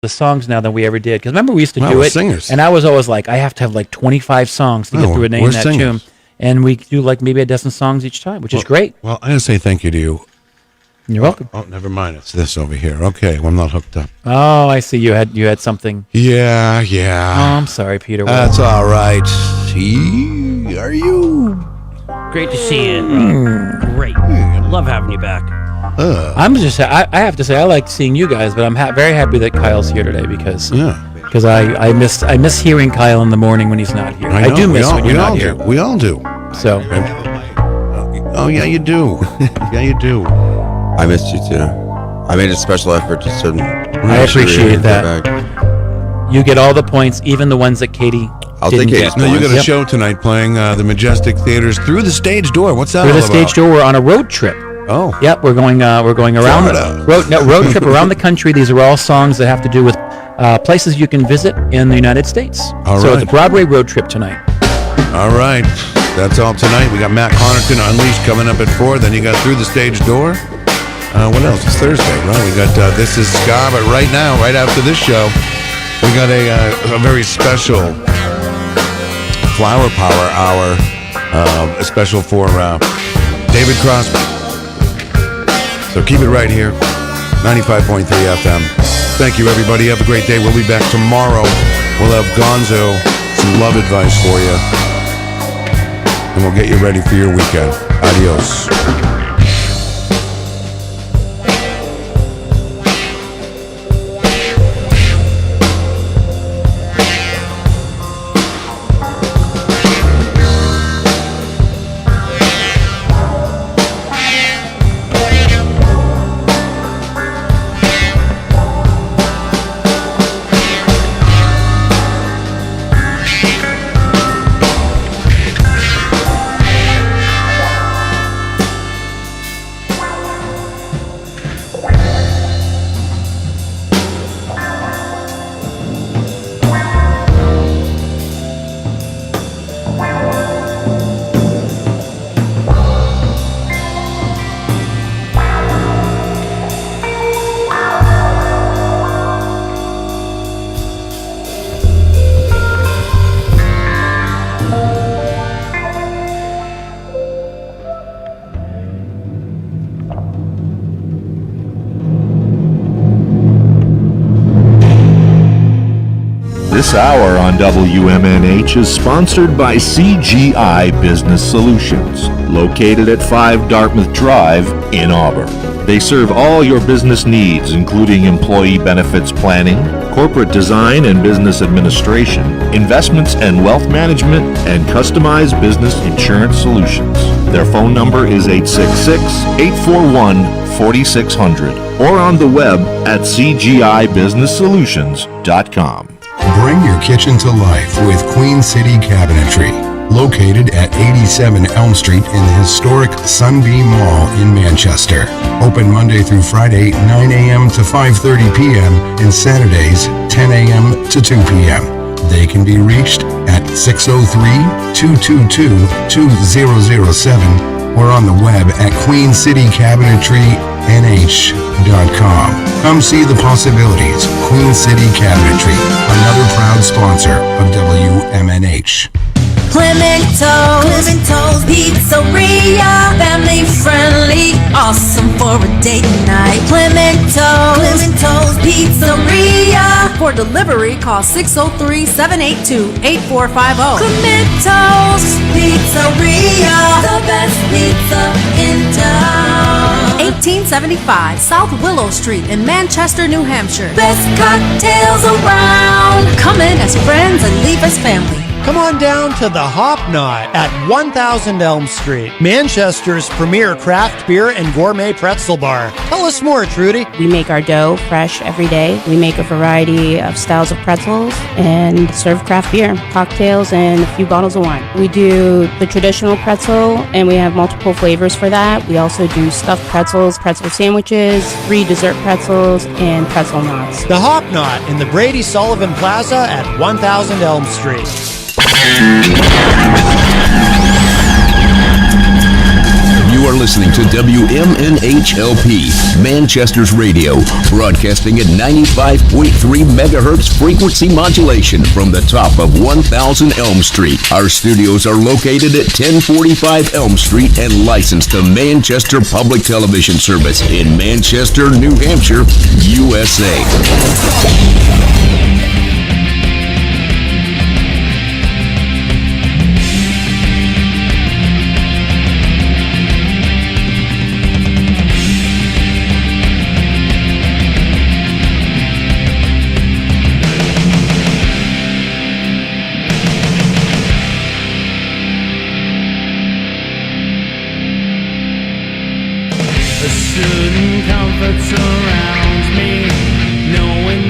the songs now than we ever did. Because remember we used to do we're it, singers. and I was always like, I have to have like 25 songs to get through a name that tune. And we do like maybe a dozen songs each time, which is great. Well, I'm going to say thank you to you. You're welcome. Oh, never mind. It's this over here. Okay, well, I'm not hooked up. Oh, I see. You had something. Yeah. Oh, I'm sorry, Peter. That's all right. Are you? Great to see you. Great. Love having you back. I'm just. I have to say I like seeing you guys, but I'm very happy that Kyle's here today because I miss hearing Kyle in the morning when he's not here. I do miss when you're not here. We all do. So. Oh yeah, you do. Yeah, you do. I missed you too. I made a special effort just to. I appreciate that. You get all the points, even the ones that Katie. I'll take Katie's No, you got a show tonight playing the Majestic Theaters through the stage door. What's that? Through the stage door. We're on a road trip. Oh. Yep, we're going around the road trip around the country. These are all songs that have to do with places you can visit in the United States. So it's a Broadway road trip tonight. All right. That's all tonight. We got Matt Connarton Unleashed coming up at 4. Then you got Through the Stage Door. What else? It's Thursday, right? We got This Is Ska, but right now, right after this show, we got a very special Flower Power Hour, special for David Crosby. So keep it right here, 95.3 FM. Thank you, everybody. Have a great day. We'll be back tomorrow. We'll have Gonzo, some love advice for you, and we'll get you ready for your weekend. Adios. This hour on WMNH is sponsored by CGI Business Solutions, located at 5 Dartmouth Drive in Auburn. They serve all your business needs, including employee benefits planning, corporate design and business administration, investments and wealth management, and customized business insurance solutions. Their phone number is 866-841-4600 or on the web at cgibusinesssolutions.com. Bring your kitchen to life with Queen City Cabinetry, located at 87 Elm Street in the historic Sunbeam Mall in Manchester. Open Monday through Friday, 9 a.m. to 5:30 p.m. and Saturdays, 10 a.m. to 2 p.m. They can be reached at 603-222-2007 or on the web at queencitycabinetrynh.com. Come see the possibilities. Queen City Cabinetry, another proud sponsor of WMNH. Clemento's Pizzeria, family friendly, awesome for a date night. Clemento's Pizzeria. For delivery, call 603-782-8450. Clemento's Pizzeria, the best pizza in town. 1875 South Willow Street in Manchester, New Hampshire. Best cocktails around. Come in as friends and leave as family. Come on down to the Hop Knot at 1000 Elm Street, Manchester's premier craft beer and gourmet pretzel bar. Tell us more, Trudy. We make our dough fresh every day. We make a variety of styles of pretzels and serve craft beer, cocktails, and a few bottles of wine. We do the traditional pretzel, and we have multiple flavors for that. We also do stuffed pretzels, pretzel sandwiches, 3 dessert pretzels, and pretzel knots. The Hop Knot in the Brady Sullivan Plaza at 1000 Elm Street. You are listening to WMNHLP, Manchester's radio, broadcasting at 95.3 megahertz frequency modulation from the top of 1000 Elm Street. Our studios are located at 1045 Elm Street and licensed to Manchester Public Television Service in Manchester, New Hampshire, USA. A certain comfort surrounds me, knowing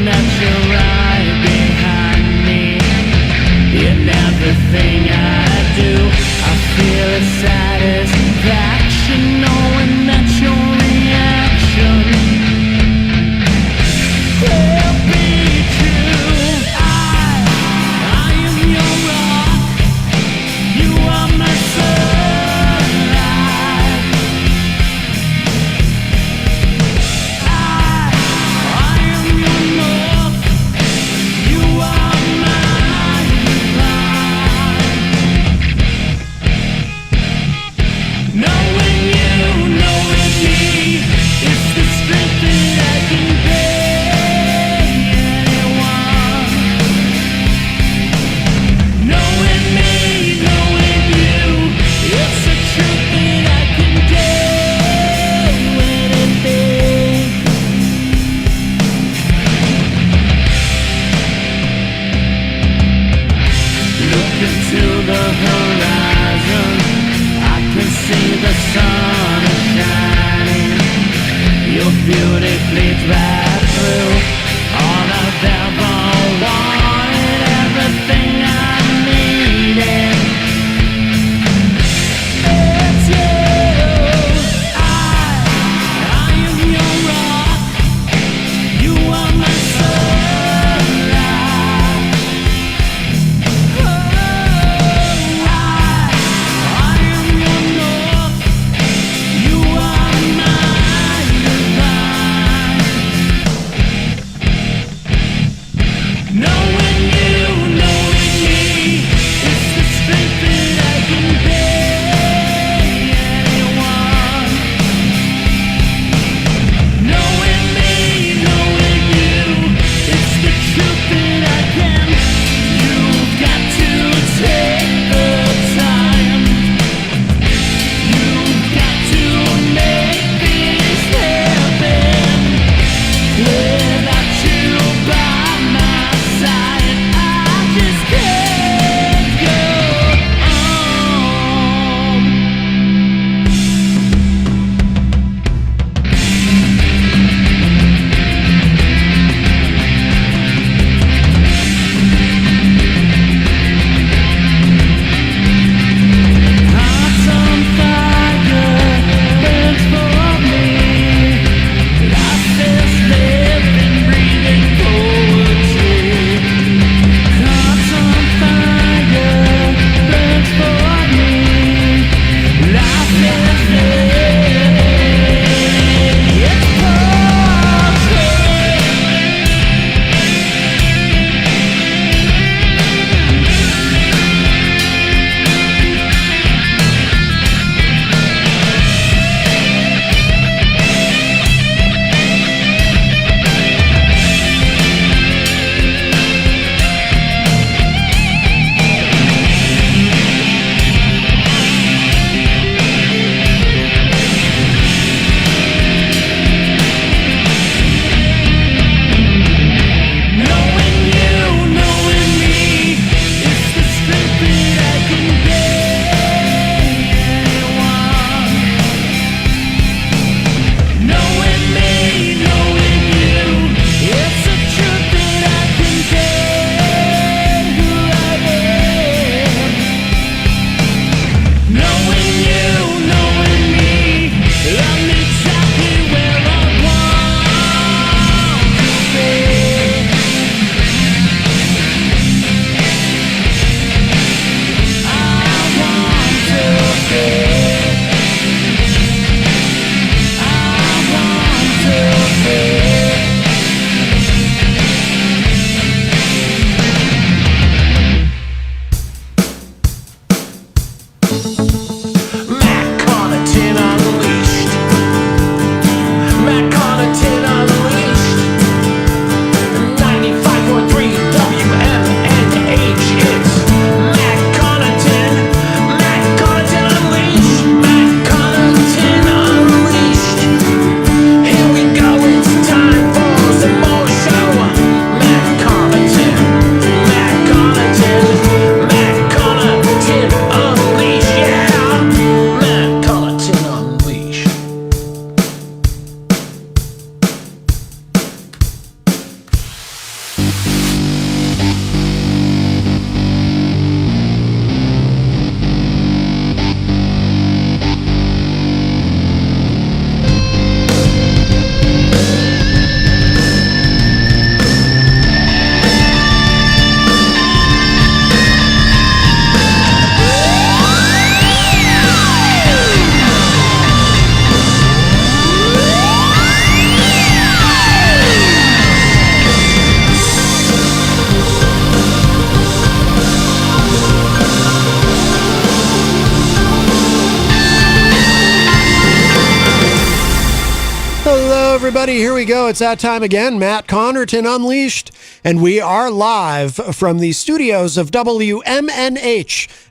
everybody. Here we go. It's that time again. Matt Connarton Unleashed. And we are live from the studios of WMNH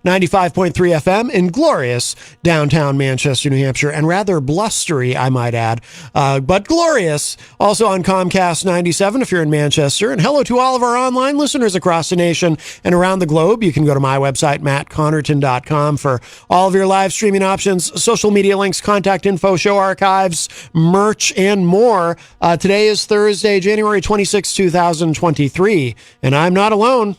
95.3 FM in glorious downtown Manchester, New Hampshire. And rather blustery, I might add, but glorious. Also on Comcast 97 if you're in Manchester. And hello to all of our online listeners across the nation and around the globe. You can go to my website, mattconnerton.com, for all of your live streaming options, social media links, contact info, show archives, merch, and more. Today is Thursday, January 26, 2023, and I'm not alone.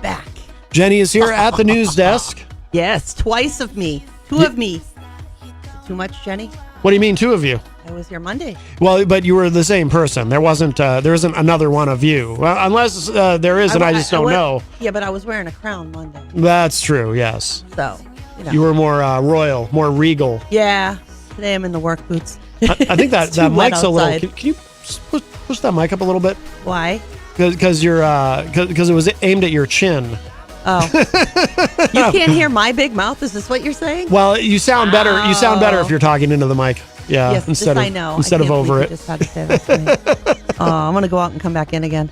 Back. Jenny is here at the news desk. Yes, twice of me. Two of me. Too much, Jenny? What do you mean, two of you? I was here Monday. Well, but you were the same person. There isn't another one of you. Well, unless there is, and I just don't know. Yeah, but I was wearing a crown Monday. That's true, yes. So, you were more royal, more regal. Yeah. Today I'm in the work boots. I think that mic's a little. Can you push that mic up a little bit? Why? Because it was aimed at your chin. Oh. You can't hear my big mouth? Is this what you're saying? Well, you sound better. You sound better if you're talking into the mic. Yeah, yes, instead of, I know. Instead of over it. Just had to say that to me. I'm going to go out and come back in again.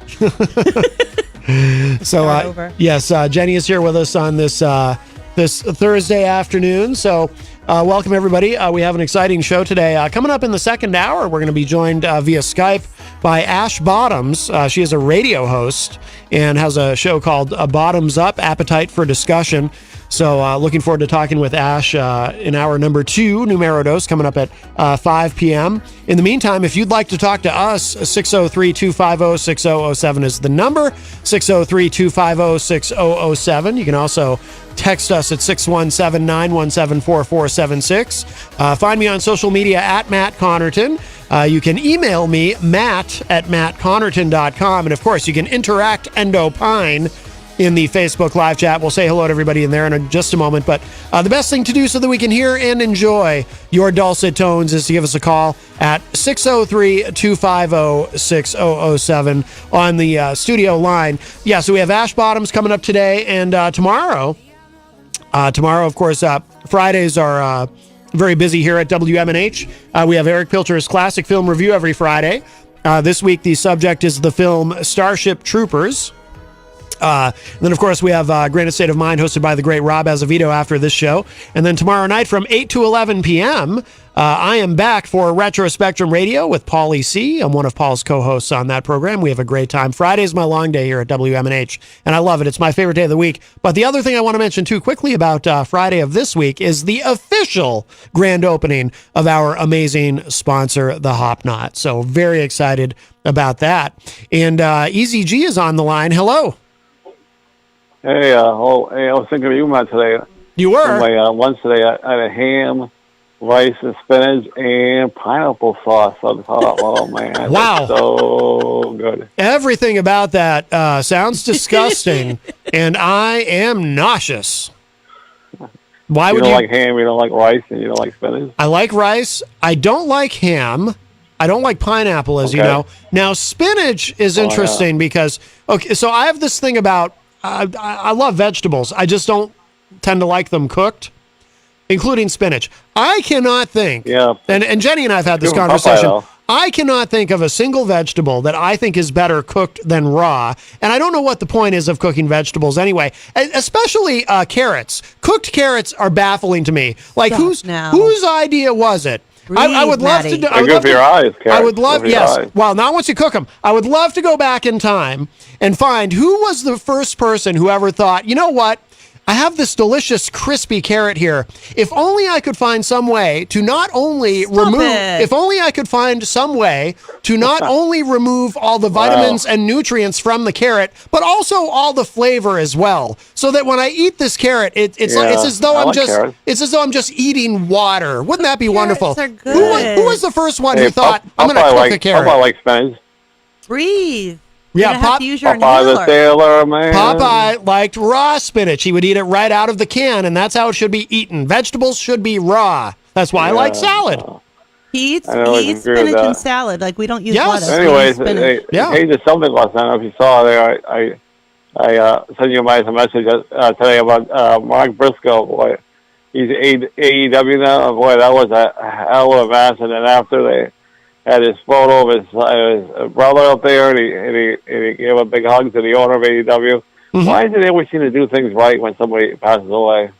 So, yes, Jenny is here with us on this Thursday afternoon. So, welcome everybody. We have an exciting show today. Coming up in the second hour, we're going to be joined via Skype by Ash Bottoms. She is a radio host and has a show called Bottoms Up, Appetite for Discussion. So looking forward to talking with Ash in hour number 2, numero dos, coming up at 5 p.m. In the meantime, if you'd like to talk to us, 603-250-6007 is the number, 603-250-6007. You can also text us at 617-917-4476. Find me on social media at Matt Connarton. You can email me, matt@mattconnerton.com. And of course, you can interact and opine in the Facebook live chat. We'll say hello to everybody in there in just a moment. But the best thing to do so that we can hear and enjoy your dulcet tones is to give us a call at 603-250-6007 on the studio line. Yeah, so we have Ash Bottoms coming up today and tomorrow. Tomorrow, of course, Fridays are very busy here at WMNH. We have Erich Pilcher's classic film review every Friday. This week, the subject is the film Starship Troopers. And then, of course, we have Granite State of Mind, hosted by the great Rob Azevedo after this show. And then tomorrow night from 8 to 11 p.m., I am back for Retro Spectrum Radio with Paulie C. I'm one of Paul's co-hosts on that program. We have a great time. Friday is my long day here at WMNH, and I love it. It's my favorite day of the week. But the other thing I want to mention, too, quickly about Friday of this week is the official grand opening of our amazing sponsor, the Hop Knot. So very excited about that. And Eazy-G is on the line. Hello. Hey, I was thinking of you, Matt, today. You were? My lunch today, I had a ham, rice, and spinach, and pineapple sauce. I thought, oh, man. Wow. So good. Everything about that sounds disgusting, and I am nauseous. Why would you? You don't like ham, you don't like rice, and you don't like spinach? I like rice. I don't like ham. I don't like pineapple, as you know. Now, spinach is interesting because, okay, so I have this thing about, I love vegetables. I just don't tend to like them cooked, including spinach. I cannot think, and Jenny and I have had this conversation, I cannot think of a single vegetable that I think is better cooked than raw, and I don't know what the point is of cooking vegetables anyway, especially carrots. Cooked carrots are baffling to me. Like, whose idea was it? I would love to do. They're good for your eyes, Carrot. I would love, well, not once you cook them. I would love to go back in time and find who was the first person who ever thought, you know what? I have this delicious crispy carrot here. If only I could find some way to not only if only I could find some way to not only remove all the vitamins and nutrients from the carrot, but also all the flavor as well. So that when I eat this carrot, it's as though I'm just eating water. Wouldn't that be wonderful? Are good. Who was the first one who thought, I'm going to cook a carrot? Popeye likes spinach. Breathe. Yeah, have to use your Popeye the Sailor Man. Popeye liked raw spinach. He would eat it right out of the can, and that's how it should be eaten. Vegetables should be raw. That's why I like salad. He eats spinach and salad. Like, we don't use lettuce. Anyways, he did something last night. I don't know if you saw there. I sent you guys a message today about Mark Briscoe. Boy, he's AEW now. Boy, that was a hell of a match. And then after they had his photo of his brother up there, and he gave a big hug to the owner of AEW. Mm-hmm. Why is it they always seem to do things right when somebody passes away?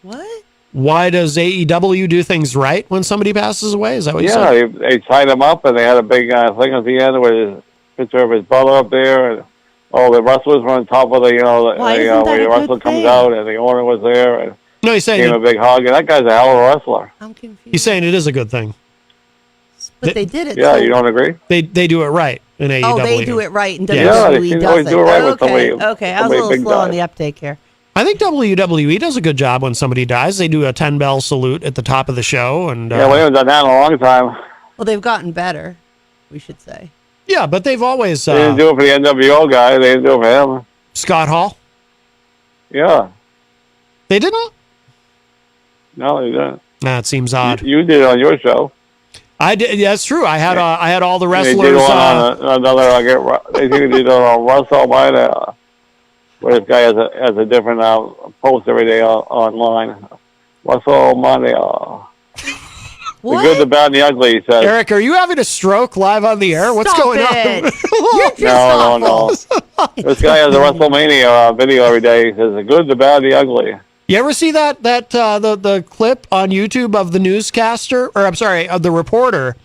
What? Why does AEW do things right when somebody passes away? Is that what you said? Yeah, they tied him up, and they had a big thing at the end with his picture of his brother up there, and all the wrestlers were on top of the, when the wrestler comes out, and the owner was there, and no, he's saying gave him a big hug, and that guy's a hell of a wrestler. I'm confused. He's saying it is a good thing. But they did it. Yeah, so you don't agree? They do it right in AEW. Oh, they do it right, and WWE yeah, they always do it right with somebody. Okay, I was a little slow on the uptake here. I think WWE does a good job when somebody dies. They do a 10-bell salute at the top of the show, and we haven't done that in a long time. Well, they've gotten better, we should say. Yeah, but they've always they didn't do it for the NWO guy. They didn't do it for him. Scott Hall. Yeah, they didn't. No, they didn't. That seems odd. You did it on your show. I did. Yeah, that's true. I had all the wrestlers. They did one on another. They did it on WrestleMania, where this guy has a different post every day online. WrestleMania. The good, the bad, and the ugly. He says. Eric, are you having a stroke live on the air? What's going on? No. This guy has a WrestleMania video every day. He says the good, the bad, the ugly. You ever see the clip on YouTube of the newscaster, or I'm sorry, of the reporter?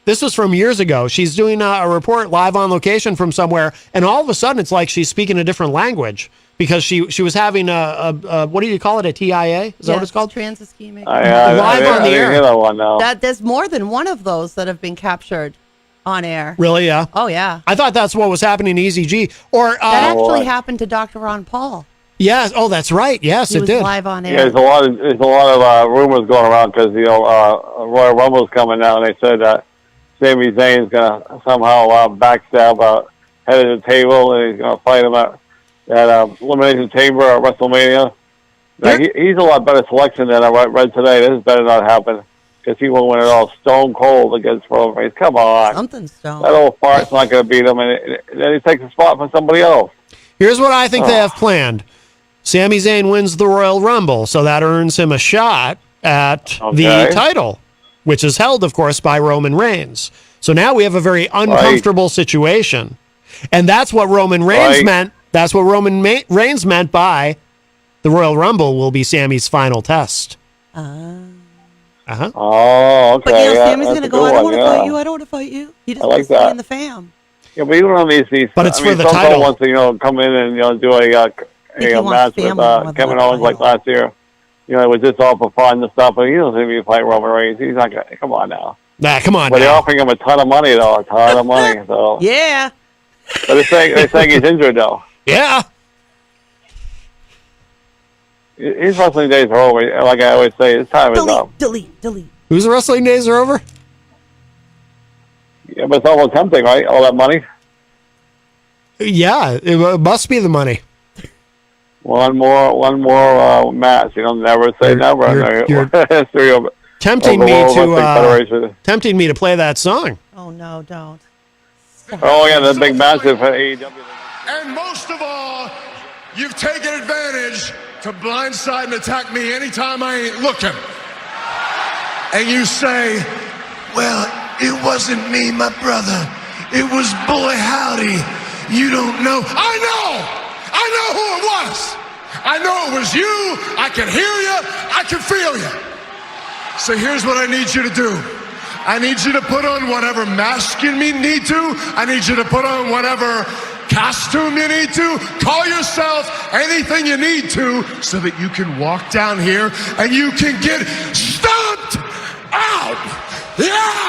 This was from years ago. She's doing a report live on location from somewhere, and all of a sudden it's like she's speaking a different language because she was having a what do you call it, a TIA? Is that what it's called? Trans-ischemic. Live on the air. Hear that one now. There's more than one of those that have been captured on air. Really? Yeah. Oh yeah. I thought that's what was happening to Eazy-G. Or that actually happened to Dr. Ron Paul. Yes. Oh, that's right. Yes, he it was did. Live on air. Yeah, there's a lot of rumors going around because Royal Rumble's coming now, and they said that Sami Zayn's gonna somehow backstab head of the table, and he's gonna fight him at Elimination Chamber at WrestleMania. Now, he's a lot better selection than I read today. This better not happen because he will win it all stone cold against Roman Reigns. Come on, something stone. That old fart's not gonna beat him, and then he takes a spot from somebody else. Here's what I think they have planned. Sami Zayn wins the Royal Rumble, so that earns him a shot at the title, which is held, of course, by Roman Reigns. So now we have a very uncomfortable situation. And that's what Roman Reigns meant. That's what Roman Reigns meant by the Royal Rumble will be Sammy's final test. Oh, okay. But Sammy's going to go, I don't want to fight you, I don't want to fight you. He just wants to stay in the fam. Yeah, but even on these but it's for the title. Wants to, come in and do a match with Kevin Owens like last year. It was just all for fun and stuff, but he doesn't even fight Roman Reigns. He's not going to, come on now. Nah, come on but now. They're offering him a ton of money, though, a ton of money. So. Yeah. But they're saying he's injured, though. Yeah. His wrestling days are over. Like I always say, his time is up. Delete. Whose wrestling days are over? Yeah, but it's almost tempting, right? All that money. Yeah, it must be the money. One more match. Never say never. You're tempting me to play that song. Oh no, don't. Oh yeah, the big match for AEW. And most of all, you've taken advantage to blindside and attack me anytime I ain't looking. And you say, well, it wasn't me, my brother. It was Boy Howdy. You don't know. I know who it was. I know it was you. I can hear you. I can feel you. So here's what I need you to do. I need you to put on whatever mask you need to. I need you to put on whatever costume you need to. Call yourself anything you need to so that you can walk down here and you can get stomped out. Yeah!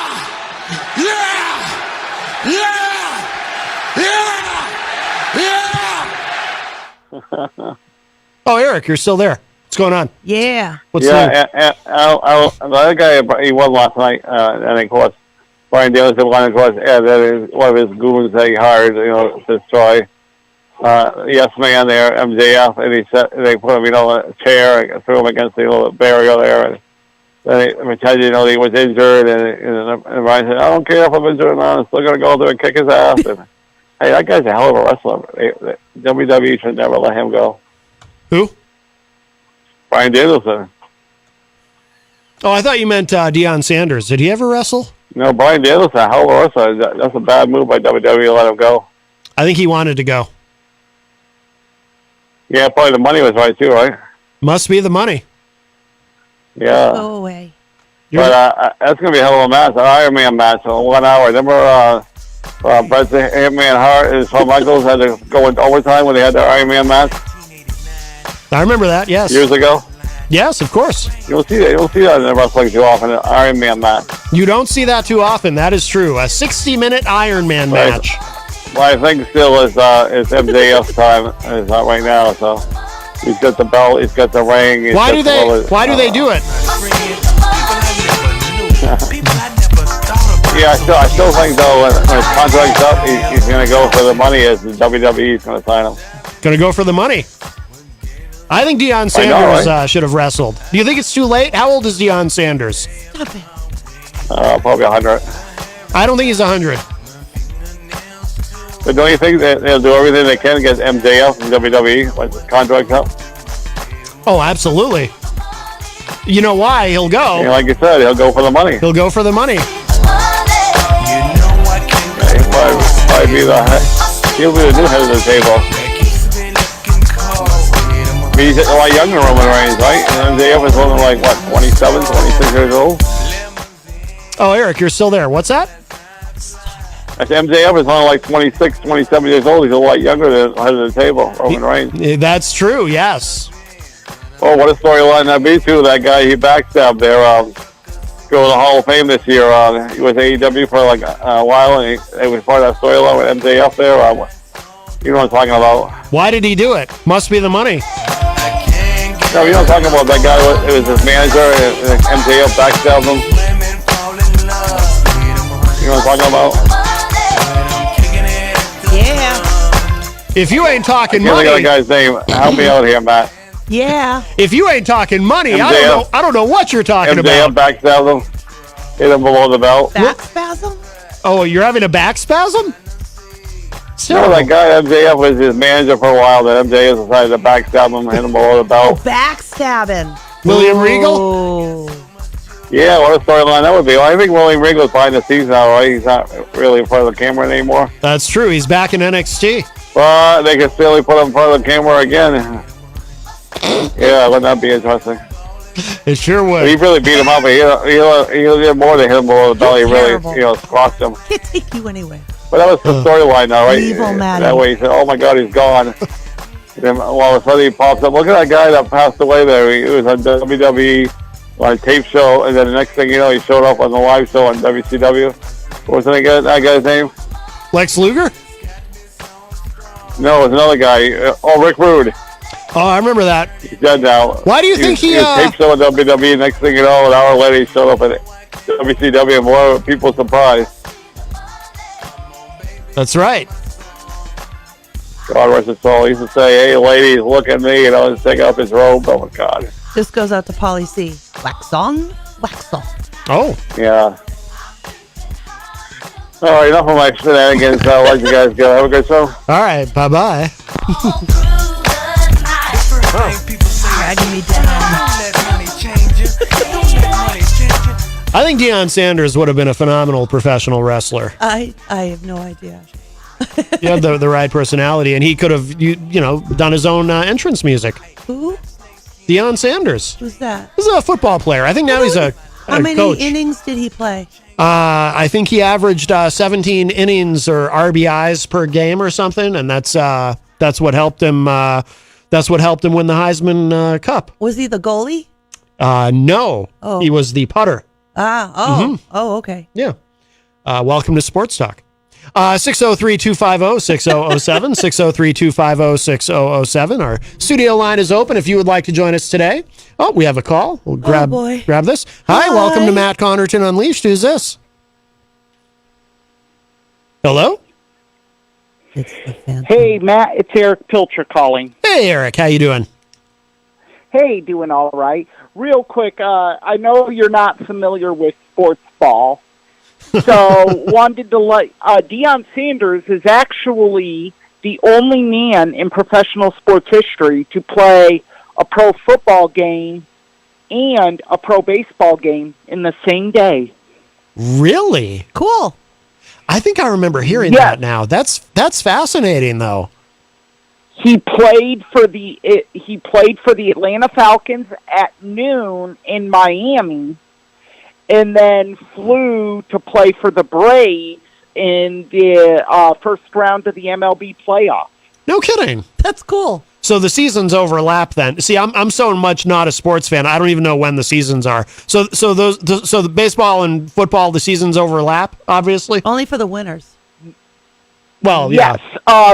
Oh, Eric, you're still there. What's going on? Yeah. What's new? The other guy, he won last night, and of course, Brian Danielson won, of course, one of his goons that he hired, to destroy Yes Man there, MJF, and they put him, in a chair, threw him against the barrier there, and then he pretended, he was injured, and Brian said, I don't care if I'm injured or not, I'm still going to go there and kick his ass. And hey, that guy's a hell of a wrestler. WWE should never let him go. Who? Bryan Danielson. Oh, I thought you meant Deion Sanders. Did he ever wrestle? No, Bryan Danielson, a hell of a wrestler. That's a bad move by WWE to let him go. I think he wanted to go. Yeah, probably the money was right too, right? Must be the money. Yeah. Go away. But that's going to be a hell of a match, an Iron Man match, 1 hour. Remember Bret the Hitman Hart and Shawn Michaels had to go into overtime when they had their Iron Man match? I remember that, yes. Years ago? Yes, of course. You don't see that in the wrestling too often, an Iron Man match. You don't see that too often. That is true. A 60-minute Iron Man match. Well, I think still is MJF's time. It's not right now, so he's got the belt, he's got the ring. Why do they do it? Yeah, I still think though when his contract's up, he's going to go for the money as the WWE's going to sign him. Going to go for the money. I think Deion Sanders should have wrestled. Do you think it's too late? How old is Deion Sanders? Stop it. Probably 100. I don't think he's 100. But don't you think that they'll do everything they can against MJF and WWE when his contract's up? Oh, absolutely. You know why? He'll go. Yeah, like you said, he'll go for the money. He'll go for the money. He'll be the new head of the table. He's a lot younger than Roman Reigns, right? And MJF is only like, 27, 26 years old? Oh, Eric, you're still there. What's that? MJF is only like 26, 27 years old. He's a lot younger than the head of the table, Roman Reigns. That's true, yes. Oh, what a storyline that'd be, too. That guy, he backstabbed there. Go to the Hall of Fame this year. He was AEW for like a while, and he was part of that storyline with MJF there. You know what I'm talking about. Why did he do it? Must be the money. No, you know what I'm talking about. That guy, it was his manager, and MJF backstabbed him. You know what I'm talking about? Yeah. If you ain't talking I can't money... think of the guy's name. Help me out here, Matt. Yeah. If you ain't talking money, MJF, I don't know what you're talking MJF about. backstabbed him. Hit him below the belt. Back spasm? Oh, you're having a back spasm? No, that guy MJF was his manager for a while. That MJF decided to backstab him, hit him below the belt. Backstabbing. William Regal? Yeah, what a storyline that would be. Well, I think William Regal's behind the scenes now, right? He's not really in front of the camera anymore. That's true. He's back in NXT. But they could still put him in front of the camera again. Yeah, wouldn't that be interesting? It sure would. But he really beat him up. He did more than hit him below the belly. He really, squashed him. Can't take you anywhere. But that was the storyline now, right? Evil man. That way he said, oh my God, he's gone. Then all of a sudden he pops up. Look at that guy that passed away there. He was on WWE on a tape show, and then the next thing you know, he showed up on the live show on WCW. What was that guy's name? Lex Luger? No, it was another guy. Rick Rude. Oh, I remember that. He's dead now. Why do you think he... tape show on WWE, next thing you know, an hour later he showed up at WCW, and more people surprised. That's right. God rest his soul. He used to say, hey, ladies, look at me, and take off his robe. Oh, my God. This goes out to Polly C. Wax on, wax off. Oh. Yeah. All right, enough of my shenanigans. I'll let you guys go. Have a good show. All right, bye-bye. Dragging me down. I think Deion Sanders would have been a phenomenal professional wrestler. I have no idea. He had the right personality, and he could have, done his own entrance music. Who? Deion Sanders. Who's that? He's a football player. I think now he's a How many coach. innings did he play? I think he averaged 17 innings or RBIs per game or something, and that's what helped him. That's what helped him win the Heisman Cup. Was he the goalie? No, Oh. he was the putter. Oh, okay. Yeah. Welcome to Sports Talk. 603-250-6007, 603-250-6007. Our studio line is open if you would like to join us today. Oh, we have a call. We'll grab this. Hi, welcome to Matt Connarton Unleashed. Who's this? Hello? Hey, Matt, it's Erich Pilcher calling. Hey, Eric. How you doing? Hey, doing all right. Real quick, I know you're not familiar with sports ball, so wanted to let Deion Sanders is actually the only man in professional sports history to play a pro football game and a pro baseball game in the same day. Really? Cool. I think I remember hearing that now. That's fascinating, though. He played for the Atlanta Falcons at noon in Miami, and then flew to play for the Braves in the first round of the MLB playoffs. No kidding. That's cool. So the seasons overlap then. See, I'm so much not a sports fan. I don't even know when the seasons are. So the baseball and football, the seasons overlap, obviously. Only for the winners. Well, yes,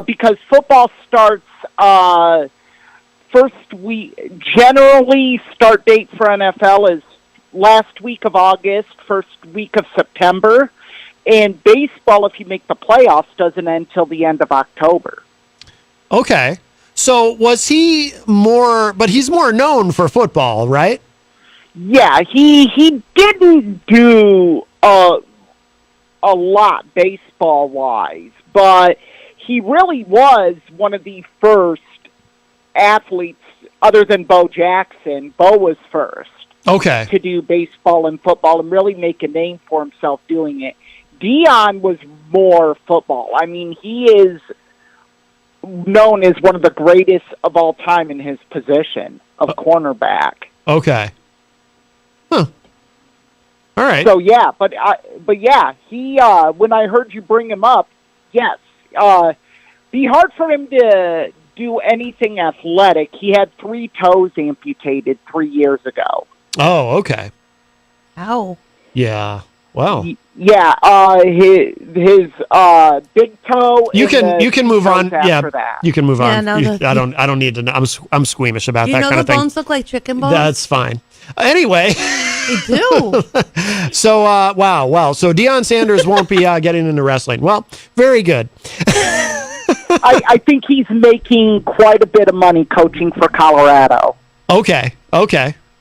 because football starts first week. Generally, start date for NFL is last week of August, first week of September, and baseball, if you make the playoffs, doesn't end till the end of October. Okay. So was he more, but he's more known for football, right? Yeah, he didn't do a lot baseball-wise, but he really was one of the first athletes, other than Bo Jackson. Bo was first. Okay. To do baseball and football and really make a name for himself doing it. Deion was more football. I mean, he is known as one of the greatest of all time in his position of cornerback. Okay. Huh. All right. So yeah, but yeah, he when I heard you bring him up, yes, be hard for him to do anything athletic. He had 3 toes amputated 3 years ago. Oh, okay. Ow. Yeah. Wow. Yeah, his big toe. You can move on. Yeah, that. you can move Yeah, on. no, I don't need to know. I'm squeamish about Do you that know kind the of thing. bones look like chicken bones? That's fine. Anyway. They do. So wow. So Deion Sanders won't be getting into wrestling. Well, very good. I think he's making quite a bit of money coaching for Colorado. Okay.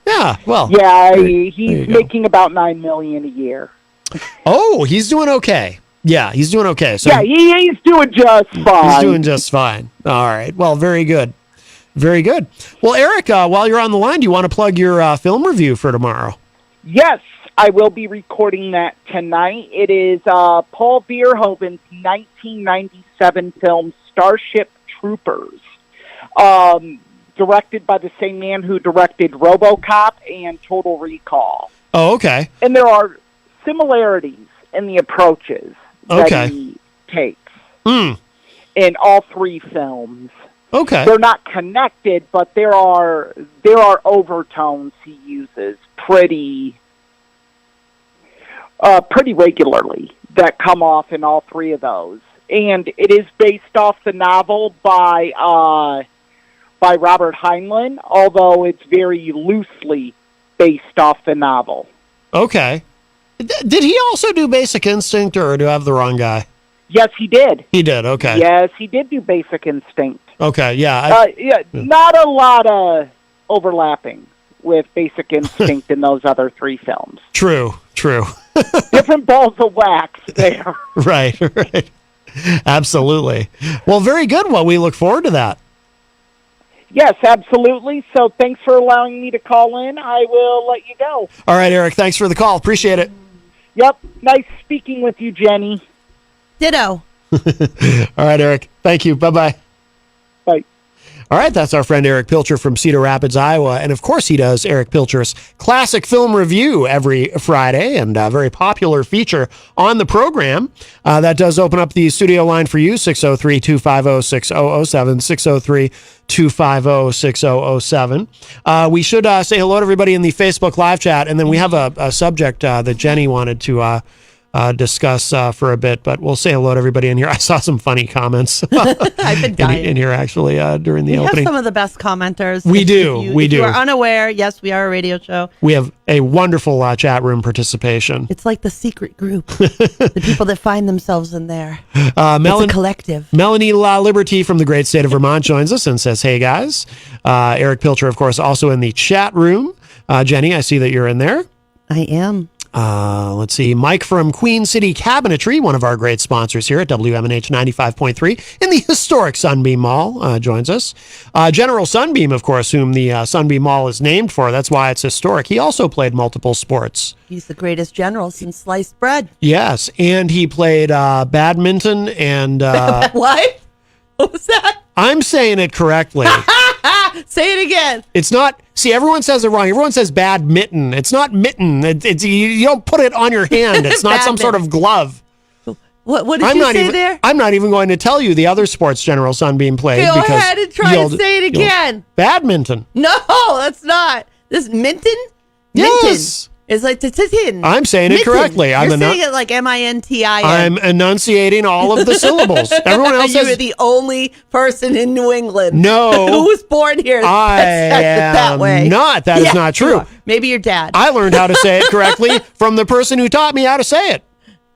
Yeah. Well. Yeah, he's making about $9 million a year. Oh, he's doing okay. Yeah, he's doing okay. So yeah, he's doing just fine. He's doing just fine. All right. Well, very good. Very good. Well, Erich, while you're on the line, do you want to plug your film review for tomorrow? Yes, I will be recording that tonight. It is Paul Verhoeven's 1997 film Starship Troopers, directed by the same man who directed RoboCop and Total Recall. Oh, okay. And there are similarities in the approaches that he takes in all 3 films. Okay. They're not connected, but there are overtones he uses pretty regularly that come off in all 3 of those. And it is based off the novel by Robert Heinlein, although it's very loosely based off the novel. Okay. Did he also do Basic Instinct, or do I have the wrong guy? Yes, he did. He did, okay. Yes, he did do Basic Instinct. Okay, yeah. Not a lot of overlapping with Basic Instinct in those other 3 films. True. Different balls of wax there. Right. Absolutely. Well, very good. Well, we look forward to that. Yes, absolutely. So thanks for allowing me to call in. I will let you go. All right, Erich. Thanks for the call. Appreciate it. Yep. Nice speaking with you, Jenny. Ditto. All right, Erich. Thank you. Bye-bye. Bye. All right, that's our friend Erich Pilcher from Cedar Rapids, Iowa. And of course, he does Erich Pilcher's classic film review every Friday, and a very popular feature on the program. That does open up the studio line for you, 603-250-6007, 603-250-6007. We should say hello to everybody in the Facebook live chat, and then we have a subject that Jenny wanted to discuss for a bit, but we'll say hello to everybody in here. I saw some funny comments I've been dying. in here actually during the We opening. have some of the best commenters. We If do. If you are unaware, yes, we are a radio show. We have a wonderful chat room participation. It's like the secret group, the people that find themselves in there. It's a collective. Melanie La Liberty from the great state of Vermont joins us and says, hey, guys. Erich Pilcher, of course, also in the chat room. Jenny, I see that you're in there. I am. Let's see. Mike from Queen City Cabinetry, one of our great sponsors here at WMNH 95.3 in the historic Sunbeam Mall, joins us. General Sunbeam, of course, whom the Sunbeam Mall is named for. That's why it's historic. He also played multiple sports. He's the greatest general since sliced bread. Yes, and he played badminton and... What? What was that? I'm saying it correctly. Say it again. It's not... See, everyone says it wrong. Everyone says badminton. It's not mitten. You don't put it on your hand. It's not some sort of glove. What did you say there? I'm not even going to tell you the other sports General Sunbeam played. Go ahead and try and say it again. Badminton. No, that's not. This minton? Yes. It's like tin. I'm saying it correctly. You're saying it like MINTIN. I'm enunciating all of the syllables. Everyone else You were the only person in New England who was born here. I am that way. Not. That is not true. Maybe your dad. I learned how to say it correctly from the person who taught me how to say it,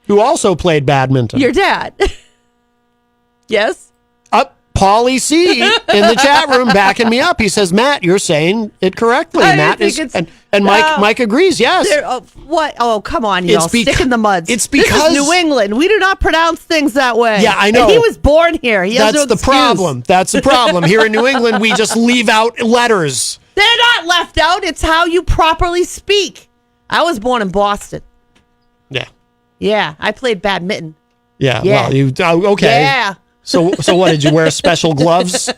who also played badminton. Your dad. Yes? Paulie C in the chat room backing me up. He says, Matt, you're saying it correctly. Matt is, and Mike agrees. Yes. What? Oh, come on, y'all. Stick in the muds. It's because this is New England. We do not pronounce things that way. Yeah, I know. And he was born here. He has That's no the problem. That's the problem. Here in New England, we just leave out letters. They're not left out. It's how you properly speak. I was born in Boston. Yeah. Yeah, I played badminton. Yeah. Well, you okay? Yeah. So what did you wear? Special gloves?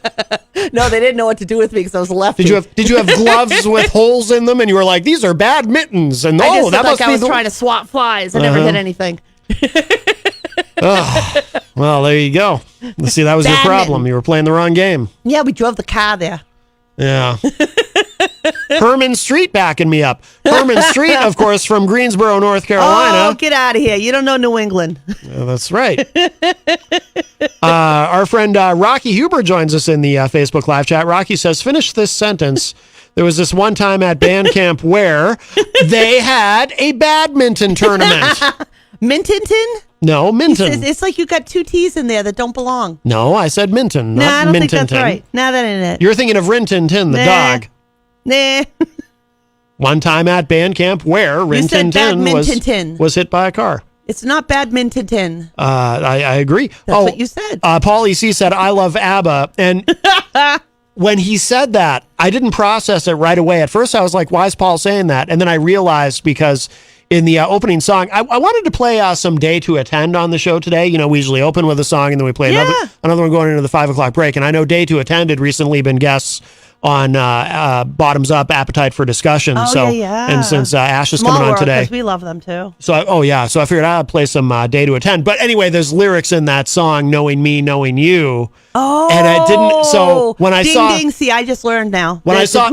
No, they didn't know what to do with me because I was lefty. Did you have gloves with holes in them, and you were like, these are bad mittens? And I just looked like I was trying to swat flies. I never hit anything. Well, there you go. See, that was your problem. You were playing the wrong game. Yeah, we drove the car there. Yeah. Herman Street backing me up. Herman Street, of course, from Greensboro, North Carolina. Oh, get out of here. You don't know New England. Yeah, that's right. Our friend Rocky Huber joins us in the Facebook live chat. Rocky says, finish this sentence. There was this one time at band camp where they had a badminton tournament. Minton? No, Minton. It's like you got two T's in there that don't belong. No, I said Minton, not I don't Minton. think that's right. No, that ain't it. You're thinking of Rin Tin Tin, the dog. Nah. One time at band camp where Rin Tin Tin was hit by a car. It's not badminton. I agree. That's what you said. Paulie C said, I love ABBA. And when he said that, I didn't process it right away. At first, I was like, why is Paul saying that? And then I realized because in the opening song, I wanted to play some Day to Attend on the show today. You know, we usually open with a song and then we play another one going into the 5 o'clock break. And I know Day to Attend had recently been guests on Bottoms Up, Appetite for Discussion. And since Ash is coming on today. Because we love them too. So I figured I'd play some Day to Attend. But anyway, there's lyrics in that song, Knowing Me, Knowing You. Oh. And I didn't, so when I saw... Ding, see, I just learned now. When I saw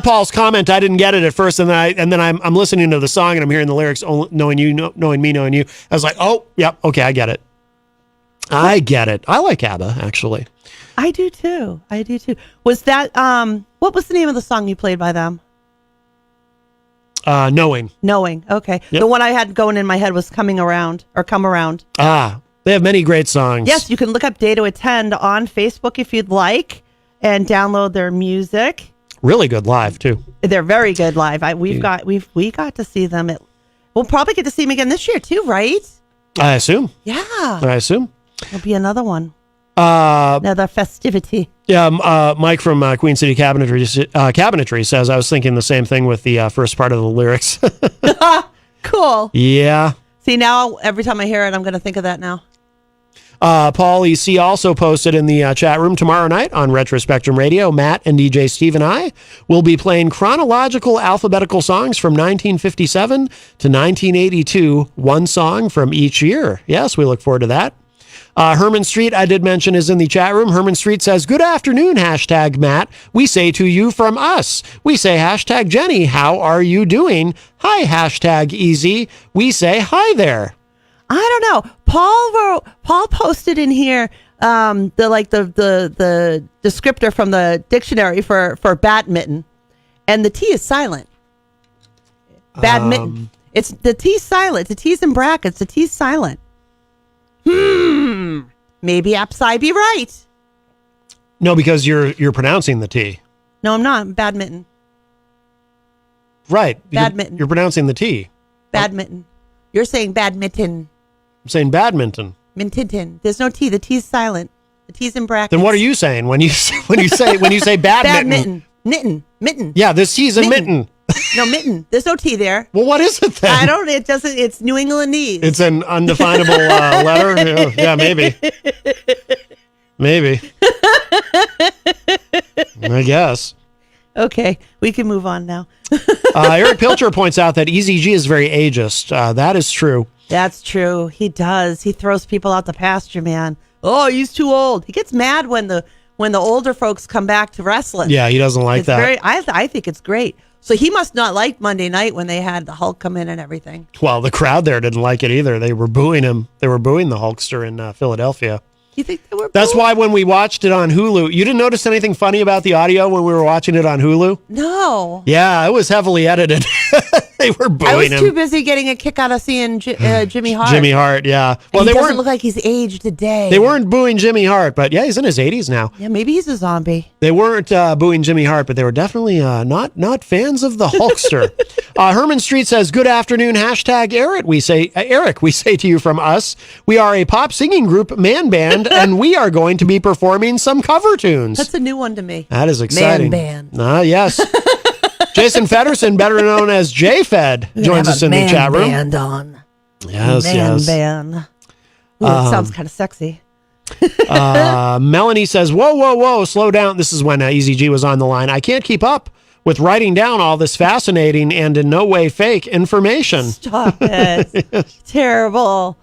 Paul's comment, I didn't get it at first, and then I'm listening to the song and I'm hearing the lyrics, Knowing You, Knowing Me, Knowing You. I was like, oh, yep, okay, I get it. I get it. I like ABBA, actually. I do too. Was that what was the name of the song you played by them? Knowing. Okay. Yep. The one I had going in my head was Come Around. They have many great songs. Yes, you can look up Day to Attend on Facebook if you'd like and download their music. Really good live too. They're very good live. We got to see them we'll probably get to see them again this year too, right? I assume. Yeah. I assume. There'll be another one. Another festivity. Yeah, Mike from Queen City Cabinetry says, I was thinking the same thing with the first part of the lyrics. Cool. Yeah. See, now every time I hear it, I'm going to think of that now. Paul E.C. also posted in the chat room tomorrow night on Retro Spectrum Radio. Matt and DJ Steve and I will be playing chronological alphabetical songs from 1957 to 1982, one song from each year. Yes, we look forward to that. Herman Street, I did mention, is in the chat room. Herman Street says, good afternoon, hashtag Matt. We say to you from us. We say hashtag Jenny, how are you doing? Hi, hashtag Easy. We say hi there. I don't know. Paul posted in here the descriptor from the dictionary for badminton, and the T is silent. Badminton. It's the T's silent. The T's in brackets. The T's silent. Maybe I be right. No, because you're pronouncing the T. No, I'm not. Badminton. Right. Badminton. You're pronouncing the T. Badminton. You're saying badminton. I'm saying badminton. Mintinton. There's no T. The T's silent. The T's in brackets. Then what are you saying when you say badminton? Badminton. Knitting. Mitten. Yeah, this T's a mitten. No, mitten. There's no T there. Well, what is it then? I don't. It doesn't. It's New Englandese. It's an undefinable letter. Yeah, maybe. Maybe. I guess. Okay, we can move on now. Erich Pilcher points out that Eazy-G is very ageist. That is true. That's true. He does. He throws people out the pasture, man. Oh, he's too old. He gets mad when the older folks come back to wrestling. Yeah, he doesn't like that. I think it's great. So he must not like Monday night when they had the Hulk come in and everything. Well, the crowd there didn't like it either. They were booing him. They were booing the Hulkster in Philadelphia. You think they were? That's why when we watched it on Hulu, you didn't notice anything funny about the audio when we were watching it on Hulu? No. Yeah, it was heavily edited. They were booing him. I was too busy getting a kick out of seeing Jimmy Hart. Jimmy Hart, yeah. Well, he doesn't look like he's aged a day. They weren't booing Jimmy Hart, but yeah, he's in his 80s now. Yeah, maybe he's a zombie. They weren't booing Jimmy Hart, but they were definitely not fans of the Hulkster. Herman Street says, "Good afternoon, #Erich." Erich, we say to you from us, we are a pop singing group, man band, and we are going to be performing some cover tunes. That's a new one to me. That is exciting. Man band. Yes. Jason Federson, better known as J-Fed, joins us in the chat room. Man band on. Yes, yes. Man. Ooh, it sounds kind of sexy. Melanie says, whoa, slow down. This is when Eazy-G was on the line. I can't keep up with writing down all this fascinating and in no way fake information. Stop it. Terrible.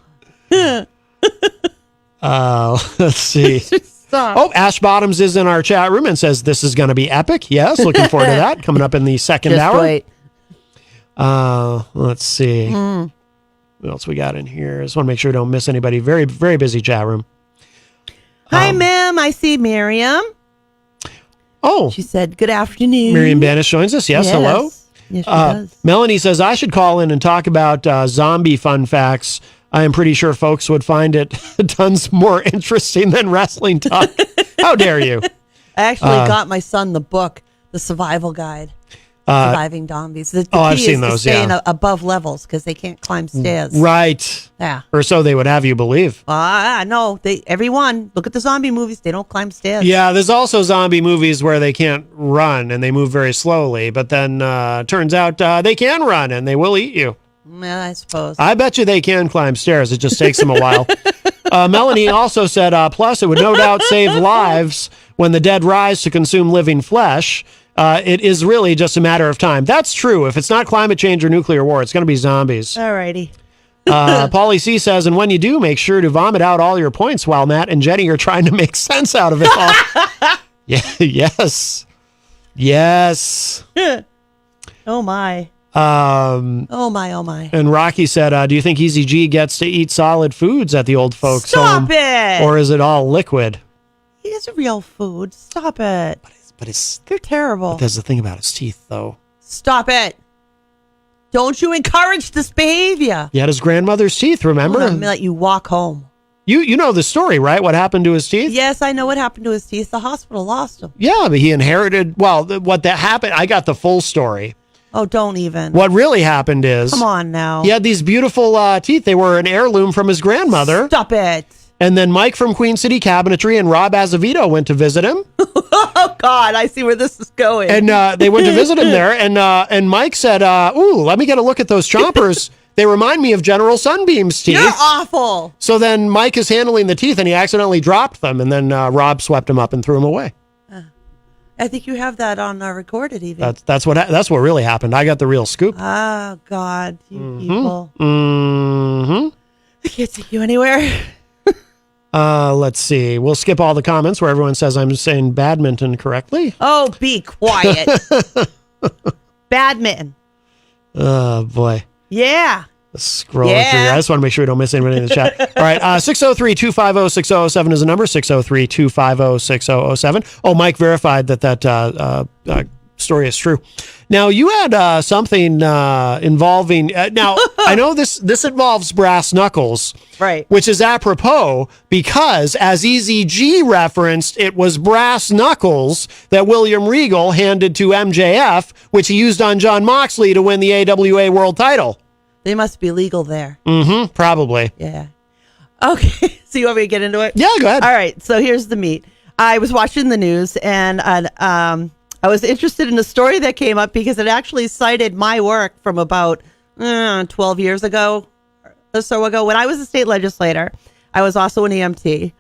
Let's see. Stop. Oh, Ash Bottoms is in our chat room and says this is going to be epic. Yes, looking forward to that. Coming up in the second hour. Wait. Let's see. What else we got in here? Just want to make sure we don't miss anybody. Very, very busy chat room. Hi, ma'am. I see Miriam. Oh. She said, good afternoon. Miriam Banish joins us. Yes, hello. Yes, she does. Melanie says, I should call in and talk about zombie fun facts. I am pretty sure folks would find it tons more interesting than wrestling talk. How dare you? I actually got my son the book, The Survival Guide, Surviving Zombies. The key I've is seen to those, stay in above levels because they can't climb stairs. Right. Yeah. Or so they would have you believe. No, everyone, look at the zombie movies. They don't climb stairs. Yeah, there's also zombie movies where they can't run and they move very slowly, but then turns out they can run and they will eat you. Yeah, I suppose. I bet you they can climb stairs. It just takes them a while. Melanie also said, plus, it would no doubt save lives when the dead rise to consume living flesh. It is really just a matter of time. That's true. If it's not climate change or nuclear war, it's going to be zombies. All righty. Paulie C says, and when you do, make sure to vomit out all your points while Matt and Jenny are trying to make sense out of it all. Yes. Oh, my. Oh my. And Rocky said, do you think Eazy-G gets to eat solid foods at the old folks' home? Stop it! Or is it all liquid? He is real food. Stop it. But you're terrible. But there's the thing about his teeth, though. Stop it. Don't you encourage this behavior. He had his grandmother's teeth, remember? I'm going to let you walk home. You know the story, right? What happened to his teeth? Yes, I know what happened to his teeth. The hospital lost them. Yeah, but he inherited, what that happened, I got the full story. Oh, don't even. What really happened is... Come on now. He had these beautiful teeth. They were an heirloom from his grandmother. Stop it. And then Mike from Queen City Cabinetry and Rob Azevedo went to visit him. Oh, God, I see where this is going. And they went to visit him there. And Mike said, let me get a look at those chompers. They remind me of General Sunbeam's teeth. You're awful. So then Mike is handling the teeth, and he accidentally dropped them. And then Rob swept them up and threw them away. I think you have that on recorded even. That's what really happened. I got the real scoop. Oh, God, you people. Mm-hmm. I can't take you anywhere. Let's see. We'll skip all the comments where everyone says I'm saying badminton correctly. Oh, be quiet. Badminton. Oh, boy. Yeah. Scrolling through here. I just want to make sure we don't miss anybody in the chat. All right. 603-250-6007 is the number. 603-250-6007. Oh, Mike verified that story is true. Now, you had something involving... now, I know this involves brass knuckles. Right. Which is apropos because, as Eazy-G referenced, it was brass knuckles that William Regal handed to MJF, which he used on Jon Moxley to win the AWA World title. They must be legal there. Mm-hmm. Probably. Yeah. Okay. So you want me to get into it? Yeah, go ahead. All right. So here's the meat. I was watching the news and I was interested in a story that came up because it actually cited my work from about 12 years ago or so ago. When I was a state legislator, I was also an EMT,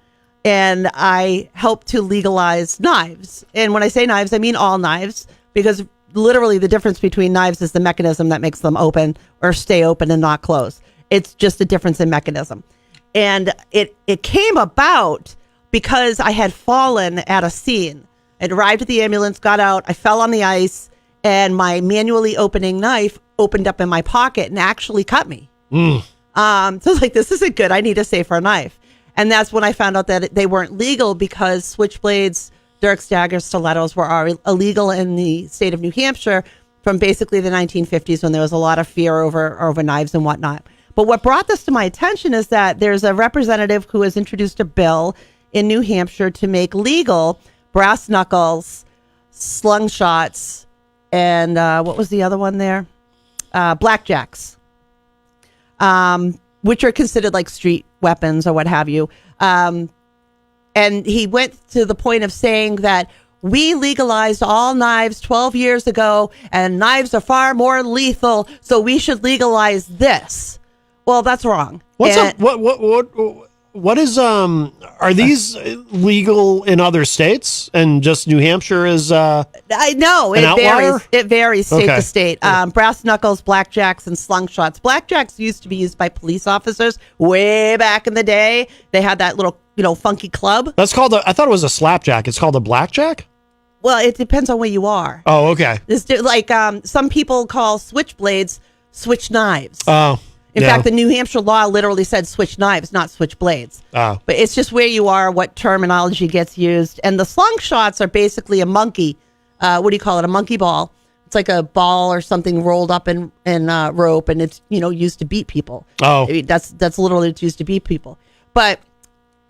and I helped to legalize knives. And when I say knives, I mean all knives, because literally the difference between knives is the mechanism that makes them open or stay open and not close. It's just a difference in mechanism. And it came about because I had fallen at a scene. I'd arrived at the ambulance, got out, I fell on the ice, and my manually opening knife opened up in my pocket and actually cut me. So I was like, this isn't good. I need a safer knife. And that's when I found out that they weren't legal because switchblades, dirks, daggers, stilettos were illegal in the state of New Hampshire from basically the 1950s when there was a lot of fear over knives and whatnot. But what brought this to my attention is that there's a representative who has introduced a bill in New Hampshire to make legal brass knuckles, slung shots, and what was the other one there? Blackjacks, which are considered like street weapons or what have you. And he went to the point of saying that we legalized all knives 12 years ago, and knives are far more lethal, so we should legalize this. Well, that's wrong. What's up? What is are these legal in other states and just New Hampshire is I know it varies. It varies state to state. Brass knuckles, blackjacks, and slung shots. Blackjacks used to be used by police officers way back in the day. They had that little, funky club. That's called I thought it was a slapjack. It's called a blackjack? Well, it depends on where you are. Oh, okay. It's like some people call switchblades switch knives. Oh. In fact, the New Hampshire law literally said switch knives, not switch blades. Oh. But it's just where you are, what terminology gets used. And the slung shots are basically a monkey. What do you call it? A monkey ball. It's like a ball or something rolled up in rope, and it's used to beat people. Oh, I mean, that's literally it's used to beat people. But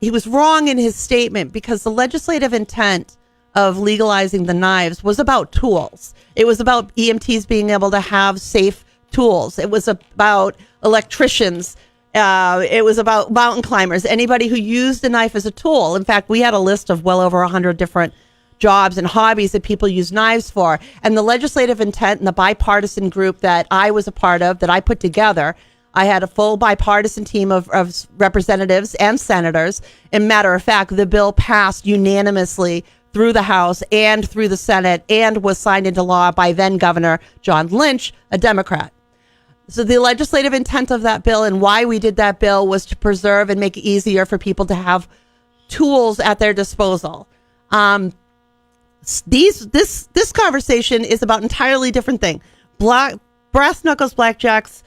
he was wrong in his statement because the legislative intent of legalizing the knives was about tools. It was about EMTs being able to have safe tools. It was about electricians. It was about mountain climbers, anybody who used a knife as a tool. In fact, we had a list of well over 100 different jobs and hobbies that people use knives for. And the legislative intent and the bipartisan group that I was a part of, that I put together, I had a full bipartisan team of representatives and senators. And matter of fact, the bill passed unanimously through the House and through the Senate and was signed into law by then Governor John Lynch, a Democrat. So the legislative intent of that bill and why we did that bill was to preserve and make it easier for people to have tools at their disposal. This conversation is about entirely different thing. Brass knuckles, blackjacks,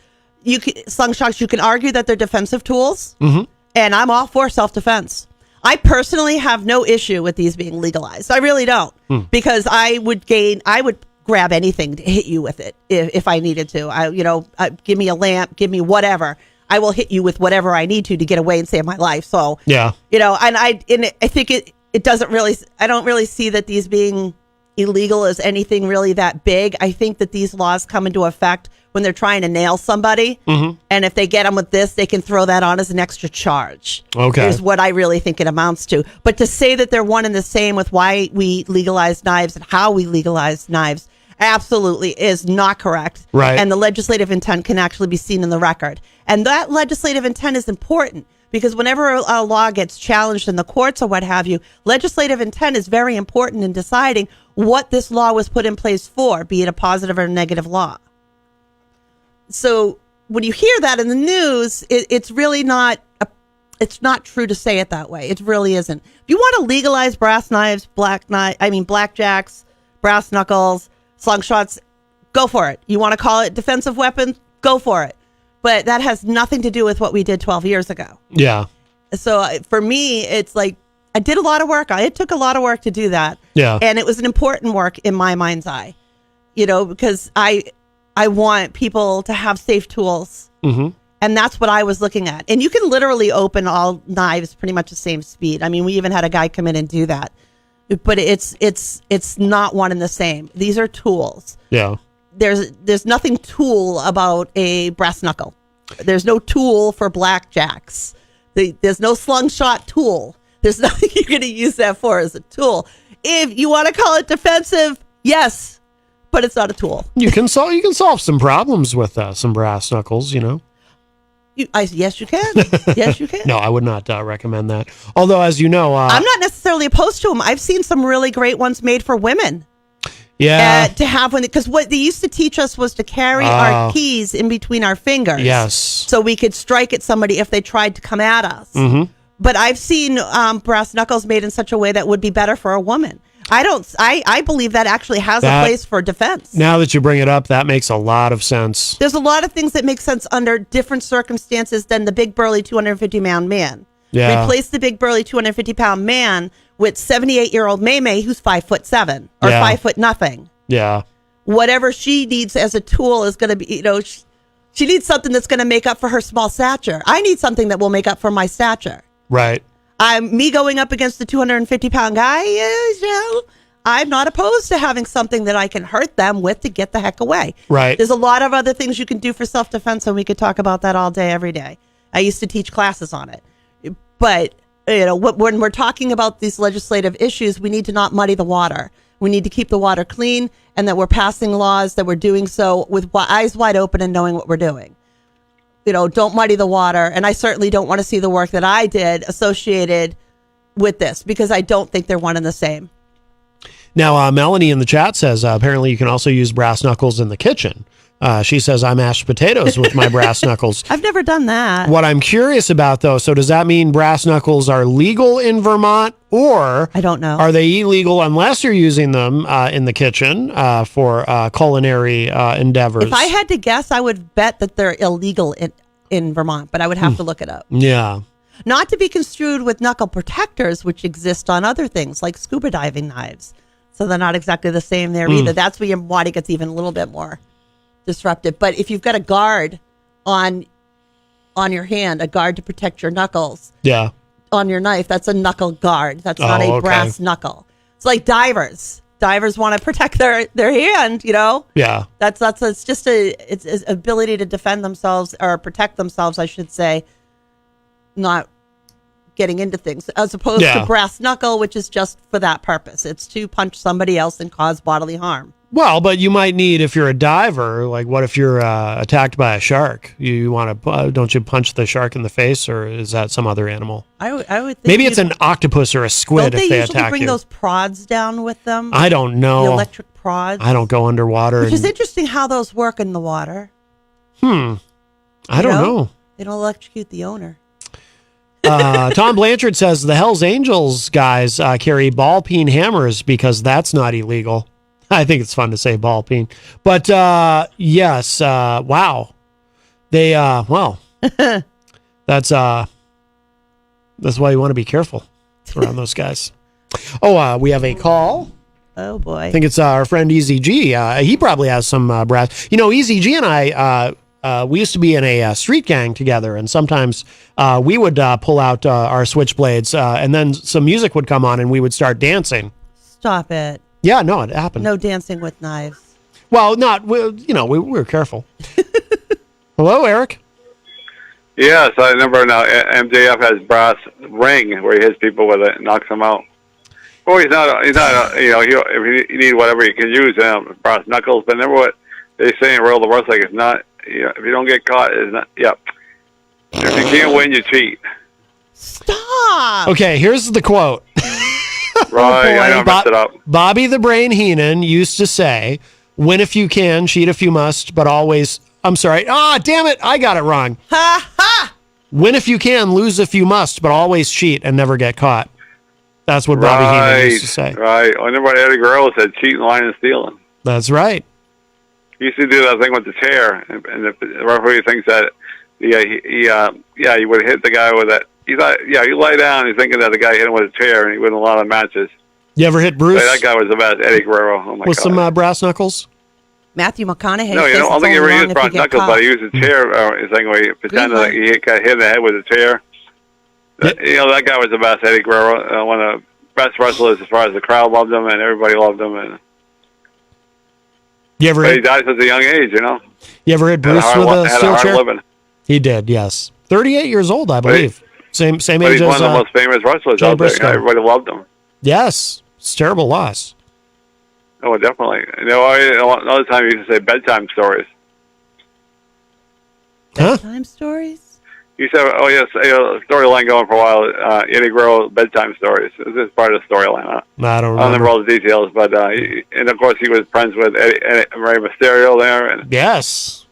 slung shots. You can argue that they're defensive tools, and I'm all for self-defense. I personally have no issue with these being legalized. I really don't, because I would grab anything to hit you with it if I needed to. Give me a lamp, give me whatever. I will hit you with whatever I need to get away and save my life. So yeah, and I think it doesn't really. I don't really see that these being illegal as anything really that big. I think that these laws come into effect when they're trying to nail somebody, and if they get them with this, they can throw that on as an extra charge. Okay, is what I really think it amounts to. But to say that they're one and the same with why we legalize knives and how we legalize knives absolutely is not correct. Right. And the legislative intent can actually be seen in the record. And that legislative intent is important because whenever a law gets challenged in the courts or what have you, legislative intent is very important in deciding what this law was put in place for, be it a positive or negative law. So when you hear that in the news, it's really not it's not true to say it that way. It really isn't. If you want to legalize brass knives, blackjacks, brass knuckles, slung shots, go for it. You want to call it defensive weapons, go for it. But that has nothing to do with what we did 12 years ago. Yeah. So for me, it's like I did a lot of work. It took a lot of work to do that. Yeah. And it was an important work in my mind's eye, because I want people to have safe tools. And that's what I was looking at. And you can literally open all knives pretty much the same speed. I mean, we even had a guy come in and do that. But it's not one and the same. These are tools. Yeah. there's nothing tool about a brass knuckle. There's no tool for blackjacks. There's no slingshot tool. There's nothing you're going to use that for as a tool. If you want to call it defensive, yes, but it's not a tool. You can solve some problems with some brass knuckles, you know. Yes, you can. Yes, you can. No, I would not recommend that. Although, as you know, I'm not necessarily opposed to them. I've seen some really great ones made for women. Yeah. To have one, because what they used to teach us was to carry our keys in between our fingers. Yes. So we could strike at somebody if they tried to come at us. Mm-hmm. But I've seen brass knuckles made in such a way that would be better for a woman. I believe that actually has a place for defense. Now that you bring it up, that makes a lot of sense. There's a lot of things that make sense under different circumstances than the big burly 250-pound man. Yeah. Replace the big burly 250-pound man with 78-year-old May who's 5'7" or 5 foot nothing. Yeah. Whatever she needs as a tool is going to be, she needs something that's going to make up for her small stature. I need something that will make up for my stature. Right. Me going up against the 250-pound guy, I'm not opposed to having something that I can hurt them with to get the heck away. Right. There's a lot of other things you can do for self-defense, and we could talk about that all day, every day. I used to teach classes on it. But, when we're talking about these legislative issues, we need to not muddy the water. We need to keep the water clean, and that we're passing laws, that we're doing so with eyes wide open and knowing what we're doing. Don't muddy the water. And I certainly don't want to see the work that I did associated with this, because I don't think they're one and the same. Now, Melanie in the chat says, apparently you can also use brass knuckles in the kitchen. She says, I mashed potatoes with my brass knuckles. I've never done that. What I'm curious about, though, so does that mean brass knuckles are legal in Vermont, or I don't know. Are they illegal unless you're using them in the kitchen for culinary endeavors? If I had to guess, I would bet that they're illegal in Vermont, but I would have to look it up. Yeah. Not to be construed with knuckle protectors, which exist on other things like scuba diving knives. So they're not exactly the same there either. That's where your body gets even a little bit more disruptive. But if you've got a guard on your hand, a guard to protect your knuckles, on your knife, that's a knuckle guard. That's not a brass knuckle. It's like divers. Divers want to protect their hand, Yeah. It's just it's ability to defend themselves, or protect themselves, I should say, not getting into things, as opposed to brass knuckle, which is just for that purpose. It's to punch somebody else and cause bodily harm. Well, but you might need, if you're a diver, like what if you're attacked by a shark? You want to, don't you punch the shark in the face, or is that some other animal? I would think maybe it's an octopus or a squid don't if they they usually attack bring you. those prods down with them? I don't know. The electric prods? I don't go underwater. Which is interesting how those work in the water. I don't know. They don't electrocute the owner. Tom Blanchard says the Hells Angels guys carry ball peen hammers because that's not illegal. I think it's fun to say ball peen. But yes, wow. They, that's why you want to be careful around those guys. Oh, we have a call. Oh, boy. I think it's our friend Eazy-G. He probably has some brass. Eazy-G and I, we used to be in a street gang together, and sometimes we would pull out our switchblades, and then some music would come on, and we would start dancing. Stop it. Yeah, no, it happened. No dancing with knives. Well, we were careful. Hello, Erich. Yes, I remember now. MJF has brass ring where he hits people with it and knocks them out. Well, he's not. If you need whatever you can use, brass knuckles. But remember what they say in World of Wrestling: it's not. If you don't get caught, it's not. Yep. If you can't win, you cheat. Stop. Okay, here's the quote. Right, I know, messed it up. Bobby the Brain Heenan used to say, "Win if you can, cheat if you must, but always." I'm sorry. Damn it! I got it wrong. Ha ha! Win if you can, lose if you must, but always cheat and never get caught. That's what Bobby Heenan used to say. Right. I remember Eddie Guerrero said, "Cheating, lying, and stealing." That's right. He used to do that thing with the chair, and the referee thinks that he would hit the guy with that. He thought, you lie down. He's thinking that the guy hit him with a chair, and he won a lot of matches. You ever hit Bruce? That guy was the best, Eddie Guerrero. Oh my with God. some brass knuckles? Matthew McConaughey. No, I don't think he ever used brass knuckles, but he used a chair. His thing where he pretended like he got hit in the head with a chair. That guy was the best, Eddie Guerrero. One of the best wrestlers as far as the crowd loved him and everybody loved him. And You ever? But he died at a young age, you know. You ever hit Bruce with a had steel hard chair? living. He did. Yes, 38 years old, I believe. Same But age he's as one of the most famous wrestlers Jay out there. Briscoe. Everybody loved him. Yes, it's a terrible loss. Oh, definitely. You know, another time you used to say bedtime stories. Huh? Bedtime stories? You said, oh, yes, a storyline going for a while. Eddie Guerrero, bedtime stories. This is part of the storyline. I don't I don't remember. remember all the details, but, and of course, he was friends with Rey Mysterio there. And Yes.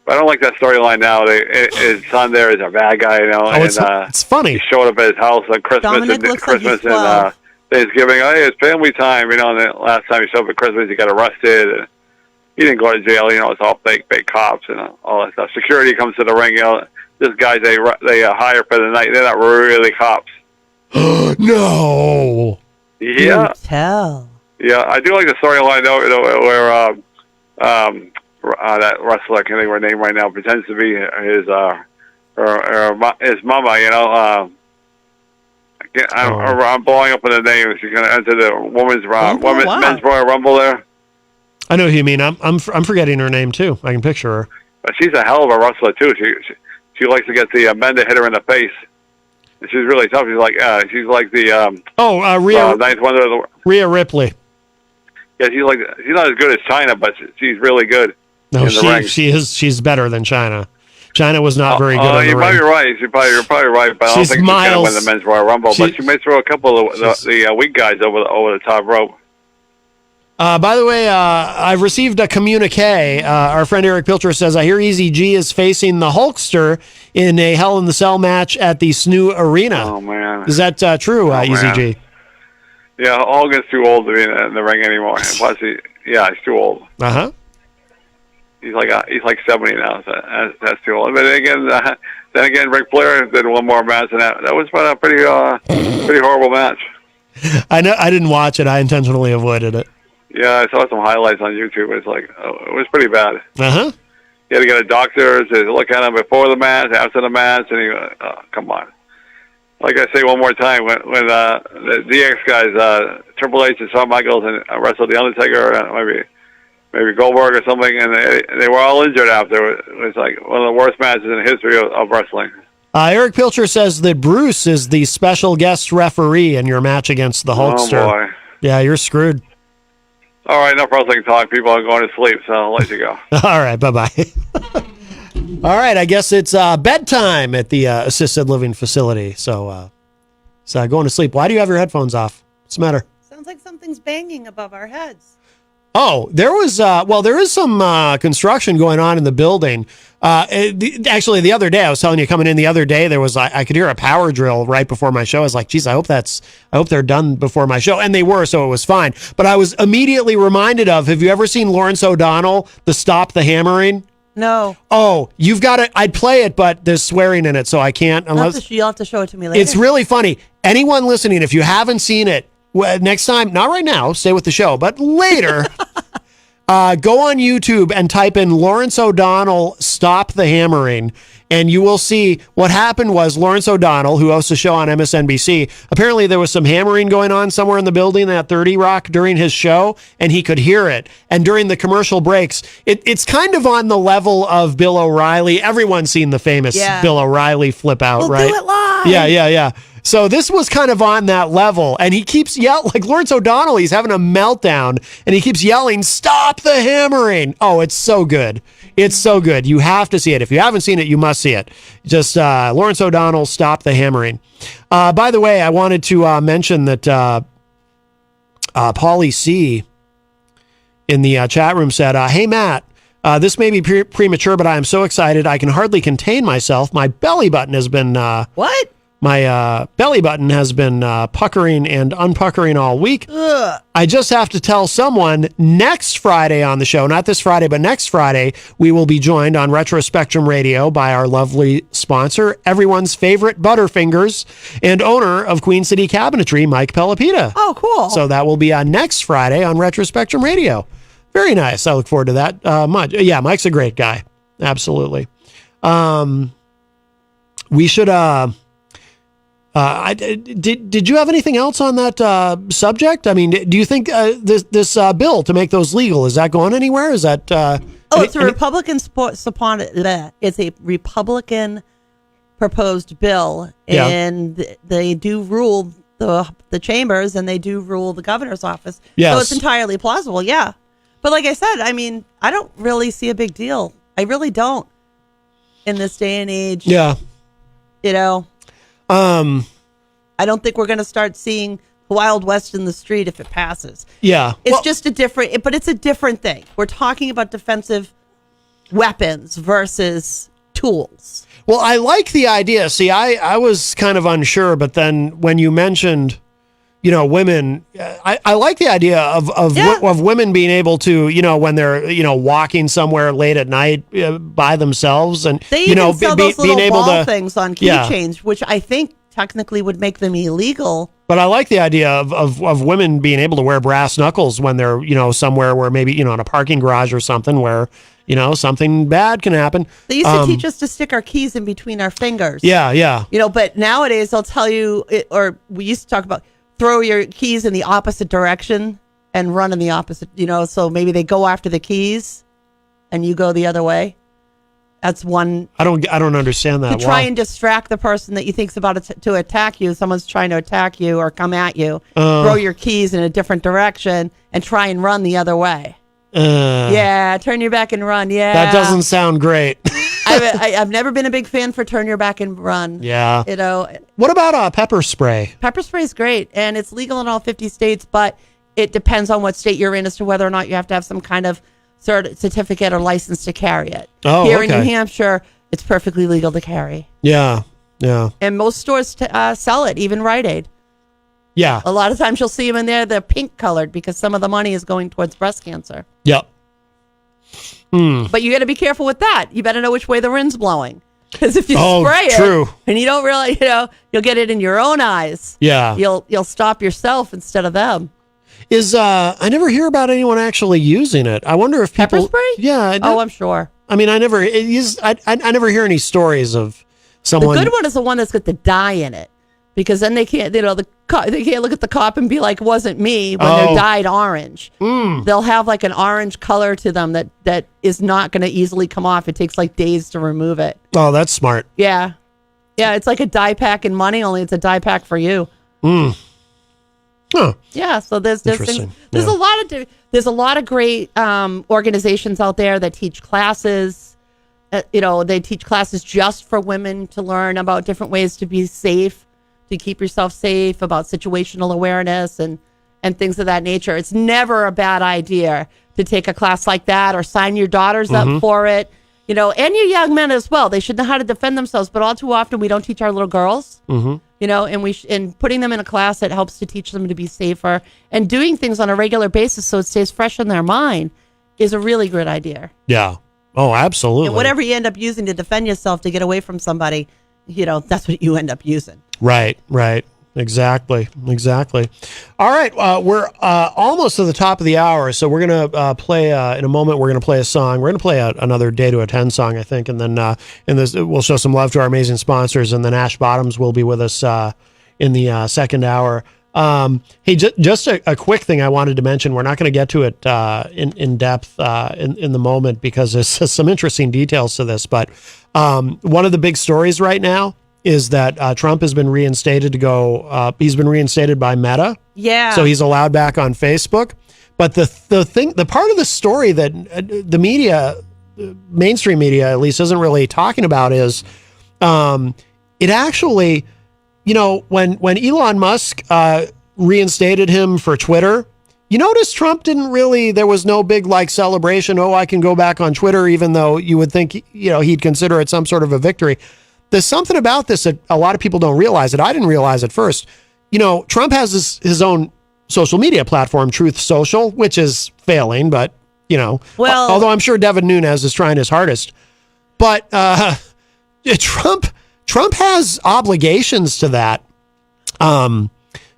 I don't like that storyline now. His son there is a bad guy, you know. Oh, and, it's funny. He showed up at his house on Christmas Dominic and looks like he's Christmas 12. and Thanksgiving. Hey, it's family time, you know. And the last time he showed up at Christmas, he got arrested. And he didn't go to jail, you know. It's all fake cops and all that stuff. Security comes to the ring, you know. This guy they hire for the night. They're not really cops. No. Yeah. Do tell. Yeah, I do like the storyline though, where that wrestler, I can't think of her name right now, pretends to be his mama. You know, I'm blowing up on the name. She's going to enter the women's men's Royal Rumble there. I know who you mean. I'm forgetting her name too. I can picture her. But she's a hell of a wrestler too. She likes to get the men to hit her in the face. And she's really tough. She's like the Rhea ninth wonder of the Rhea Ripley. Yeah, she's not as good as China, but she's really good. No, in the ring. she's better than China. China was not very good in the you might ring. be right. You're probably right, but I don't She's think she's going to win the men's Royal Rumble. But she may throw a couple of the weak guys over the top rope. By the way, I've received a communique. Our friend Erich Pilcher says, I hear Eazy-G is facing the Hulkster in a Hell in the Cell match at the SNU Arena. Oh, man. Is that true, Eazy-G? Yeah, Hogan's too old to be in the ring anymore. And plus, he's too old. Uh-huh. He's like 70 now, so that's too old. But then again, Ric Flair did one more match, and that was a pretty horrible match. I know. I didn't watch it. I intentionally avoided it. Yeah, I saw some highlights on YouTube. It was pretty bad. Uh-huh. You had to get a doctor to look at him before the match, after the match, and he come on. Like I say one more time, when the DX guys, Triple H and Shawn Michaels, and wrestled The Undertaker, maybe Goldberg or something, and they were all injured after. It was like one of the worst matches in the history of wrestling. Erich Pilcher says that Bruce is the special guest referee in your match against the Hulkster. Oh, boy. Yeah, you're screwed. All right, enough wrestling talk. People are going to sleep, so I'll let you go. All right, bye-bye. All right, I guess it's bedtime at the assisted living facility. So going to sleep. Why do you have your headphones off? What's the matter? Sounds like something's banging above our heads. Oh, there was there is some construction going on in the building. Actually, the other day, I was telling you, coming in the other day, there was I could hear a power drill right before my show. I was like, geez, I hope they're done before my show. And they were, so it was fine. But I was immediately reminded of, have you ever seen Lawrence O'Donnell, the Stop the Hammering? No. Oh, you've got it. I'd play it, but there's swearing in it, so I can't. Unless You'll have to show it to me later. It's really funny. Anyone listening, if you haven't seen it, next time, not right now, stay with the show, but later, go on YouTube and type in Lawrence O'Donnell, Stop the Hammering, and you will see what happened was Lawrence O'Donnell, who hosts a show on MSNBC, apparently there was some hammering going on somewhere in the building at 30 Rock during his show, and he could hear it. And during the commercial breaks, it's kind of on the level of Bill O'Reilly. Everyone's seen the famous Bill O'Reilly flip out, right? Do it live. Yeah. So this was kind of on that level, and he keeps yelling, like Lawrence O'Donnell, he's having a meltdown, and he keeps yelling, "Stop the hammering!" Oh, it's so good. It's so good. You have to see it. If you haven't seen it, you must see it. Just Lawrence O'Donnell, Stop the Hammering. By the way, I wanted to mention that Paulie C. in the chat room said, hey, Matt, this may be premature, but I am so excited. I can hardly contain myself. My belly button has been... What? My belly button has been puckering and unpuckering all week. Ugh. I just have to tell someone next Friday on the show, not this Friday, but next Friday, we will be joined on Retro Spectrum Radio by our lovely sponsor, everyone's favorite Butterfingers, and owner of Queen City Cabinetry, Mike Pelopita. Oh, cool. So that will be on next Friday on Retro Spectrum Radio. Very nice. I look forward to that much. Yeah, Mike's a great guy. Absolutely. We should... Did you have anything else on that subject? I mean, do you think this bill to make those legal, is that going anywhere? Is that it's a Republican it's a Republican proposed bill, and they do rule the chambers, and they do rule the governor's office. Yes. So it's entirely plausible. Yeah, but like I said, I mean, I don't really see a big deal. I really don't in this day and age. Yeah, you know. I don't think we're going to start seeing Wild West in the street if it passes. Yeah. It's just a different thing. We're talking about defensive weapons versus tools. Well, I like the idea. See, I was kind of unsure, but then when you mentioned, women, I like the idea of women being able to, when they're, walking somewhere late at night by themselves, and they even sell those little ball things on keychains, which I think technically would make them illegal. But I like the idea of women being able to wear brass knuckles when they're, somewhere where maybe, in a parking garage or something where, something bad can happen. They used to teach us to stick our keys in between our fingers. Yeah. But nowadays they'll tell you, or we used to talk about, throw your keys in the opposite direction and run in the opposite, so maybe they go after the keys and you go the other way. That's one. I don't understand that. To try and distract the person that you think's about to attack you. Someone's trying to attack you or come at you. Throw your keys in a different direction and try and run the other way. Turn your back and run. Yeah, that doesn't sound great. I've never been a big fan for turn your back and run. Yeah. What about pepper spray? Pepper spray is great, and it's legal in all 50 states, but it depends on what state you're in as to whether or not you have to have some kind of certificate or license to carry it. Here in New Hampshire, it's perfectly legal to carry. Yeah. And most stores sell it, even Rite Aid. Yeah. A lot of times you'll see them in there, they're pink colored because some of the money is going towards breast cancer. Yep. But you got to be careful with that. You better know which way the wind's blowing. Because if you spray it and you don't really, you'll get it in your own eyes. Yeah. You'll stop yourself instead of them. I never hear about anyone actually using it. I wonder if people... Pepper spray? Yeah. I'm sure. I mean, I never hear any stories of someone... The good one is the one that's got the dye in it. Because then they can't, they can't look at the cop and be like, it wasn't me, when they're dyed orange. They'll have like an orange color to them that is not going to easily come off. It takes like days to remove it. Oh, that's smart. Yeah. Yeah, it's like a dye pack in money, only it's a dye pack for you. Huh. Yeah, so there's things, there's a lot of great organizations out there that teach classes. They teach classes just for women to learn about different ways to be safe, to keep yourself safe, about situational awareness and things of that nature. It's never a bad idea to take a class like that or sign your daughters up for it. And your young men as well. They should know how to defend themselves, but all too often we don't teach our little girls. And putting them in a class that helps to teach them to be safer and doing things on a regular basis so it stays fresh in their mind is a really good idea. Yeah. Oh, absolutely. And whatever you end up using to defend yourself to get away from somebody, that's what you end up using. Right. Exactly. All right. We're almost to the top of the hour, so we're going to play, in a moment, we're going to play a song. We're going to play another Day to Attend song, I think, and then we'll show some love to our amazing sponsors, and then Ash Bottoms will be with us in the second hour. Hey, just a quick thing I wanted to mention. We're not going to get to it in depth in the moment because there's some interesting details to this, but one of the big stories right now is that Trump has been reinstated he's been reinstated by Meta. Yeah. So he's allowed back on Facebook. But the part of the story that the media, mainstream media at least, isn't really talking about is it actually, when Elon Musk reinstated him for Twitter, you notice Trump there was no big celebration. Oh, I can go back on Twitter, even though you would think, he'd consider it some sort of a victory. There's something about this that a lot of people don't realize, that I didn't realize at first. Trump has his own social media platform, Truth Social, which is failing, but, although I'm sure Devin Nunes is trying his hardest. But Trump has obligations to that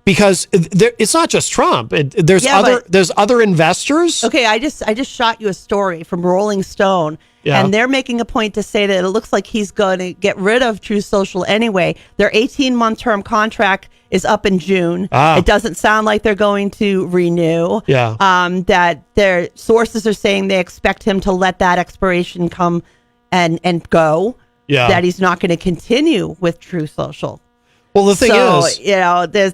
because it's not just Trump. There's other investors. Okay, I just shot you a story from Rolling Stone. Yeah. And they're making a point to say that it looks like he's going to get rid of Truth Social anyway. Their 18-month term contract is up in June. It doesn't sound like they're going to renew. Yeah. That their sources are saying they expect him to let that expiration come and go. Yeah. That he's not going to continue with Truth Social. Well, the thing is,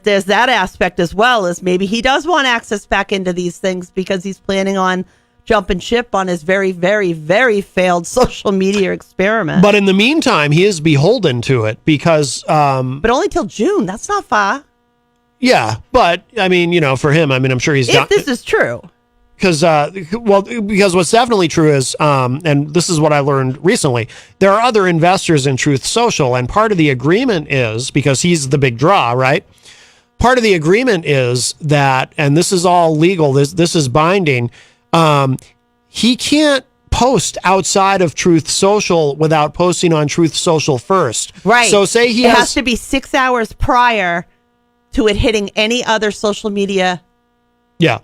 there's that aspect as well, as maybe he does want access back into these things because he's planning on jumping ship on his very, very, very failed social media experiment. but in the meantime, he is beholden to it because, but only till June. That's not far. yeah. But I mean, for him, I mean, I'm sure he's If this is true. Because what's definitely true is, and this is what I learned recently, there are other investors in Truth Social, and part of the agreement is, because he's the big draw, right? Part of the agreement is that, and this is all legal, this is binding, he can't post outside of Truth Social without posting on Truth Social first. Right. So say it has to be 6 hours prior to it hitting any other social media. Yeah.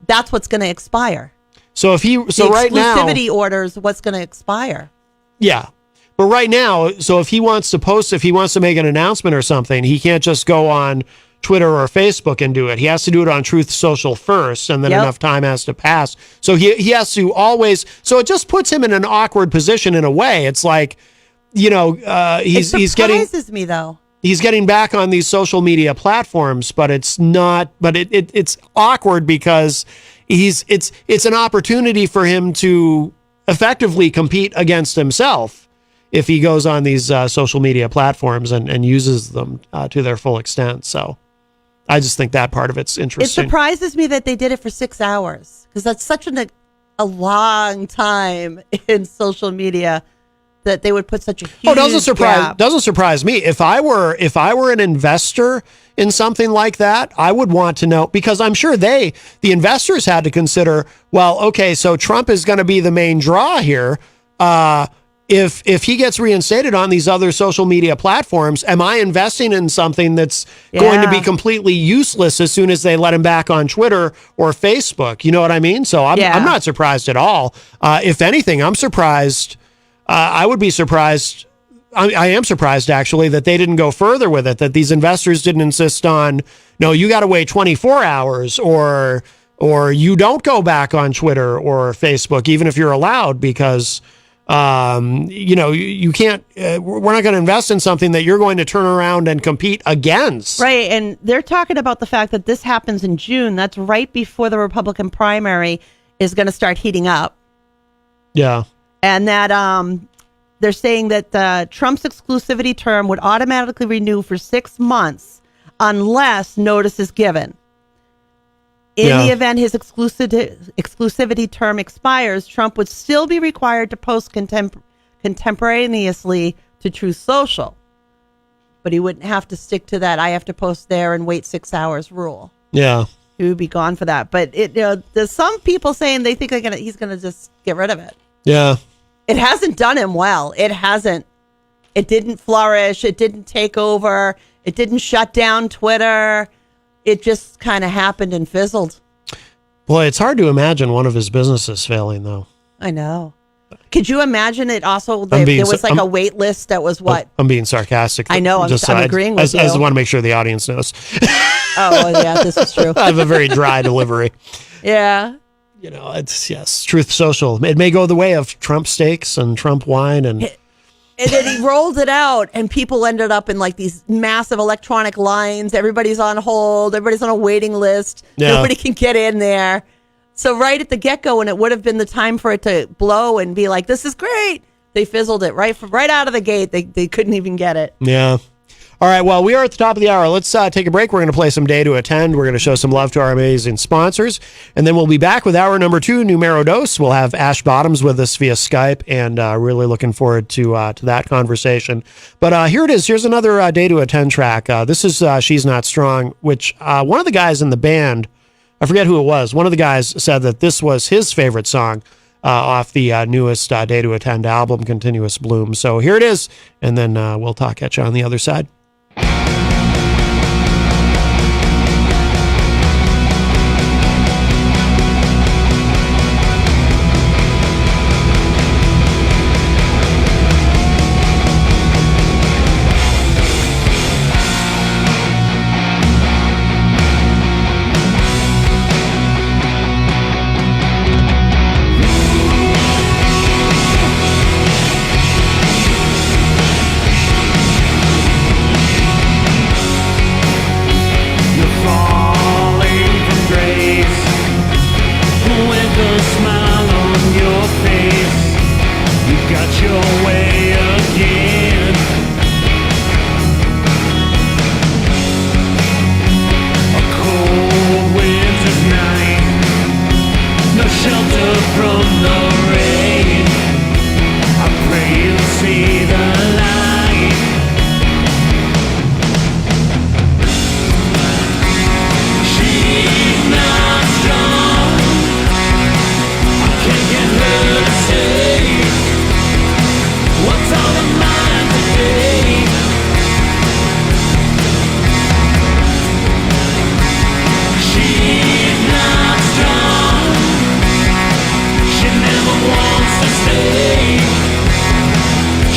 That's what's going to expire. So if he, so right now, exclusivity orders, what's going to expire? Yeah. But right now, so if he wants to post, if he wants to make an announcement or something, he can't just go on Twitter or Facebook and do it. He has to do it on Truth Social first, and then enough time has to pass. So he has to always, so it just puts him in an awkward position in a way. It's like, he's it surprises me though. He's getting back on these social media platforms, but it's not, but it's awkward because it's an opportunity for him to effectively compete against himself if he goes on these social media platforms and uses them to their full extent. So I just think that part of it's interesting. It surprises me that they did it for 6 hours because that's such a long time in social media that they would put such a huge doesn't surprise me. If I were an investor in something like that, I would want to know, because I'm sure the investors had to consider, well, okay, so Trump is going to be the main draw here. If he gets reinstated on these other social media platforms, am I investing in something that's going to be completely useless as soon as they let him back on Twitter or Facebook? You know what I mean? So I'm not surprised at all. If anything, I'm surprised. I would be surprised. I am surprised, actually, that they didn't go further with it, that these investors didn't insist on, no, you got to wait 24 hours or you don't go back on Twitter or Facebook, even if you're allowed, because, you can't, we're not going to invest in something that you're going to turn around and compete against. Right. And they're talking about the fact that this happens in June. That's right before the Republican primary is going to start heating up. Yeah. And that they're saying that Trump's exclusivity term would automatically renew for 6 months unless notice is given. In the event his exclusivity term expires, Trump would still be required to post contemporaneously to Truth Social. But he wouldn't have to stick to that, I have to post there and wait 6 hours rule. Yeah. He would be gone for that. But there's some people saying they think he's going to just get rid of it. Yeah. It hasn't done him well. It hasn't. It didn't flourish. It didn't take over. It didn't shut down Twitter. It just kind of happened and fizzled. Boy, it's hard to imagine one of his businesses failing, though. I know. Could you imagine it also? There was like a wait list that was what? I'm being sarcastic. I know. I'm agreeing with you. I just want to make sure the audience knows. Oh, yeah, this is true. I have a very dry delivery. Yeah. It's Truth Social. It may go the way of Trump steaks and Trump wine. And then he rolled it out and people ended up in like these massive electronic lines. Everybody's on hold. Everybody's on a waiting list. Yeah. Nobody can get in there. So right at the get-go, when it would have been the time for it to blow and be like, this is great, they fizzled it right out of the gate. They couldn't even get it. Yeah. All right, well, we are at the top of the hour. Let's take a break. We're going to play some Day to Attend. We're going to show some love to our amazing sponsors. And then we'll be back with hour number 2, Numero Dos. We'll have Ash Bottoms with us via Skype, and really looking forward to that conversation. But here it is. Here's another Day to Attend track. This is She's Not Strong, which one of the guys in the band, I forget who it was, one of the guys said that this was his favorite song off the newest Day to Attend album, Continuous Bloom. So here it is, and then we'll talk at you on the other side. got your way again. A cold winter's night, no shelter from the rain. I pray you'll see the light. She's not strong, I can't get her to say what's on her mind today. She's not strong, she never wants to stay.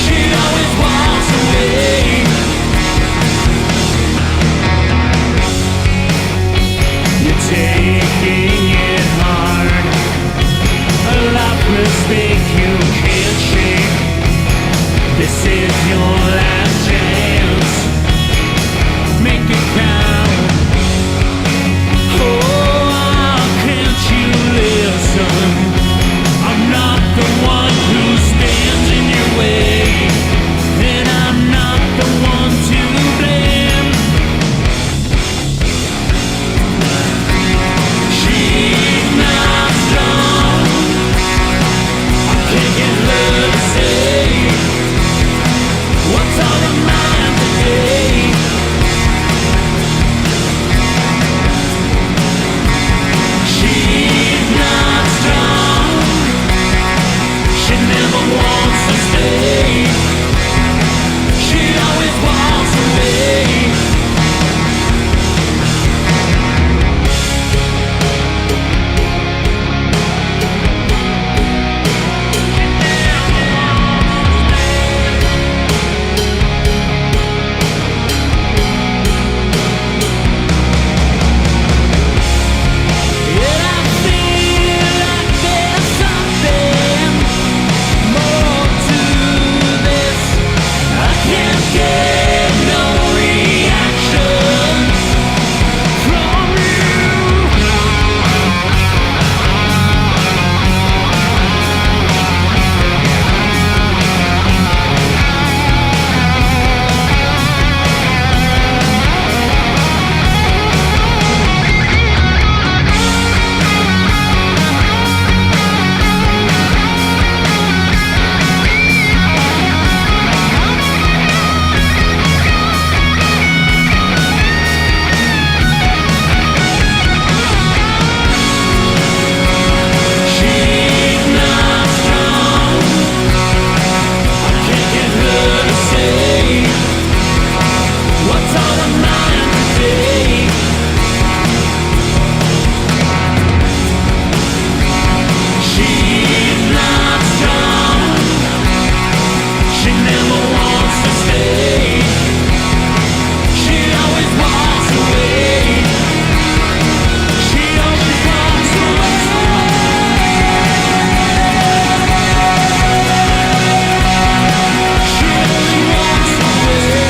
She always walks away. You're taking it hard, a lifeless thing you can't shake. This is your last chance, make it count. Oh, can't you listen? I'm not the one who stands in your way, then I'm not the one to blame. She's not strong, I can't get her to say what's on her mind today. She's not strong, she never wants to stay. She always walks away. And I feel like there's something more to this. I can't get no reaction from she's not strong, I can't get her to say what's on her mind today. She's not strong, she never wants to stay. She always walks away. She always walks away. She always walks away.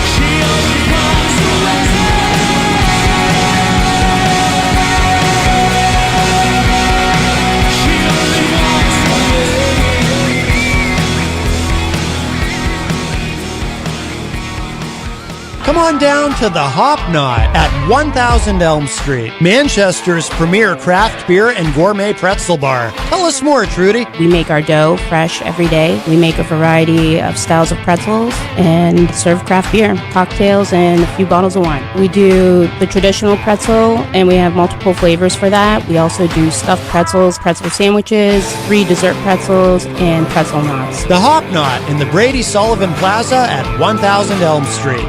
She always walks away. She only walks away. Come on down to the Hop Knot at 1000 Elm Street, Manchester's premier craft beer and gourmet pretzel bar. Tell us more, Trudy. We make our dough fresh every day. We make a variety of styles of pretzels and serve craft beer, cocktails, and a few bottles of wine. We do the traditional pretzel, and we have multiple flavors for that. We also do stuffed pretzels, pretzel sandwiches, free dessert pretzels, and pretzel knots. The Hop Knot in the Brady Sullivan Plaza at 1000 Elm Street.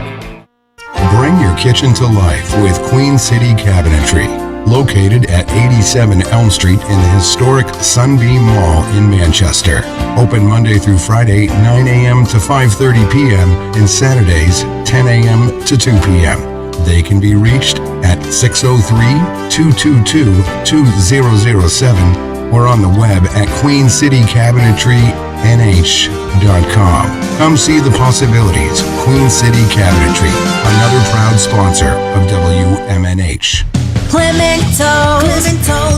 Bring your kitchen to life with Queen City Cabinetry, located at 87 Elm Street in the historic Sunbeam Mall in Manchester. Open Monday through Friday, 9 a.m. to 5:30 p.m. and Saturdays, 10 a.m. to 2 p.m. They can be reached at 603-222-2007 or on the web at queencitycabinetrynh.com. Come see the possibilities. Queen City Cabinetry, another proud sponsor of WMNH. Clemento's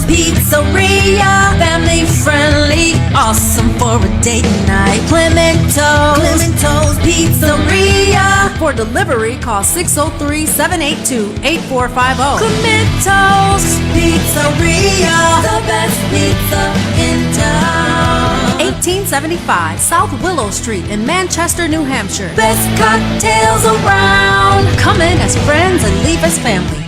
Pizzeria. Family friendly, awesome for a date night. Clemento's Pizzeria. For delivery, call 603-782-8450. Clemento's Pizzeria. The best pizza in town. 1875 South Willow Street in Manchester, New Hampshire. Best cocktails around. Come in as friends and leave as family.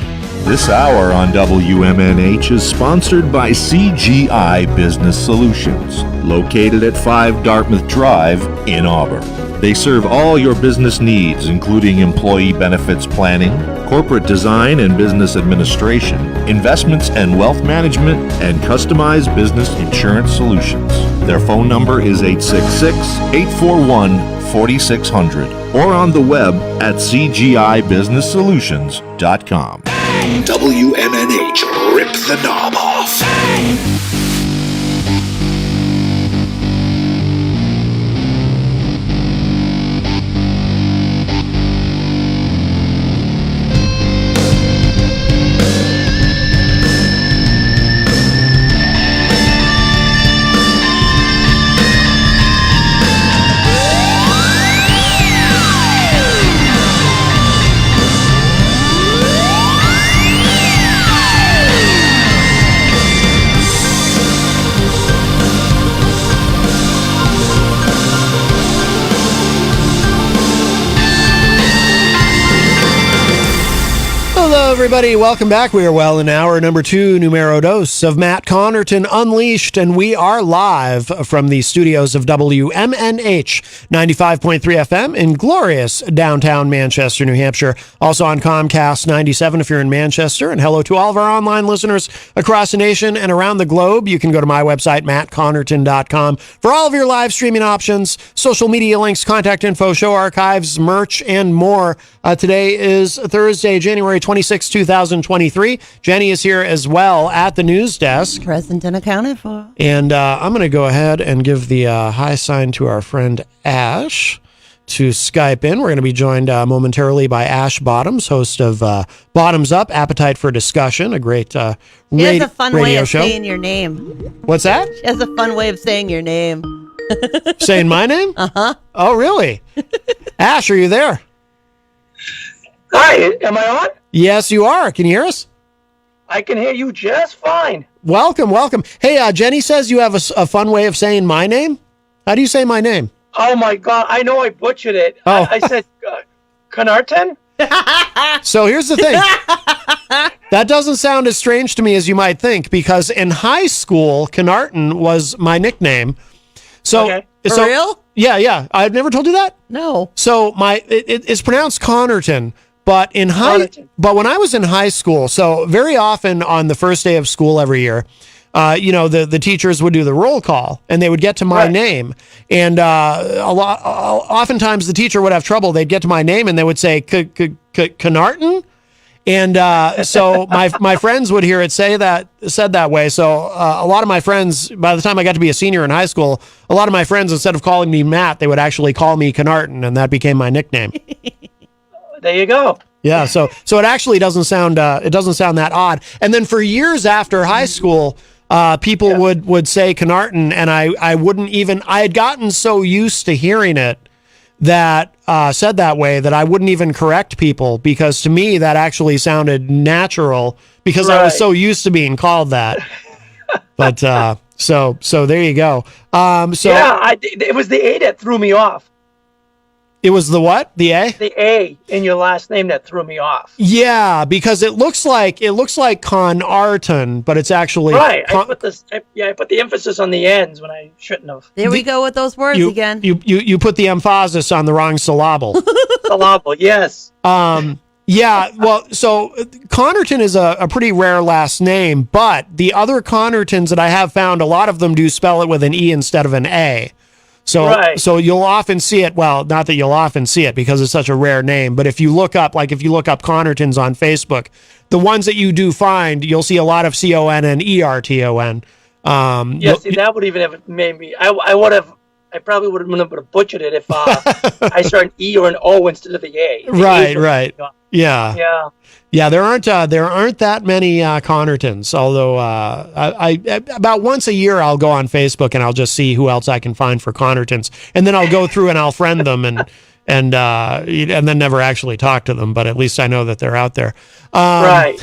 This hour on WMNH is sponsored by CGI Business Solutions, located at 5 Dartmouth Drive in Auburn. They serve all your business needs, including employee benefits planning, corporate design and business administration, investments and wealth management, and customized business insurance solutions. Their phone number is 866-841-4600 or on the web at cgibusinesssolutions.com. WMNH, rip the knob off. Hello, everybody. Welcome back. We are well in hour number 2, numero dos of Matt Connarton Unleashed, and we are live from the studios of WMNH 95.3 FM in glorious downtown Manchester, New Hampshire. Also on Comcast 97 if you're in Manchester. And hello to all of our online listeners across the nation and around the globe. You can go to my website, mattconnerton.com, for all of your live streaming options, social media links, contact info, show archives, merch, and more. Today is Thursday, January 26, 2023. Jenny is here as well at the news desk. Present and accounted for. And I'm going to go ahead and give the high sign to our friend Ash to Skype in. We're going to be joined momentarily by Ash Bottoms, host of Bottoms Up, Appetite for Discussion, a great She has a fun way radio of show. saying your name. What's that? She has a fun way of saying your name. Saying my name? Uh-huh. Oh, really? Ash, are you there? Hi, am I on? Yes, you are. Can you hear us? I can hear you just fine. Welcome, welcome. Hey, Jenny says you have a fun way of saying my name. How do you say my name? Oh my God, I know I butchered it. Oh. I said Connarton? So here's the thing. That doesn't sound as strange to me as you might think, because in high school, Connarton was my nickname. So, Okay. For real? Yeah. I've never told you that? No. So it's pronounced Connarton, but when I was in high school, so very often on the first day of school every year, the teachers would do the roll call and they would get to my name. And oftentimes the teacher would have trouble. They'd get to my name and they would say, Connarton? And so my friends would hear it said that way. So a lot of my friends, by the time I got to be a senior in high school, a lot of my friends, instead of calling me Matt, they would actually call me Connarton, and that became my nickname. There you go. Yeah, so it actually doesn't sound that odd. And then for years after high school, people would say Connarton, and I had gotten so used to hearing it that said that way that I wouldn't even correct people, because to me that actually sounded natural because I was so used to being called that. But so there you go. It was the A that threw me off. It was the what? The A? The A in your last name that threw me off. Yeah, because it looks like Connarton, but it's actually right. I put the emphasis on the ends when I shouldn't have. There we go with those words again. You put the emphasis on the wrong syllable. Syllable, yes. Yeah, well, so Connarton is a pretty rare last name, but the other Connartons that I have found, a lot of them do spell it with an E instead of an A. So you'll often see it. Well, not that you'll often see it because it's such a rare name, but if you look up Connartons on Facebook, the ones that you do find, you'll see a lot of CONNERTON. That would even have made me. I probably would have butchered it if I saw an E or an O instead of the A. Right. Yeah. Yeah, there aren't that many Connartons. Although I about once a year I'll go on Facebook and I'll just see who else I can find for Connartons, and then I'll go through and I'll friend them and then never actually talk to them. But at least I know that they're out there. Right.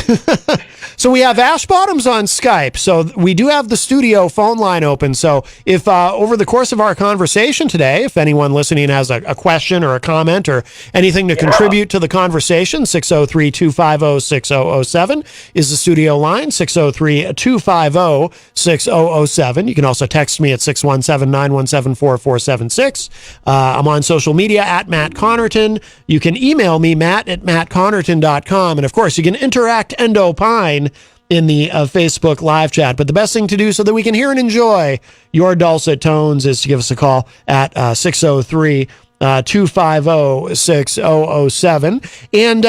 So we have Ash Bottoms on Skype. So we do have the studio phone line open. So if over the course of our conversation today, if anyone listening has a question or a comment or anything to contribute to the conversation, 603-250-6007 is the studio line, 603-250-6007. You can also text me at 617-917-4476. I'm on social media at Matt Connarton. You can email me, matt@mattconnerton.com. And of course, you can interact and opine in the Facebook live chat. But the best thing to do so that we can hear and enjoy your dulcet tones is to give us a call at 603-250-6007. And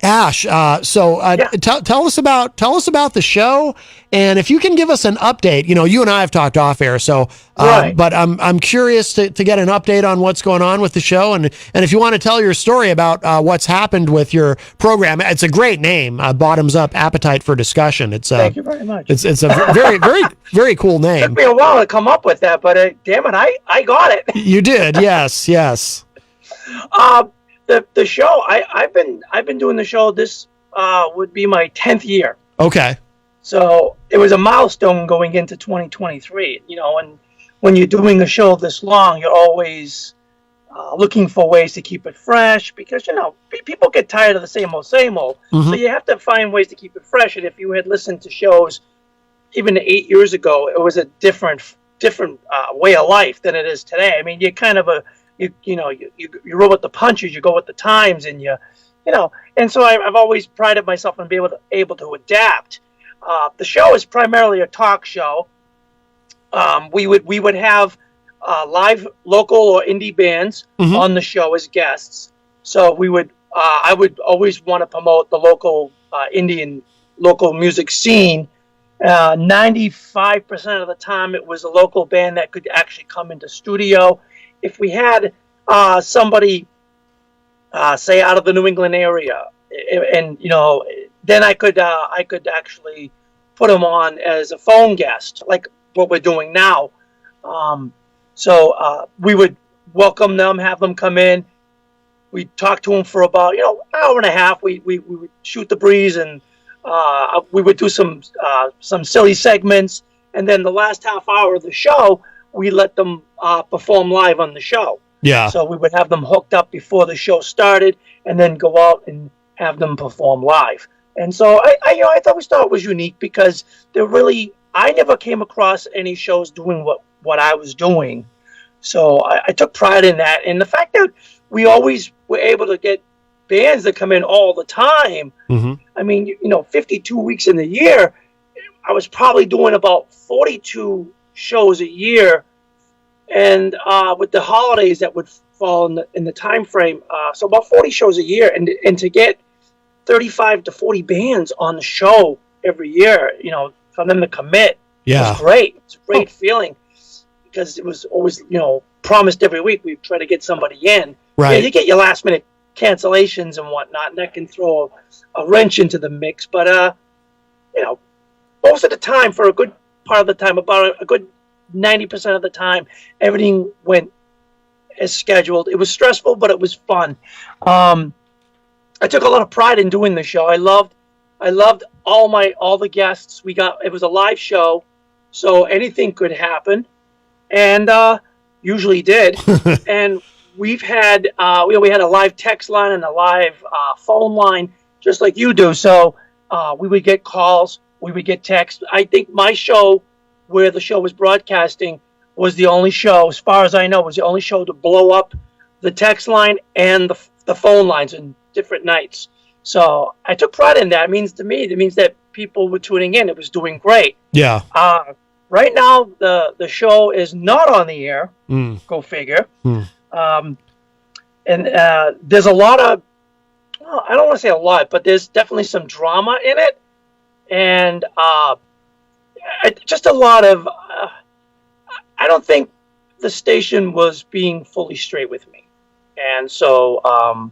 Ash, tell us about the show, and if you can give us an update. You know, you and I have talked off air, so but I'm curious to get an update on what's going on with the show, and if you want to tell your story about what's happened with your program. It's a great name, Bottoms Up Appetite for Discussion. Thank you very much. It's a very very cool name. It took me a while to come up with that, but damn it, I got it. You did, yes. The show, I've been doing the show. This would be my 10th year. Okay. So it was a milestone going into 2023. You know, and when you're doing a show this long, you're always looking for ways to keep it fresh, because people get tired of the same old. Mm-hmm. So you have to find ways to keep it fresh. And if you had listened to shows even 8 years ago, it was a different way of life than it is today. I mean, you're kind of you roll with the punches, you go with the times, and and so I've always prided myself on being able to adapt. The show is primarily a talk show. We would have live local or indie bands on the show as guests. So I would always want to promote the local indie and local music scene. 95% of the time, it was a local band that could actually come into studio. If we had somebody, say, out of the New England area, and then I could actually put them on as a phone guest, like what we're doing now. So we would welcome them, have them come in. We'd talk to them for about hour and a half. We would shoot the breeze, and we would do some silly segments, and then the last half hour of the show, we let them perform live on the show. Yeah. So we would have them hooked up before the show started, and then go out and have them perform live. And so I always thought it was unique, because I never came across any shows doing what I was doing. So I took pride in that, and the fact that we always were able to get bands that come in all the time. Mm-hmm. I mean, 52 weeks in the year, I was probably doing about 42 shows a year, and with the holidays that would fall in the time frame, so about 40 shows a year, and to get 35 to 40 bands on the show every year, for them to commit, was great. It's a great feeling, because it was always promised every week we'd try to get somebody in. Right. Yeah, you get your last minute cancellations and whatnot, and that can throw a wrench into the mix. But most of the time, for a good part of the time, about a good 90% of the time, everything went as scheduled. It was stressful, but it was fun. I took a lot of pride in doing the show. I loved all the guests. It was a live show, so anything could happen, and usually did. And we've had we had a live text line and a live phone line, just like you do. So we would get calls, we would get texts. I think my show, where the show was broadcasting, was the only show, as far as I know, was the only show to blow up the text line and the phone lines in different nights. So I took pride in that. It means that people were tuning in. It was doing great. Yeah. Right now, the show is not on the air. Go figure. And there's a lot of, I don't want to say a lot, but there's definitely some drama in it. And just a lot of, I don't think the station was being fully straight with me. And so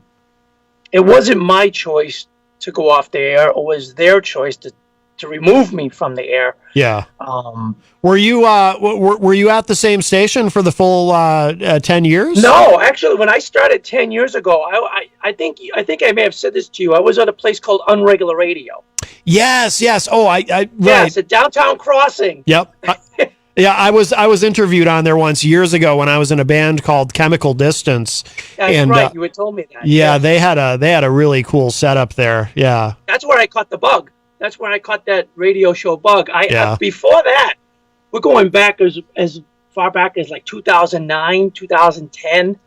it wasn't my choice to go off the air. It was their choice to remove me from the air. Yeah. Were you at the same station for the full 10 years? No, actually, when I started 10 years ago, I think I may have said this to you. I was on a place called Unregular Radio. Yes. Oh, I right. Yes, at Downtown Crossing. Yep. Yeah, I was interviewed on there once years ago when I was in a band called Chemical Distance. That's right. You had told me that. Yeah, they had a really cool setup there. Yeah. That's where I caught the bug. That's where I caught that radio show bug. Before that, we're going back as far back as like 2009, 2010.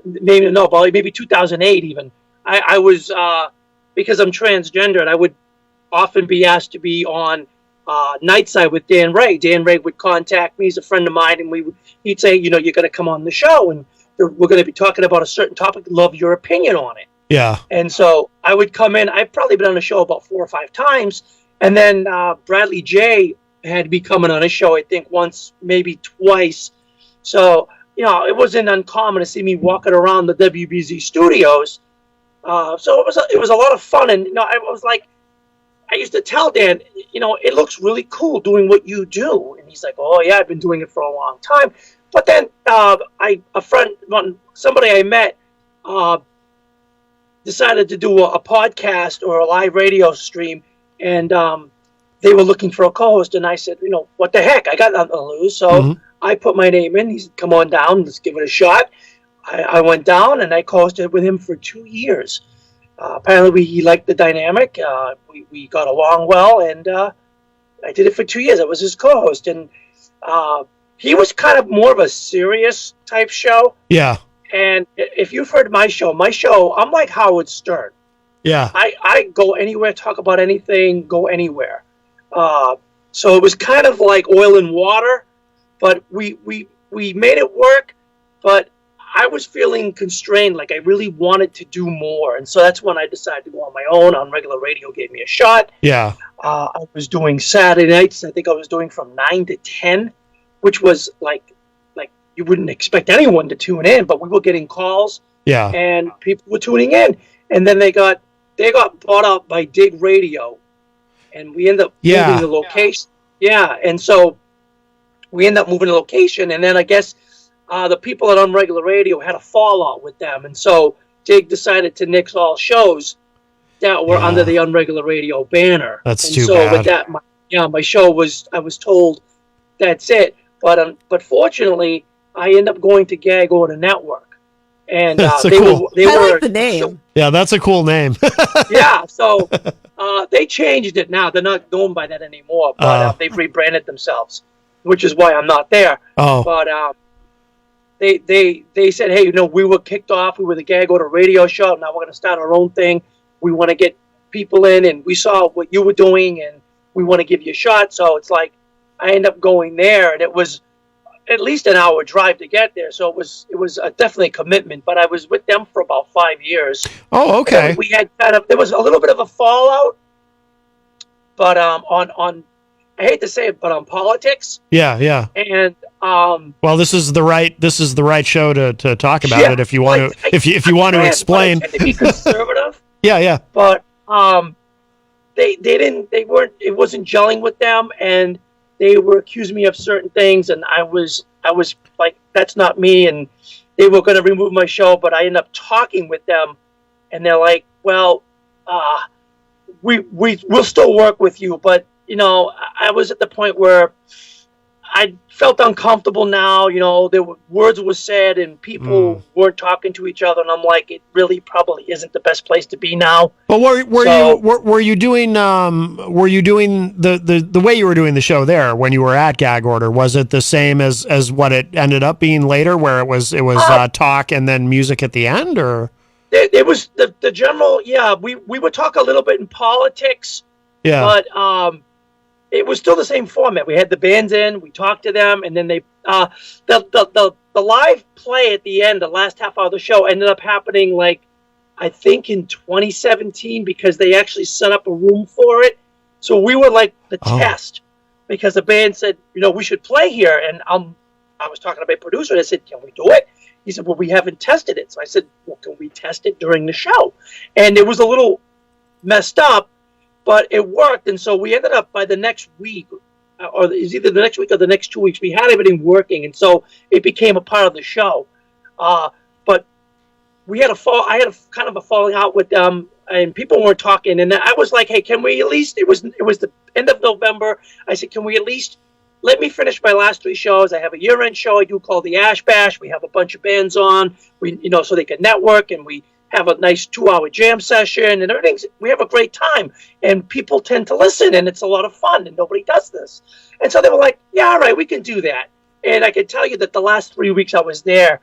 Maybe 2008 even. I was because I'm transgender, and I would often be asked to be on Nightside with Dan Ray. Dan Ray would contact me. He's a friend of mine, and he'd say, you're going to come on the show, and we're going to be talking about a certain topic. Love your opinion on it. Yeah. And so I would come in. I've probably been on the show about 4 or 5 times, and then Bradley J had me coming on a show, I think once, maybe twice. So it wasn't uncommon to see me walking around the WBZ studios. So it was a lot of fun, and I was like, I used to tell Dan, it looks really cool doing what you do. And he's like, oh, yeah, I've been doing it for a long time. But then somebody I met decided to do a podcast or a live radio stream, and they were looking for a co-host. And I said, what the heck? I got nothing to lose. So I put my name in. He said, come on down. Let's give it a shot. I went down, and I co-hosted with him for 2 years. Apparently, he liked the dynamic. We got along well, and I did it for 2 years. I was his co-host, and he was kind of more of a serious type show. Yeah. And if you've heard my show, I'm like Howard Stern. Yeah. I go anywhere, talk about anything, go anywhere. So it was kind of like oil and water, but we made it work, but I was feeling constrained, like I really wanted to do more. And so that's when I decided to go on my own. Unregular Radio gave me a shot. Yeah. I was doing Saturday nights. I think I was doing from 9 to 10, which was like you wouldn't expect anyone to tune in, but we were getting calls. Yeah. And people were tuning in. And then they got bought out by Dig Radio. And we ended up moving the location. Yeah. And so we ended up moving the location. And then I guess the people at Unregular Radio had a fallout with them, and so Dig decided to nix all shows that were under the Unregular Radio banner. That's and too so bad. With that, my show was. I was told that's it, but fortunately, I ended up going to Gag Order Network, and they like the name. Yeah, that's a cool name. Yeah, so they changed it now. They're not known by that anymore, but they've rebranded themselves, which is why I'm not there. Oh, but They said, hey, we were kicked off. We were the Gag Order Radio show. Now we're going to start our own thing. We want to get people in, and we saw what you were doing, and we want to give you a shot. So it's like I ended up going there, and it was at least an hour drive to get there. So it was definitely a commitment. But I was with them for about 5 years. Oh, okay. And we had there was a little bit of a fallout, but on I hate to say it, but on politics. Yeah. And well, this is the right show to talk about it if you want to if you want to explain. I tend to be conservative. Yeah. But it wasn't gelling with them, and they were accusing me of certain things, and I was like, that's not me, and they were going to remove my show, but I ended up talking with them, and they're like, well, we'll still work with you, but I was at the point where I felt uncomfortable now. Words were said and people weren't talking to each other, and I'm like, it really probably isn't the best place to be now. But were you doing the way you were doing the show there when you were at Gag Order? Was it the same as what it ended up being later, where it was talk and then music at the end, or? It was the general. Yeah, we would talk a little bit in politics. Yeah, but it was still the same format. We had the bands in, we talked to them, and then they the live play at the end, the last half hour of the show, ended up happening I think in 2017, because they actually set up a room for it. So we were like the test, because the band said, we should play here, and I was talking to my producer, and I said, can we do it? He said, well, we haven't tested it. So I said, well, can we test it during the show? And it was a little messed up, but it worked. And so we ended up by the next week, or it was either the next week or the next 2 weeks, we had everything working. And so it became a part of the show. But we had I had a kind of a falling out with them, and people weren't talking. And I was like, hey, can we at least, it was the end of November. I said, can we at least let me finish my last 3 shows? I have a year-end show I do called the Ash Bash. We have a bunch of bands on, so they can network, and we have a nice 2-hour jam session, and everything's. We have a great time, and people tend to listen, and it's a lot of fun, and nobody does this. And so they were like, yeah, all right, we can do that. And I can tell you that the last 3 weeks I was there,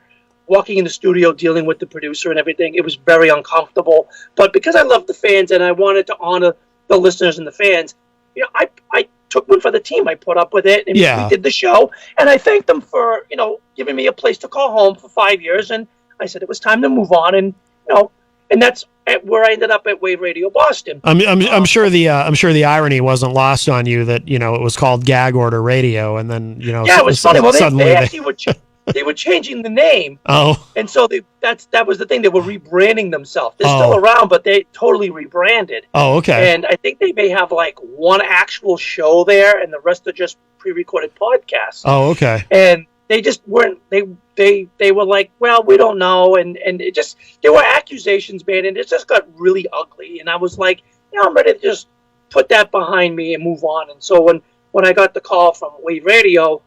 walking in the studio, dealing with the producer and everything, it was very uncomfortable. But because I love the fans and I wanted to honor the listeners and the fans, I took one for the team. I put up with it, and we did the show. And I thanked them for, giving me a place to call home for 5 years. And I said it was time to move on. And and that's where I ended up at Wave Radio Boston. I'm sure the irony wasn't lost on you that it was called Gag Order Radio, and then it was funny. Well, they actually they were changing the name. Oh, and so that was the thing. They were rebranding themselves. They're still around, but they totally rebranded. Oh, okay. And I think they may have like one actual show there, and the rest are just pre-recorded podcasts. Oh, okay. And they just weren't. They were like, well, we don't know, and it just there were accusations made, and it just got really ugly. And I was like, I'm ready to just put that behind me and move on. And so when I got the call from Wave Radio,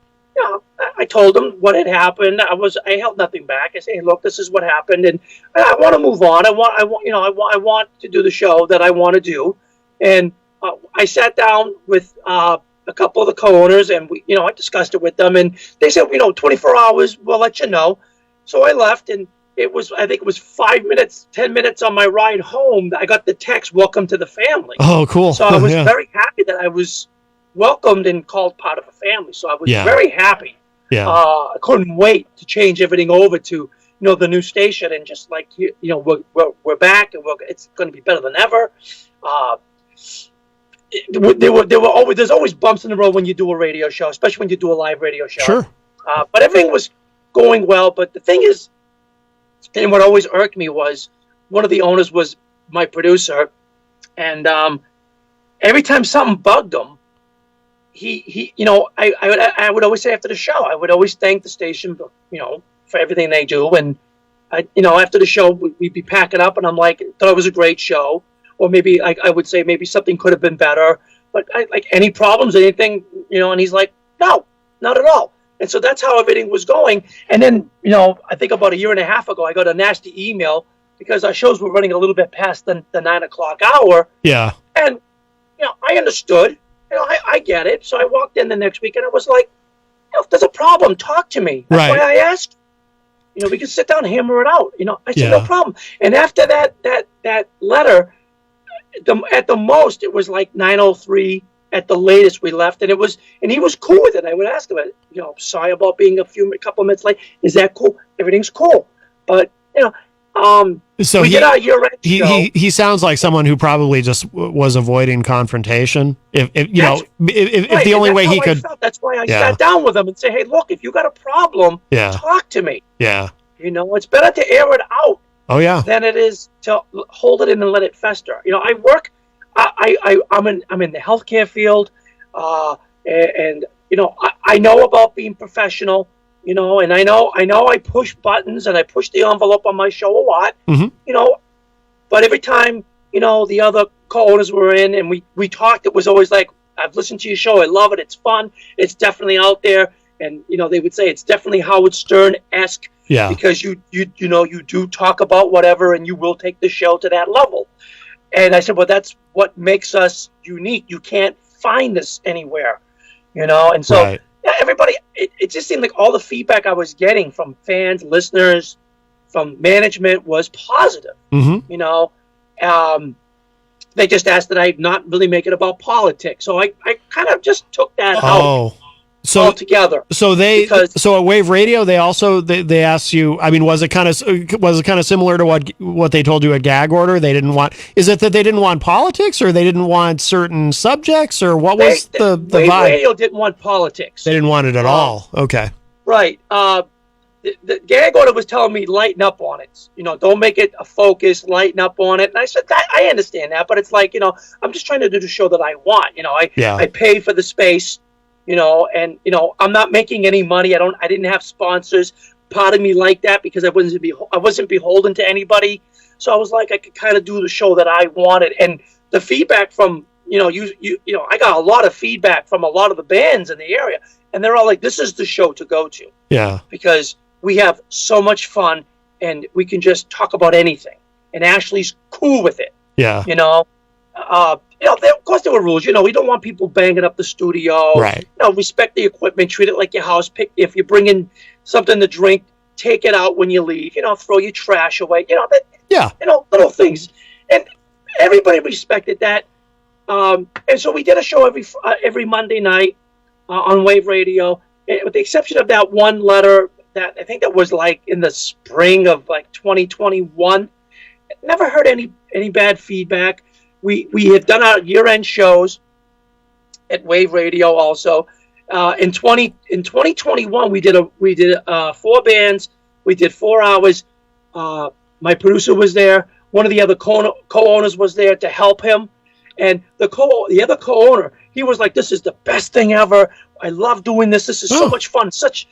I told them what had happened. I held nothing back. I said, hey, look, this is what happened, and I want to move on. I want to do the show that I want to do. And I sat down with a couple of the co-owners, and I discussed it with them, and they said, 24 hours, we'll let you know. So I left, and I think it was 5 minutes, 10 minutes on my ride home, I got the text, welcome to the family. Oh, cool. So I was very happy that I was welcomed and called part of a family. So I was very happy. Yeah. I couldn't wait to change everything over to, the new station, and just like, we're back, and it's going to be better than ever. There's always bumps in the road when you do a radio show, especially when you do a live radio show. Sure. But everything was going well. But the thing is, and what always irked me was, one of the owners was my producer, and every time something bugged him, I would always say after the show, I would always thank the station, for everything they do, and after the show we'd be packing up, and I'm like, thought it was a great show. Or maybe I would say maybe something could have been better, but like any problems, anything, and he's like, no, not at all. And so that's how everything was going. And then, I think about a year and a half ago, I got a nasty email because our shows were running a little bit past the 9 o'clock hour. Yeah. And, I understood, I get it. So I walked in the next week and I was like, if there's a problem, talk to me. That's why I asked. We can sit down and hammer it out. I said, no problem. And after that letter, at the most, it was like 9:03. At the latest, we left, and he was cool with it. I would ask him, sorry about being a couple minutes late. Is that cool? Everything's cool. But so we did our year-end show. He sounds like someone who probably just was avoiding confrontation. If the only way he could, that's why I sat down with him and say, hey, look, if you got a problem, talk to me. Yeah. It's better to air it out. Oh yeah. Than it is to hold it in and let it fester. I work. I'm in the healthcare field, and I know about being professional. And I know I push buttons and I push the envelope on my show a lot. Mm-hmm. But every time the other co-owners were in and we talked, it was always like, I've listened to your show. I love it. It's fun. It's definitely out there. And they would say it's definitely Howard Stern-esque. Yeah. Because you do talk about whatever, and you will take the show to that level. And I said, well, that's what makes us unique. You can't find this anywhere, And so everybody, it just seemed like all the feedback I was getting from fans, listeners, from management was positive. Mm-hmm. They just asked that I not really make it about politics. So I kind of just took that out. Altogether. So at Wave Radio, they also they asked you. I mean, was it kind of similar to what they told you at Gag Order? They didn't want. Is it that they didn't want politics, or they didn't want certain subjects, or what was the Wave vibe? Radio didn't want politics. They didn't want it at all. Okay. Right. the gag order was telling me lighten up on it. Don't make it a focus, lighten up on it. And I said, I understand that, but it's like, I'm just trying to do the show that I want. I pay for the space, and I'm not making any money. I didn't have sponsors. Part of me liked that because I wasn't beholden to anybody. So I was like, I could kind of do the show that I wanted. And the feedback from, I got a lot of feedback from a lot of the bands in the area, and they're all like, this is the show to go to. Yeah. Because we have so much fun and we can just talk about anything. And Ashley's cool with it. Yeah. Of course there were rules. We don't want people banging up the studio. Right. Respect the equipment, treat it like your house. If you bring in something to drink, take it out when you leave. Throw your trash away. Little things. And everybody respected that. And so we did a show every Monday night on Wave Radio, with the exception of that one letter that I think that was like in the spring of like 2021. Never heard any bad feedback. We had done our year-end shows at Wave Radio also. In 2021 we did 4 bands. We did 4 hours. My producer was there. One of the other co-owners was there to help him. And the other co-owner, he was like, "This is the best thing ever. I love doing this. This is so much fun. Such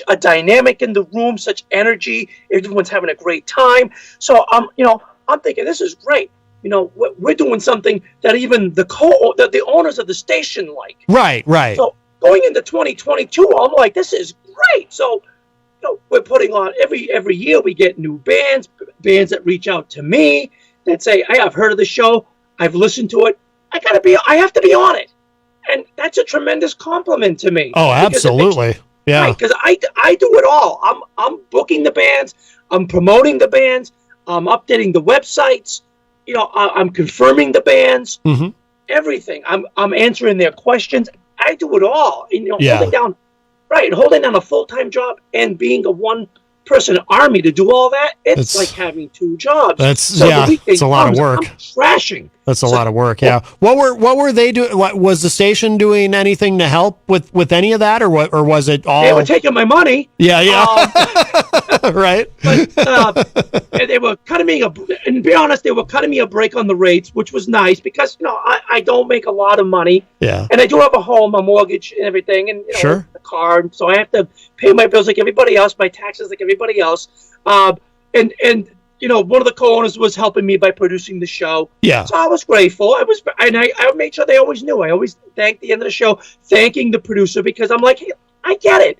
a dynamic in the room, such energy. Everyone's having a great time." So I'm thinking this is great. We're doing something that even the owners of the station like. Right. So going into 2022, I'm like, this is great. So we're putting on every year. We get new bands that reach out to me that say, "Hey, I've heard of the show. I've listened to it. I have to be on it." And that's a tremendous compliment to me. Oh, absolutely. Yeah. Because I do it all. I'm booking the bands. I'm promoting the bands. I'm updating the websites. I'm confirming the bands. Mm-hmm. Everything. I'm answering their questions. I do it all. Yeah. Holding down a full-time job and being a one-person army to do all that. It's like having 2 jobs. It's a lot of work. I'm trashing. That's a lot of work. Yeah. What were they doing? Was the station doing anything to help with any of that, or was it all? They were taking my money. Yeah. Right. But, and they were cutting me and to be honest, they were cutting me a break on the rates, which was nice because I don't make a lot of money. Yeah. And I do have a home, a mortgage, and everything, and sure, a car, and so I have to pay my bills like everybody else, my taxes like everybody else. And one of the co-owners was helping me by producing the show. Yeah. So I was grateful. I made sure they always knew. I always thanked the end of the show, thanking the producer, because I'm like, hey, I get it.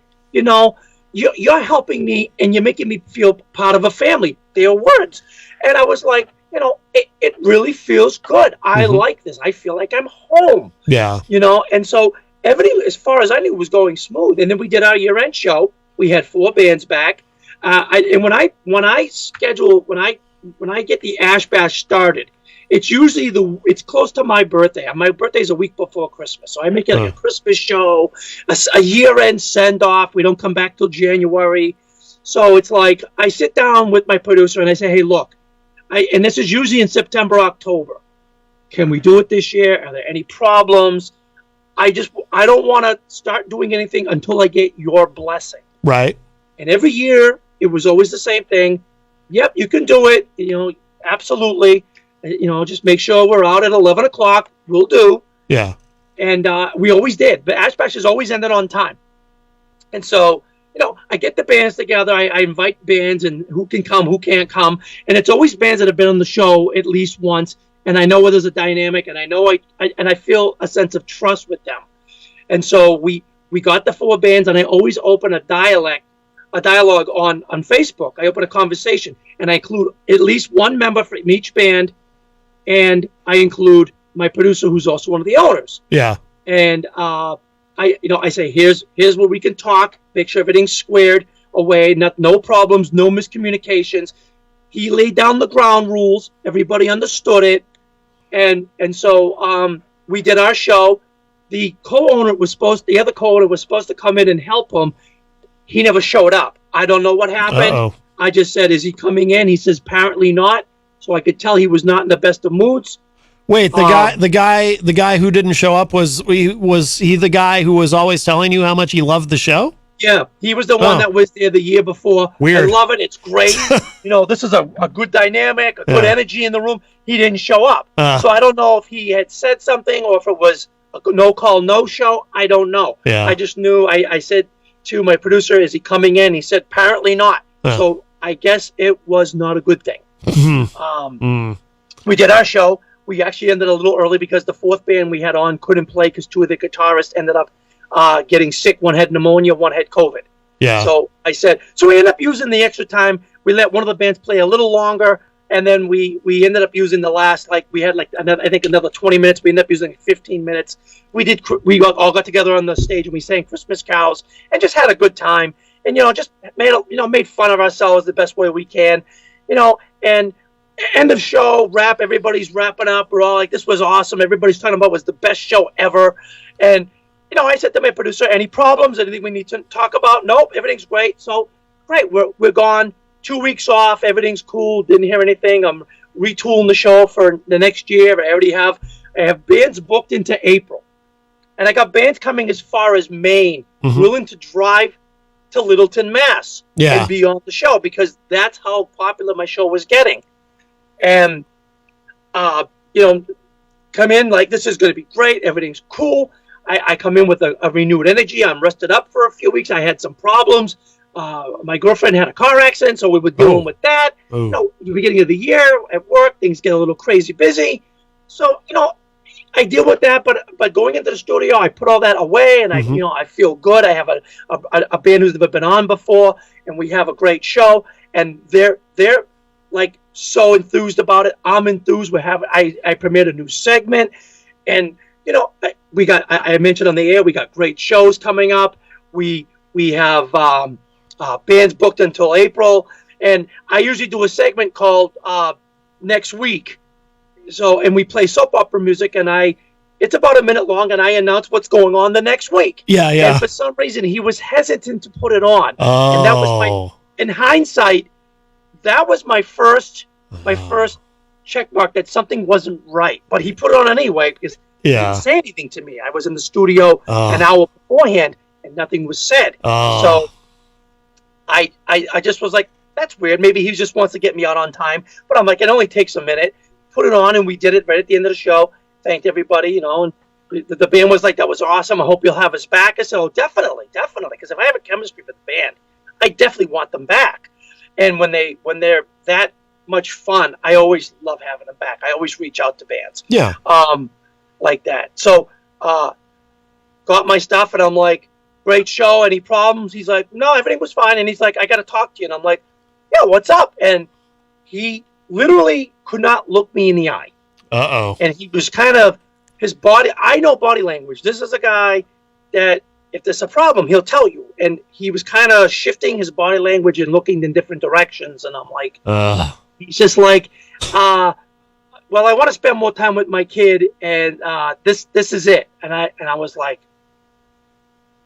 You're helping me and you're making me feel part of a family. Their words. And I was like, it really feels good. I like this. I feel like I'm home. Yeah. And so everything, as far as I knew, was going smooth. And then we did our year-end show. We had 4 bands back. And when I get the Ash Bash started, it's usually it's close to my birthday. My birthday's a week before Christmas, so I make it like a Christmas show, a year-end send-off. We don't come back till January, so it's like I sit down with my producer and I say, "Hey, look, and this is usually in September, October. Can we do it this year? Are there any problems? I don't want to start doing anything until I get your blessing." Right. And every year, it was always the same thing. Yep, you can do it. Absolutely. Just make sure we're out at 11 o'clock. We'll do. Yeah. And we always did. But Ash Bash has always ended on time. And so, I get the bands together. I invite bands and who can come, who can't come. And it's always bands that have been on the show at least once. And I know where there's a dynamic. And I know I feel a sense of trust with them. And so we got the 4 bands. And I always open a dialogue on Facebook. I open a conversation and I include at least one member from each band, and I include my producer, who's also one of the owners. Yeah. And I say, here's where we can talk, make sure everything's squared away, no problems, no miscommunications. He laid down the ground rules. Everybody understood it, and so we did our show. The other co-owner was supposed to come in and help him. He never showed up. I don't know what happened. Uh-oh. I just said, "Is he coming in?" He says, "Apparently not." So I could tell he was not in the best of moods. Wait, the guy who didn't show up was he the guy who was always telling you how much he loved the show? Yeah, he was the one that was there the year before. Weird. I love it. It's great. This is a good dynamic, a good energy in the room. He didn't show up. So I don't know if he had said something or if it was a no-call, no-show. I don't know. Yeah. I just knew. I said to my producer, is he coming in? He said, apparently not. So I guess it was not a good thing. We did our show. We actually ended a little early because the fourth band we had on couldn't play because two of the guitarists ended up getting sick. One had pneumonia, one had COVID. Yeah. So I said, so we ended up using the extra time. We let one of the bands play a little longer, and then we ended up using the last, we had another 20 minutes. We ended up using 15 minutes. We all got together on the stage and we sang Christmas carols and just had a good time. And just made fun of ourselves the best way we can. And end of show, wrap, everybody's wrapping up. We're all like, this was awesome. Everybody's talking about it was the best show ever. And, I said to my producer, any problems, anything we need to talk about? Nope, everything's great. So, great, we're gone. 2 weeks off, everything's cool, didn't hear anything. I'm retooling the show for the next year. I have bands booked into April. And I got bands coming as far as Maine, willing to drive to Littleton, Mass. And be on the show because that's how popular my show was getting. And, come in like, this is going to be great. Everything's cool. I come in with a renewed energy. I'm rested up for a few weeks. I had some problems. My girlfriend had a car accident, so we were dealing with that. The beginning of the year at work, things get a little crazy busy. So, I deal with that, but going into the studio, I put all that away, and I feel good. I have a band who's never been on before, and we have a great show, and they're like so enthused about it. I'm enthused. I premiered a new segment, and we got. I mentioned on the air we got great shows coming up. We have bands booked until April, and I usually do a segment called Next Week. So, and we play soap opera music, and it's about a minute long, and I announce what's going on the next week. Yeah. And for some reason, he was hesitant to put it on. And that was in hindsight, that was my first check mark that something wasn't right. But he put it on anyway because he didn't say anything to me. I was in the studio an hour beforehand, and nothing was said. So I just was like, that's weird. Maybe he just wants to get me out on time. But I'm like, it only takes a minute. Put it on, and we did it right at the end of the show. Thanked everybody, and the band was like, that was awesome. I hope you'll have us back. I said, oh, definitely, because if I have a chemistry with the band, I definitely want them back. And when they're that much fun, I always love having them back. I always reach out to bands. Yeah. Like that. So, got my stuff, and I'm like, great show. Any problems? He's like, no, everything was fine. And he's like, I got to talk to you. And I'm like, yeah, what's up? And he literally could not look me in the eye. And he was kind of, his body, I know body language. This is a guy that if there's a problem, he'll tell you. And he was kind of shifting his body language and looking in different directions. And I'm like, he's just like, well, I want to spend more time with my kid, and this is it. And I was like,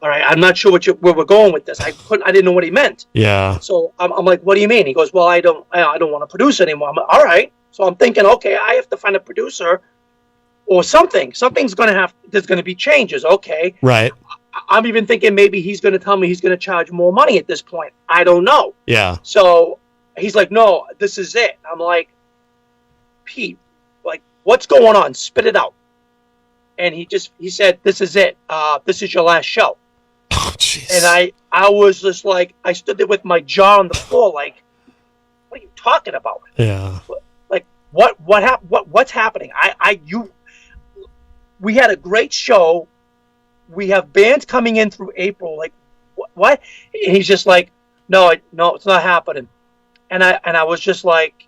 all right, I'm not sure where we're going with this. I didn't know what he meant. Yeah. So I'm like, what do you mean? He goes, well, I don't want to produce anymore. I'm like, all right. So I'm thinking, okay, I have to find a producer or something. There's going to be changes. Okay. Right. I'm even thinking maybe he's going to tell me he's going to charge more money at this point. I don't know. Yeah. So he's like, no, this is it. I'm like, Pete, like, what's going on? Spit it out. And he said, this is it. This is your last show. Oh, jeez. And I was just like, I stood there with my jaw on the floor, like, what are you talking about? Yeah. Like, what's happening? We had a great show. We have bands coming in through April. Like, what? And he's just like, no, it's not happening. And I was just like,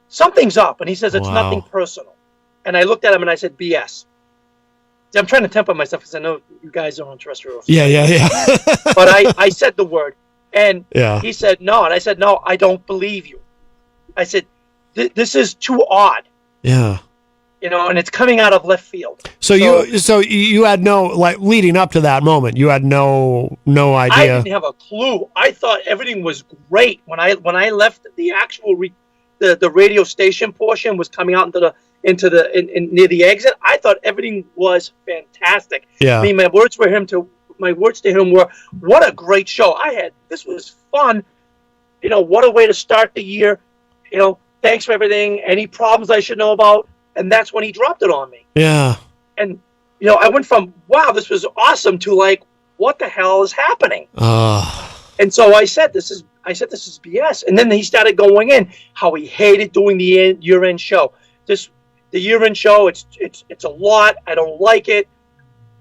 something's up. And he says, it's nothing personal. And I looked at him and I said, BS. I'm trying to temper myself because I know you guys are on terrestrial. Yeah. But I said the word. And he said, no. And I said, no, I don't believe you. I said, this is too odd. Yeah. And it's coming out of left field. So you had no, like, leading up to that moment, you had no idea. I didn't have a clue. I thought everything was great. When I left the actual the radio station portion was coming out into the near the exit, I thought everything was fantastic. Yeah. I mean, my words were my words to him were, "What a great show I had! This was fun. What a way to start the year. Thanks for everything. Any problems I should know about?" And that's when he dropped it on me. Yeah. And I went from, "Wow, this was awesome," to like, "What the hell is happening?" And so I said, "This is BS." And then he started going in how he hated doing the year-end show. The year-end show, it's a lot. I don't like it.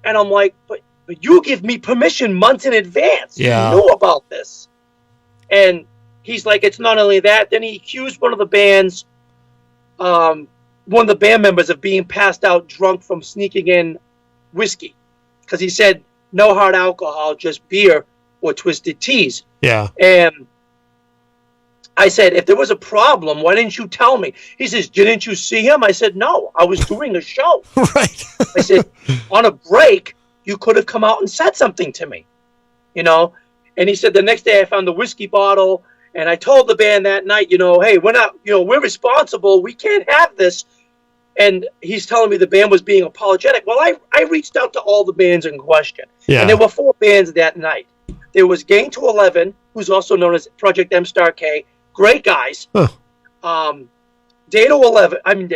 And I'm like, but you give me permission months in advance. Yeah. You knew about this. And he's like, it's not only that. Then he accused one of the band members of being passed out drunk from sneaking in whiskey. Because he said, no hard alcohol, just beer or twisted teas. Yeah. And I said, if there was a problem, why didn't you tell me? He says, didn't you see him? I said, no, I was doing a show. Right. I said, on a break, you could have come out and said something to me, And he said, the next day I found the whiskey bottle, and I told the band that night, hey, we're not, we're responsible. We can't have this. And he's telling me the band was being apologetic. Well, I reached out to all the bands in question. Yeah. And there were 4 bands that night. There was Gang to 11, who's also known as Project M Star K. Great guys. Huh. Day to 11. I mean,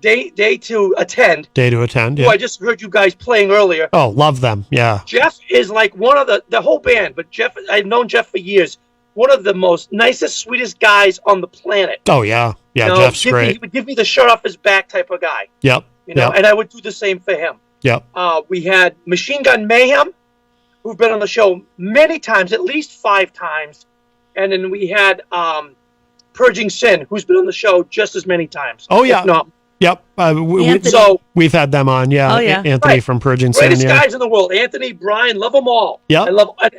day to attend. Day to attend. Who Yeah. I just heard you guys playing earlier. Oh, love them. Yeah. Jeff is like one of the whole band, but Jeff, I've known Jeff for years. One of the most nicest, sweetest guys on the planet. Oh yeah. Yeah. Jeff's great. He would give me the shirt off his back type of guy. Yep. Yep. And I would do the same for him. Yep. We had Machine Gun Mayhem, who've been on the show many times, at least 5 times. And then we had Purging Sin, who's been on the show just as many times. Oh, yeah. If not. Yep. We've had them on. Yeah. Oh, yeah. Anthony Right. from Purging Sin. Greatest Yeah. guys in the world. Anthony, Brian, love them all. Yep.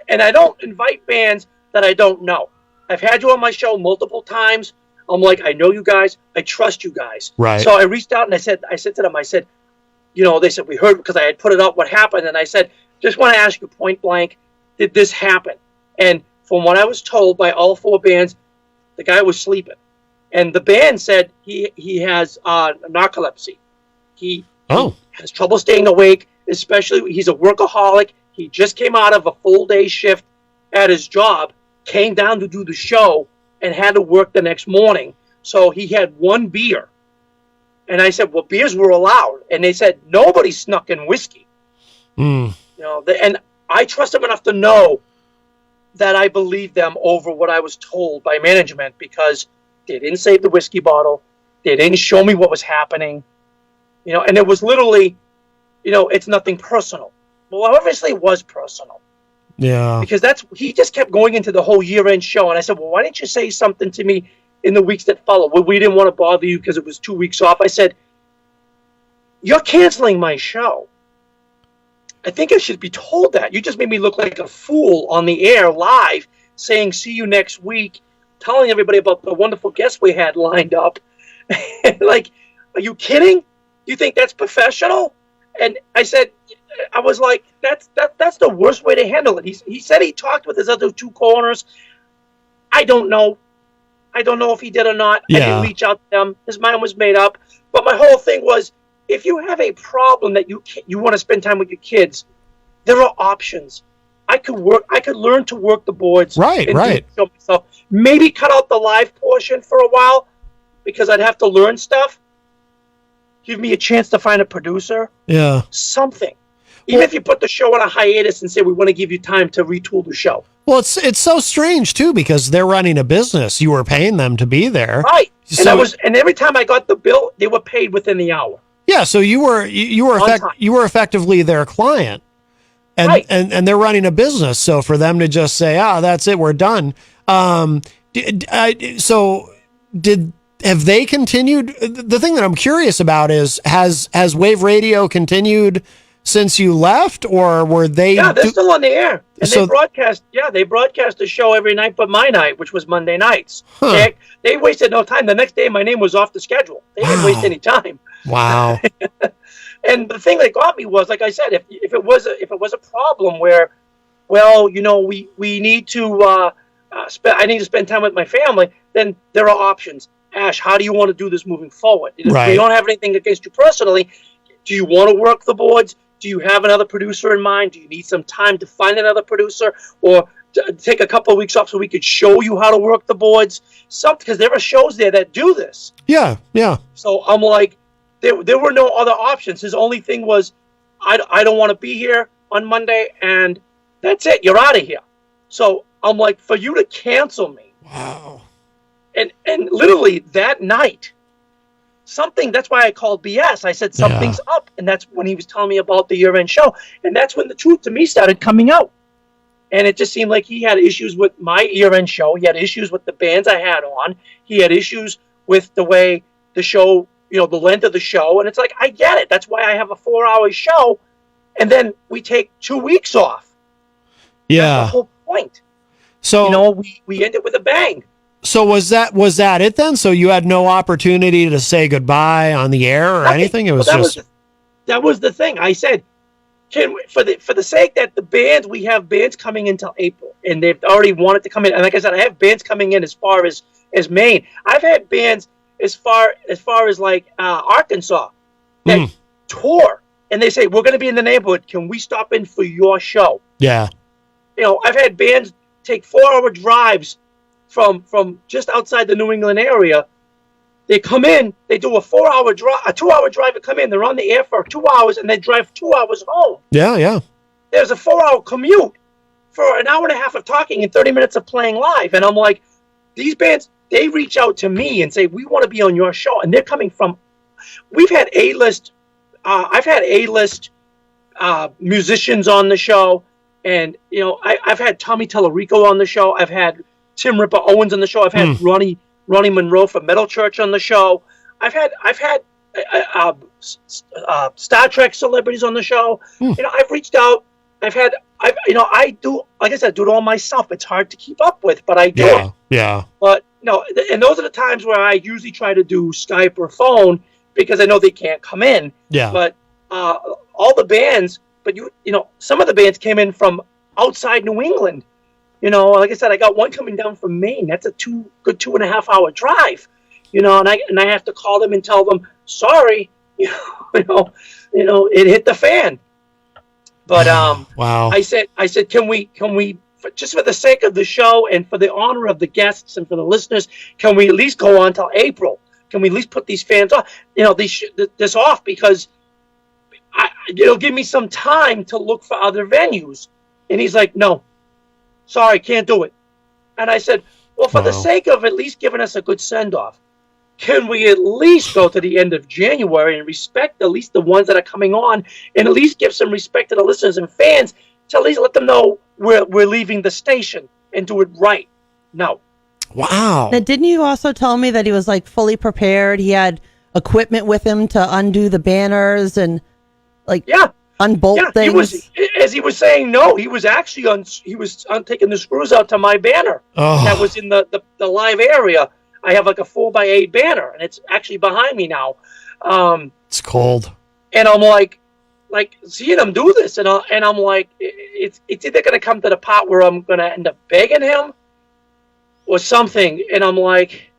And I don't invite bands that I don't know. I've had you on my show multiple times. I'm like, I know you guys. I trust you guys. Right. So I reached out and I said to them, they said, we heard, because I had put it up what happened. And I said, just want to ask you point blank, did this happen? And from what I was told by all 4 bands, the guy was sleeping. And the band said he has narcolepsy. He has trouble staying awake, especially he's a workaholic. He just came out of a full day shift at his job, came down to do the show, and had to work the next morning. So he had 1 beer. And I said, well, beers were allowed. And they said, nobody snuck in whiskey. Mm. And I trust them enough to know that I believe them over what I was told by management, because they didn't save the whiskey bottle. They didn't show me what was happening. And it was literally, it's nothing personal. Well, obviously it was personal. Yeah. Because he just kept going into the whole year-end show. And I said, well, why didn't you say something to me in the weeks that followed? Well, we didn't want to bother you because it was 2 weeks off. I said, you're canceling my show. I think I should be told that. You just made me look like a fool on the air live, saying, see you next week, telling everybody about the wonderful guests we had lined up. Like, are you kidding? You think that's professional? And I said, I was like, that's the worst way to handle it. He said he talked with his other 2 corners. I don't know. I don't know if he did or not. Yeah. I didn't reach out to them. His mind was made up. But my whole thing was, if you have a problem that you want to spend time with your kids, there are options. I could learn to work the boards. Right. Show myself. Maybe cut out the live portion for a while, because I'd have to learn stuff. Give me a chance to find a producer. Yeah. Something. Even if you put the show on a hiatus and say, we want to give you time to retool the show. Well, it's so strange too, because they're running a business. You were paying them to be there. Right. So, and every time I got the bill, they were paid within the hour. Yeah, so you were effectively their client. And, right. and they're running a business. So for them to just say, that's it, we're done. Have they continued? The thing that I'm curious about is, has Wave Radio continued since you left, or were they? Yeah, they're still on the air. And So- they broadcast a show every night but my night, which was Monday nighs. Huh. They wasted no time. The next day my name was off the schedule. They didn't waste any time. Wow. And the thing that got me was, like I said, if it was a problem where, well, we need to I need to spend time with my family, then there are options. Ash, how do you want to do this moving forward? Right. We don't have anything against you personally. Do you want to work the boards? Do you have another producer in mind? Do you need some time to find another producer, or take a couple of weeks off so we could show you how to work the boards? Because there are shows there that do this. Yeah, yeah. So I'm like, there were no other options. His only thing was, I don't want to be here on Monday, and that's it. You're out of here. So I'm like, for you to cancel me. Wow. And literally that night, that's why I called BS. I said, something's up. And that's when he was telling me about the year-end show. And that's when the truth to me started coming out. And it just seemed like he had issues with my year-end show. He had issues with the bands I had on. He had issues with the way the show, the length of the show. And it's like, I get it. That's why I have a 4-hour show. And then we take 2 weeks off. Yeah. That's the whole point. So, we ended with a bang. So was that it then? So you had no opportunity to say goodbye on the air or anything? It was that was the thing. I said, for the sake that we have bands coming in till April, and they've already wanted to come in. And like I said, I have bands coming in as far as Maine. I've had bands as far as like Arkansas that tour, and they say, we're going to be in the neighborhood. Can we stop in for your show? Yeah. I've had bands take 4-hour drives from just outside the New England area. They come in, they do a 4-hour drive, a 2-hour drive to come in. They're on the air for 2 hours, and they drive 2 hours home. Yeah, yeah. There's a 4-hour commute for an hour and a half of talking and 30 minutes of playing live. And I'm like, these bands, they reach out to me and say, we want to be on your show. And they're coming from, we've had A-list, I've had A-list musicians on the show. And, I've had Tommy Tellerico on the show. I've had Tim Ripper Owens on the show. I've had Ronnie Monroe from Metal Church on the show. I've had Star Trek celebrities on the show. I've reached out. I do, like I said, do it all myself. It's hard to keep up with, but I do it. Yeah. But and those are the times where I usually try to do Skype or phone because I know they can't come in. Yeah. But all the bands, some of the bands came in from outside New England. Like I said, I got one coming down from Maine. That's a good 2.5 hour drive. And I have to call them and tell them, sorry, it hit the fan. But wow. I said, can we just for the sake of the show and for the honor of the guests and for the listeners, can we at least go on till April? Can we at least put these fans off? This off because it'll give me some time to look for other venues. And he's like, no. Sorry, can't do it. And I said, well, for the sake of at least giving us a good send-off, can we at least go to the end of January and respect at least the ones that are coming on and at least give some respect to the listeners and fans to at least let them know we're leaving the station and do it right? No. Wow. Now, didn't you also tell me that he was like fully prepared? He had equipment with him to undo the banners and unbolt things. As he was saying, no, he was actually taking the screws out to my banner that was in the live area. I have like a 4x8 banner, and it's actually behind me now. It's cold, and I'm like seeing him do this, and I'm like, it's either going to come to the part where I'm going to end up begging him or something, and I'm like,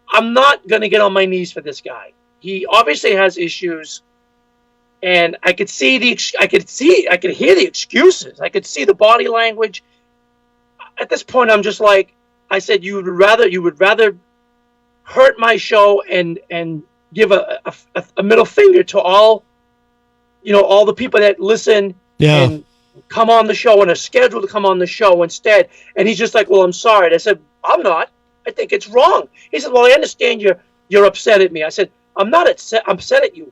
I'm not going to get on my knees for this guy. He obviously has issues. And I could hear the excuses. I could see the body language. At this point, I'm just like, I said, you would rather hurt my show and give a middle finger to all the people that listen and come on the show and are scheduled to come on the show instead. And he's just like, well, I'm sorry. And I said, I'm not. I think it's wrong. He said, well, I understand you're upset at me. I said, I'm not upset at you.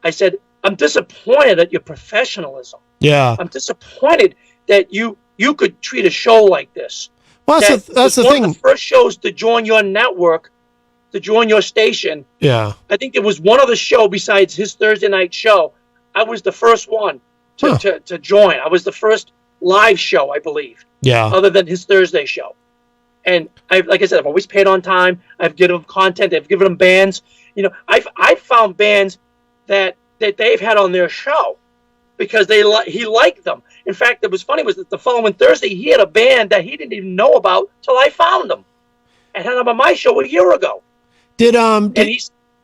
I said, I'm disappointed at your professionalism. Yeah. I'm disappointed that you could treat a show like this. Well, that's the thing. One of the first shows to join your network, to join your station. Yeah. I think there was one other show besides his Thursday night show. I was the first one to join. I was the first live show, I believe. Yeah. Other than his Thursday show. And like I said, I've always paid on time. I've given them content. I've given them bands. I've found bands that they've had on their show because he liked them. In fact, it was funny was that the following Thursday he had a band that he didn't even know about till I found them and had them on my show a year ago.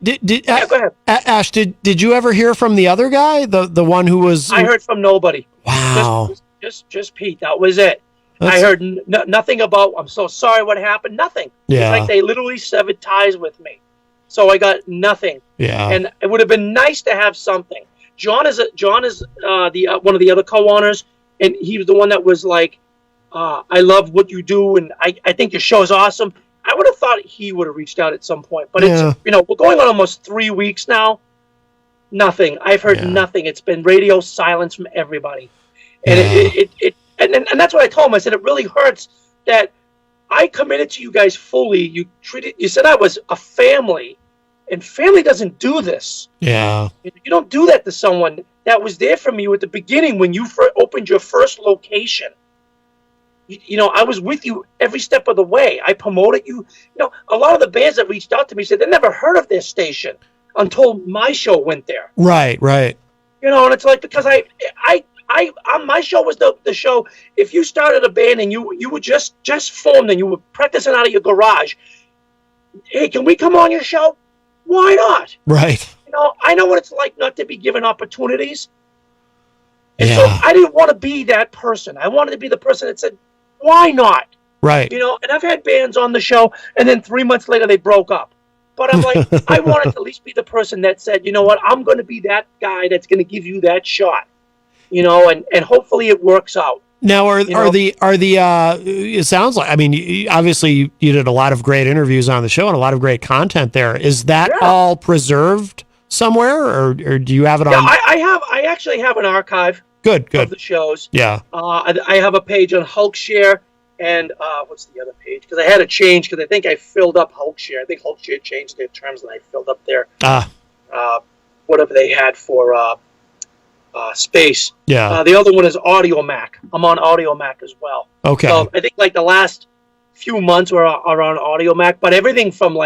Yeah, go ahead. Ash, did you ever hear from the other guy, the one who was? I heard from nobody. Wow. Just Pete. That was it. I heard nothing about. I'm so sorry. What happened? Nothing. Yeah. It's like they literally severed ties with me. So I got nothing. Yeah. And it would have been nice to have something. John is the one of the other co-owners, and he was the one that was like, I love what you do, and I think your show is awesome. I would have thought he would have reached out at some point, but it's we're going on almost 3 weeks now. Nothing. I've heard nothing. It's been radio silence from everybody, and and that's what I told him. I said it really hurts that I committed to you guys fully. You said I was a family, and family doesn't do this. Yeah. You don't do that to someone that was there for you at the beginning when you opened your first location. I was with you every step of the way. I promoted you. A lot of the bands that reached out to me said they never heard of their station until my show went there. Right. And it's like, because my show was the show. If you started a band and you were just formed and you were practicing out of your garage, hey, can we come on your show? Why not? Right. I know what it's like not to be given opportunities. And so I didn't want to be that person. I wanted to be the person that said, why not? Right. And I've had bands on the show, and then 3 months later they broke up. But I'm like, I wanted to at least be the person that said, you know what, I'm going to be that guy that's going to give you that shot. And hopefully it works out. Now, are the it sounds like, I mean, obviously you did a lot of great interviews on the show and a lot of great content there. Is that all preserved somewhere, or do you have it on? I actually have an archive. Good. Of the shows. Yeah. I have a page on Hulkshare and what's the other page? Because I had to change because I think I filled up Hulkshare. I think Hulkshare changed their terms and I filled up their whatever they had for space. Yeah. The other one is Audio Mac. I'm on Audio Mac as well. Okay. So I think like the last few months are on Audio Mac, but everything from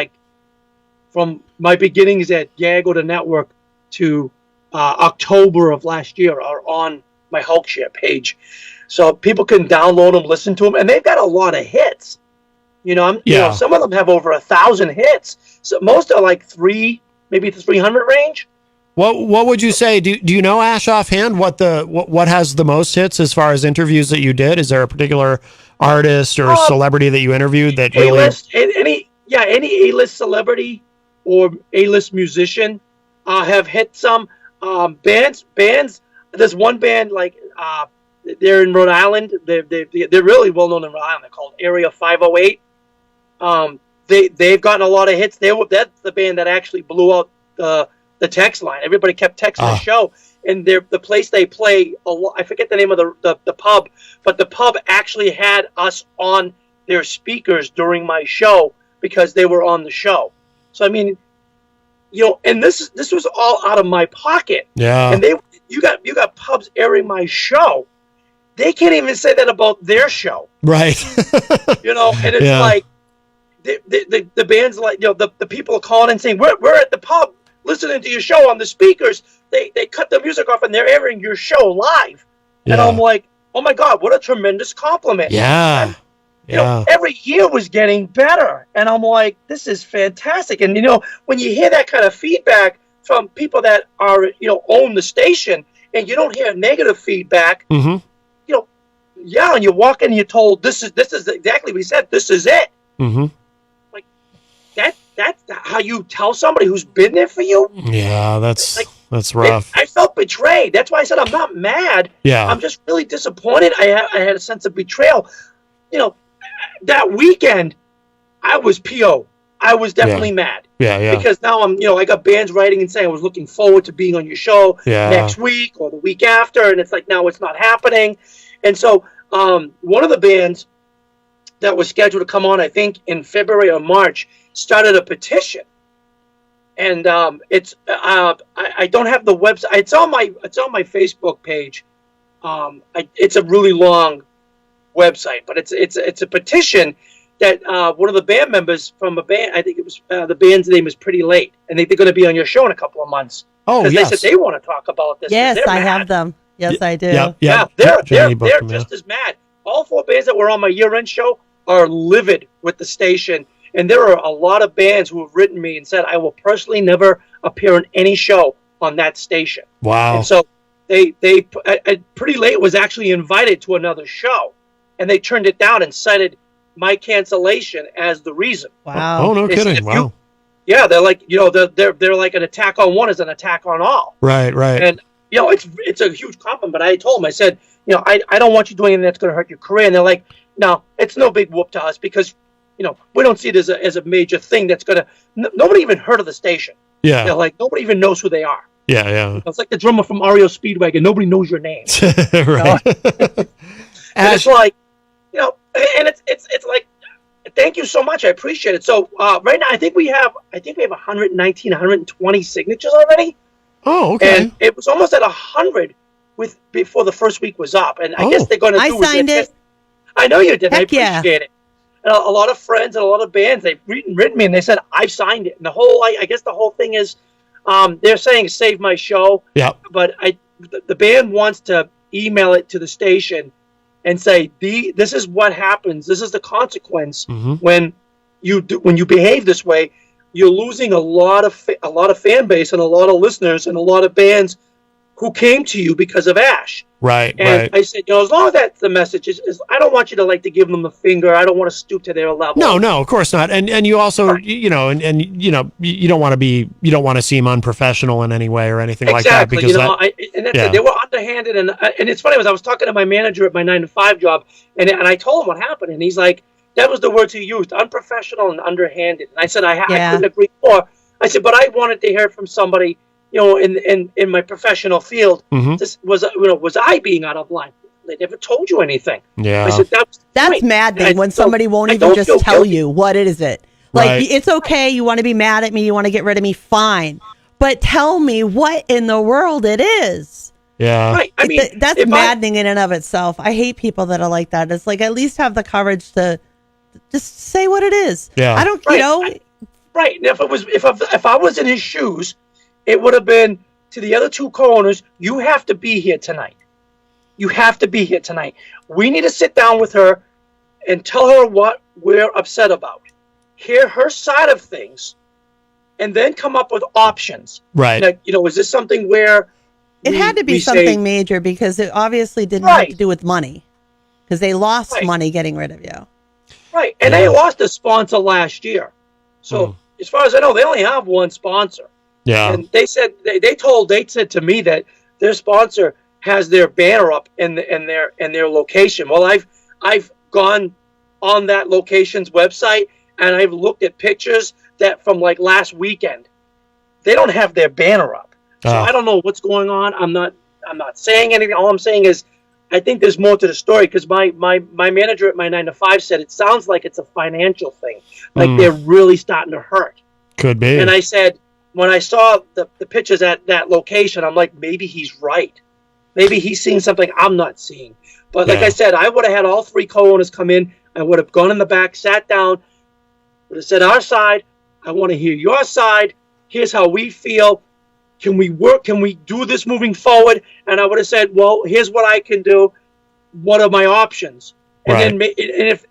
my beginnings at Yago the Network to October of last year are on my Hulkshare page, so people can download them, listen to them, and they've got a lot of hits. Some of them have over 1,000 hits. So most are like maybe the 300 range. What would you say? Do you know, Ash, offhand what has the most hits as far as interviews that you did? Is there a particular artist or celebrity that you interviewed that A-list, any A-list celebrity or A-list musician have hit some bands. There's one band they're in Rhode Island. They're really well known in Rhode Island. They're called Area 508. They've gotten a lot of hits. That's the band that actually blew out the text line. Everybody kept texting the show, and the place they play. I forget the name of the pub, but the pub actually had us on their speakers during my show because they were on the show. So I mean, and this was all out of my pocket. Yeah. And you got pubs airing my show. They can't even say that about their show. Right. And it's like the band's like, the people are calling and saying, we're at the pub listening to your show on the speakers. They cut the music off and they're airing your show live. Yeah. And I'm like, oh my God, what a tremendous compliment. Yeah. And, every year was getting better. And I'm like, this is fantastic. And, when you hear that kind of feedback from people that are, own the station, and you don't hear negative feedback, and you walk in and you're told, this is exactly what he said. This is it. Mm-hmm. Like, that's how you tell somebody who's been there for you? Yeah, that's rough. I felt betrayed. That's why I said I'm not mad. Yeah. I'm just really disappointed. I had a sense of betrayal. That weekend, I was PO. I was definitely mad. Yeah. Because now I got bands writing and saying I was looking forward to being on your show next week or the week after, and it's like now it's not happening. And so one of the bands that was scheduled to come on, I think in February or March, started a petition. And it's I don't have the website. It's on my Facebook page. It's a really long website, but it's a petition that one of the band members from a band, I think it was the band's name is Pretty Late, and they're going to be on your show in a couple of months. Oh, yes. They said they want to talk about this. Yes, I have them. Yes, I do. Yeah, they're just as mad. All 4 bands that were on my year-end show are livid with the station, And there are a lot of bands who have written me and said, I will personally never appear on any show on that station. Wow. And so they Pretty Late was actually invited to another show, and they turned it down and cited my cancellation as the reason. Wow. Oh, no They kidding. said, Wow. Yeah, they're like, they're like an attack on one is an attack on all. Right, right. And, it's a huge compliment, but I told them, I said, I don't want you doing anything that's going to hurt your career. And they're like, no, it's no big whoop to us because, we don't see it as a major thing that's going to, nobody even heard of the station. Yeah. Like nobody even knows who they are. Yeah, yeah. It's like the drummer from REO Speedwagon. Nobody knows your name. Right. And it's like, and it's like, thank you so much. I appreciate it. So right now, I think we have 119, 120 signatures already. Oh, okay. And it was almost at 100 before the first week was up. And I guess they're going to do. I signed it. I know you did. Heck I appreciate it. And a lot of friends and a lot of bands, they've written me and they said, I've signed it. And the whole, I guess the whole thing is, they're saying save my show. Yeah. But the band wants to email it to the station and say, this is what happens. This is the consequence when you behave this way. You're losing a lot of fan base and a lot of listeners and a lot of bands who came to you because of Ash. Right, and right. I said, as long as that's the message, is I don't want you to give them the finger. I don't want to stoop to their level. No, of course not. And you also, you don't want to seem unprofessional in any way or anything like that because they were underhanded and it's funny, I was talking to my manager at my 9-to-5 job and I told him what happened and he's like, that was the words he used, unprofessional and underhanded. And I said, I couldn't agree more. I said, but I wanted to hear it from somebody, in my professional field. This was I being out of line? They never told you anything. Yeah. I said, That's maddening when somebody won't even just tell you what is it. Like, it's okay, you want to be mad at me, you want to get rid of me, fine. But tell me what in the world it is. Yeah. Right. I mean, that's maddening in and of itself. I hate people that are like that. It's like, at least have the courage to just say what it is. Yeah. I don't, Right. And if I was in his shoes, it would have been to the other two co-owners, you have to be here tonight. You have to be here tonight. We need to sit down with her and tell her what we're upset about. Hear her side of things and then come up with options. Right. Now, is this something where it had to be something major because it obviously didn't have to do with money because they lost money getting rid of you. Right. And they lost a sponsor last year. So as far as I know, they only have one sponsor. Yeah. And they said they said to me that their sponsor has their banner up in their location. Well, I've gone on that location's website and I've looked at pictures that from last weekend. They don't have their banner up. So I don't know what's going on. I'm not saying anything. All I'm saying is I think there's more to the story because my manager at my 9-to-5 said it sounds like it's a financial thing. Like they're really starting to hurt. Could be. And I said, when I saw the pictures at that location, I'm like, maybe he's right. Maybe he's seeing something I'm not seeing. But like I said, I would have had all three co-owners come in. I would have gone in the back, sat down, would have said our side. I want to hear your side. Here's how we feel. Can we work? Can we do this moving forward? And I would have said, well, here's what I can do. What are my options? And then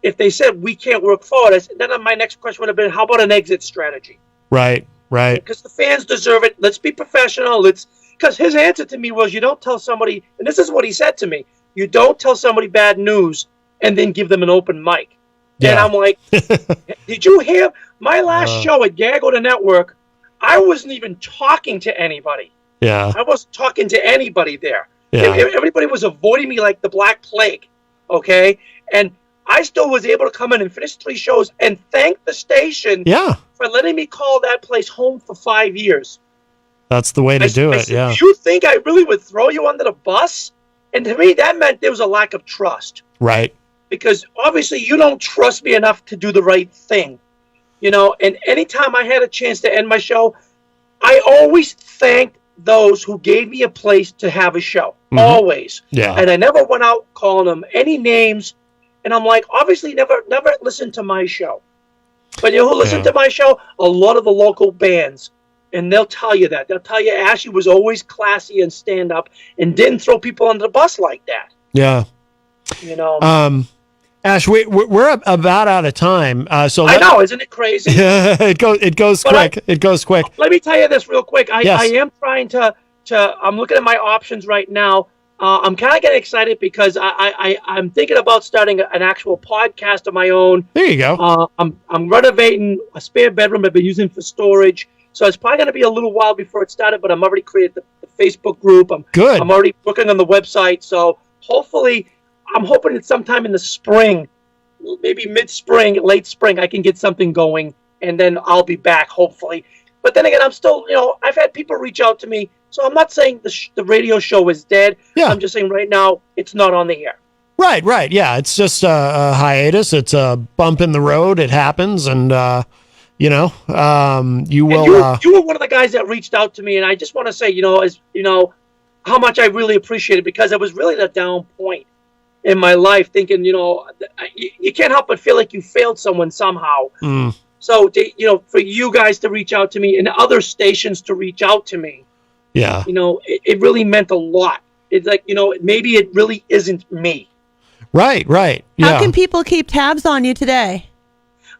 if they said we can't work forward, then my next question would have been, how about an exit strategy? Right. Because the fans deserve it. Let's be professional. Because his answer to me was, you don't tell somebody, and this is what he said to me, you don't tell somebody bad news and then give them an open mic. Yeah. And I'm like, did you hear my last show at Gaggle the Network? I wasn't even talking to anybody. Yeah. I wasn't talking to anybody there. Yeah. Everybody was avoiding me like the Black Plague. Okay? And I still was able to come in and finish 3 shows and thank the station for letting me call that place home for 5 years. That's the way to do it, said, do you think I really would throw you under the bus? And to me, that meant there was a lack of trust. Right. Because obviously you don't trust me enough to do the right thing. And anytime I had a chance to end my show, I always thanked those who gave me a place to have a show. Always. Yeah. And I never went out calling them any names. And I'm like, obviously never listen to my show. But who listen to my show? A lot of the local bands. And they'll tell you that. They'll tell you Ashley was always classy and stand up and didn't throw people under the bus like that. Yeah. Ash, we're about out of time. So I know, isn't it crazy? it goes quick. It goes quick. Let me tell you this real quick. Yes. I am trying to. I'm looking at my options right now. I'm kind of getting excited because I'm thinking about starting an actual podcast of my own. There you go. I'm renovating a spare bedroom I've been using for storage. So it's probably going to be a little while before it started, but I'm already created the Facebook group. I'm already working on the website. So hopefully, I'm hoping that sometime in the spring, maybe mid-spring, late spring, I can get something going, and then I'll be back, hopefully. But then again, I'm still, I've had people reach out to me. So I'm not saying the radio show is dead. Yeah. I'm just saying right now it's not on the air. Right. Yeah, it's just a hiatus. It's a bump in the road. It happens, and you will. You were one of the guys that reached out to me, and I just want to say, how much I really appreciate it, because it was really the down point in my life, thinking, you can't help but feel like you failed someone somehow. So, for you guys to reach out to me and other stations to reach out to me, yeah, it really meant a lot. It's like, maybe it really isn't me. Right. Yeah. How can people keep tabs on you today?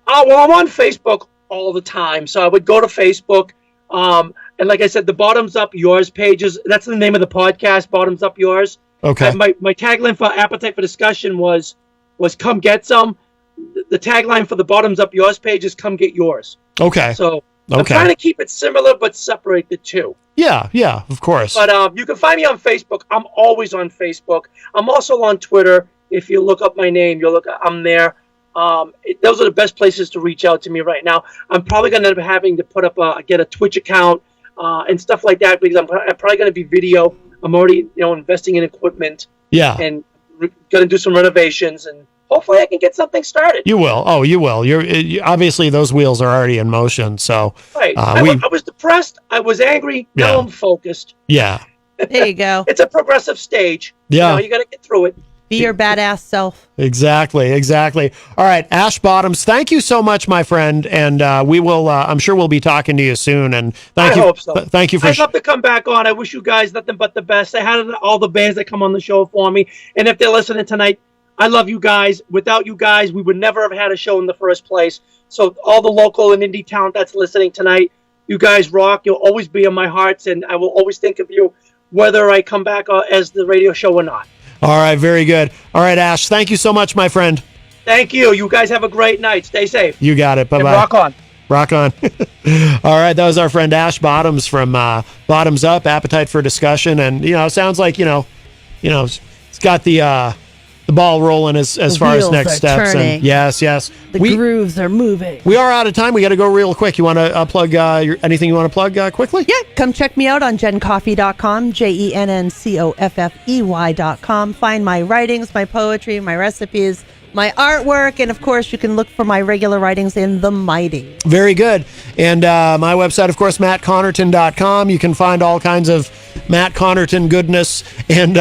Well, I'm on Facebook all the time. So I would go to Facebook. And like I said, the Bottoms Up Yours pages, that's the name of the podcast, Bottoms Up Yours. Okay. My tagline for Appetite for Discussion was come get some. The tagline for the Bottoms Up Yours page is come get yours. Okay. So I'm trying to keep it similar but separate the two. Yeah, of course. But you can find me on Facebook. I'm always on Facebook. I'm also on Twitter. If you look up my name, I'm there. Those are the best places to reach out to me right now. I'm probably going to end up having to put up get a Twitch account and stuff like that, because I'm probably going to be video. I'm already investing in equipment. Yeah. And going to do some renovations, and hopefully I can get something started. You will. Oh, you will. You're obviously those wheels are already in motion. So right. I was depressed. I was angry. Yeah. Now I'm focused. Yeah. There you go. It's a progressive stage. Yeah. You got to get through it. Be your badass self. Exactly. All right, Ash Bottoms, thank you so much, my friend, and we will. I'm sure we'll be talking to you soon. And thank you. I hope so. Thank you for. I'd love to come back on. I wish you guys nothing but the best. I had all the bands that come on the show for me, and if they're listening tonight, I love you guys. Without you guys, we would never have had a show in the first place. So all the local and indie talent that's listening tonight, you guys rock. You'll always be in my hearts, and I will always think of you, whether I come back as the radio show or not. All right, very good. All right, Ash, thank you so much, my friend. Thank you. You guys have a great night. Stay safe. You got it. Bye-bye. And rock on. Rock on. All right, that was our friend Ash Bottoms from Bottoms Up, Appetite for Discussion. And, it sounds like, it's got the ball rolling as far as next steps. Turning. And yes. The grooves are moving. We are out of time. We got to go real quick. You want to plug anything you want to plug quickly? Yeah, come check me out on jencoffey.com, JENNCOFFEY.com. Find my writings, my poetry, my recipes, my artwork, and of course you can look for my regular writings in The Mighty. Very good. And my website, of course, mattconnerton.com. You can find all kinds of Matt Connarton goodness. And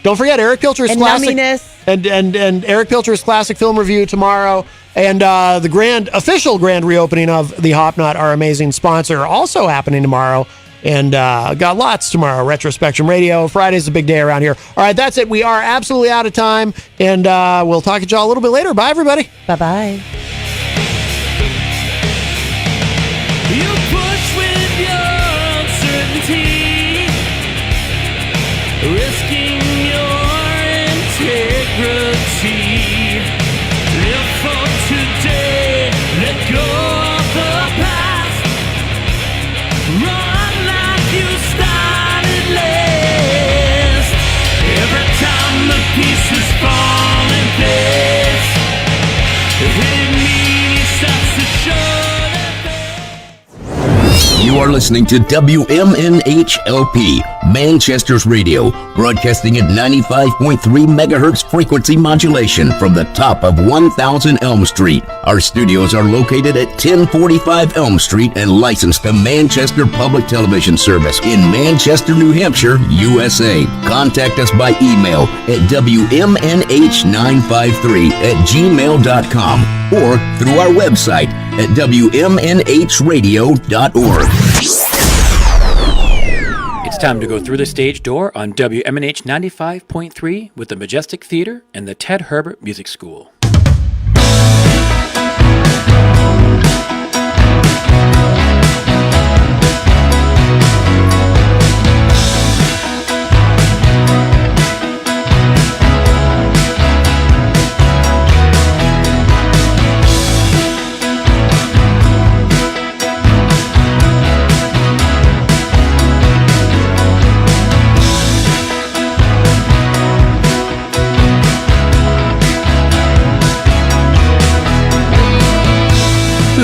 don't forget Erich Pilcher's and classic numminess. And Erich Pilcher's classic film review tomorrow. And the official grand reopening of the Hop Knot, our amazing sponsor, also happening tomorrow. And got lots tomorrow. Retro Spectrum Radio. Friday's a big day around here. All right, that's it. We are absolutely out of time. And we'll talk to y'all a little bit later. Bye, everybody. Bye-bye. You push with your uncertainty, risking your integrity. Live for today, let go of the past. Run like you started last. Every time the pieces fall in place, it immediately starts to show. You are listening to WMNHLP, Manchester's radio, broadcasting at 95.3 megahertz frequency modulation from the top of 1000 Elm Street. Our studios are located at 1045 Elm Street and licensed to Manchester Public Television Service in Manchester, New Hampshire, USA. Contact us by email at WMNH953@gmail.com or through our website at WMNHradio.org. It's time to go through the stage door on WMNH 95.3 with the Majestic Theater and the Ted Herbert Music School.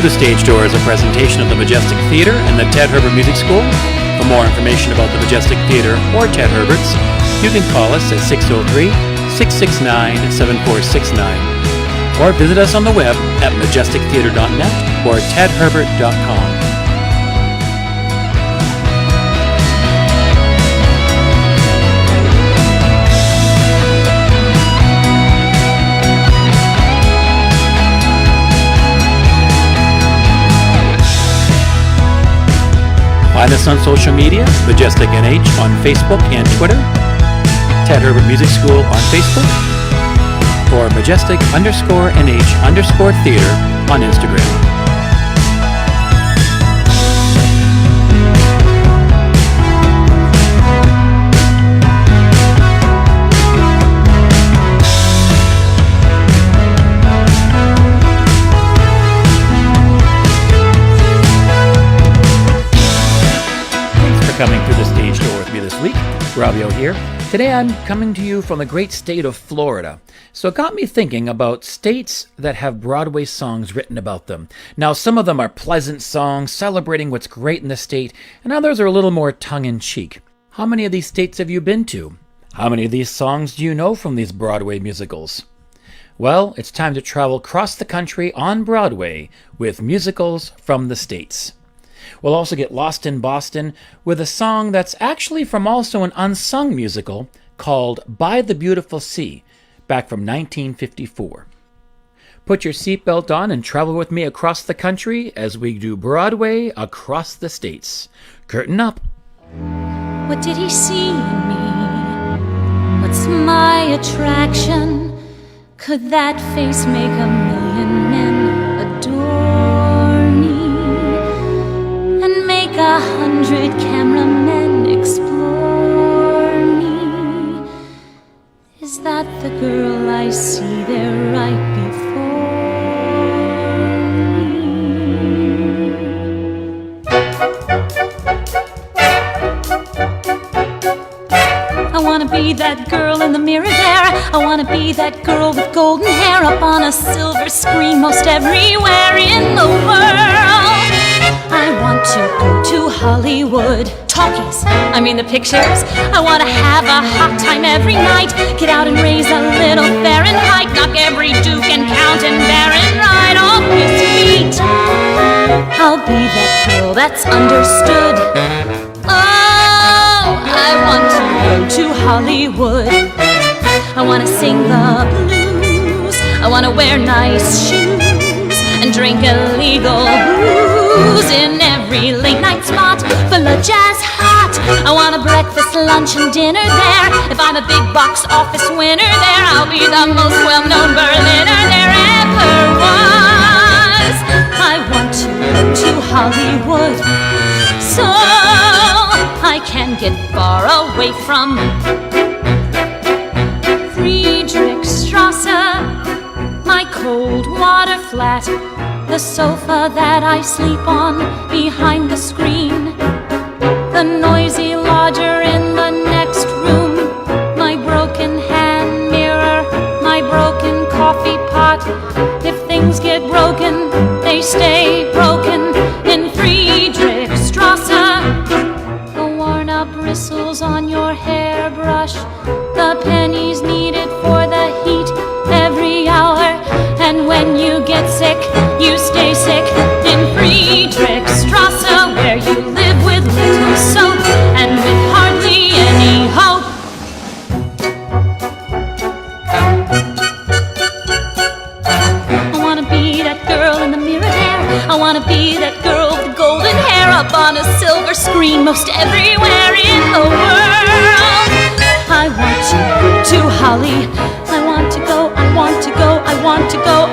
Through the Stage Door is a presentation of the Majestic Theater and the Ted Herbert Music School. For more information about the Majestic Theater or Ted Herbert's, you can call us at 603-669-7469 or visit us on the web at majestictheater.net or tedherbert.com. Find us on social media, Majestic NH on Facebook and Twitter, Ted Herbert Music School on Facebook, or Majestic_NH_Theater on Instagram. Coming through the stage door with me this week, Robbio here. Today I'm coming to you from the great state of Florida. So it got me thinking about states that have Broadway songs written about them. Now some of them are pleasant songs celebrating what's great in the state, and others are a little more tongue-in-cheek. How many of these states have you been to? How many of these songs do you know from these Broadway musicals? Well, it's time to travel across the country on Broadway with musicals from the states. We'll also get lost in Boston with a song that's actually from also an unsung musical called By the Beautiful Sea, back from 1954. Put your seatbelt on and travel with me across the country as we do Broadway across the states. Curtain up. What did he see in me? What's my attraction? Could that face make a million men adore me? 100 cameramen explore me. Is that the girl I see there right before me? I wanna be that girl in the mirror there. I wanna be that girl with golden hair up on a silver screen most everywhere in the world. I want to go to Hollywood. Talkies, I mean the pictures. I want to have a hot time every night. Get out and raise a little Fahrenheit. Knock every Duke and Count and Baron right off his feet. I'll be that girl that's understood. Oh, I want to go to Hollywood. I want to sing the blues. I want to wear nice shoes and drink illegal booze in every late night spot full of jazz hot. I want a breakfast, lunch, and dinner there. If I'm a big box office winner there, I'll be the most well-known Berliner there ever was. I want to go to Hollywood so I can get far away from Friedrichstrasse, my cold water flat, the sofa that I sleep on behind the screen, the noisy lodger in the next room, my broken hand mirror, my broken coffee pot. If things get broken, they stay broken in Friedrichstrasse. The worn-up bristles on your hairbrush, the pennies needed for the heat every hour. And when you get sick, you stay sick in Friedrichstrasse, where you live with little soap and with hardly any hope. I wanna be that girl in the mirror there. I wanna be that girl with golden hair up on a silver screen most everywhere in the world. I want to go to Holly. I want to go, I want to go, I want to go,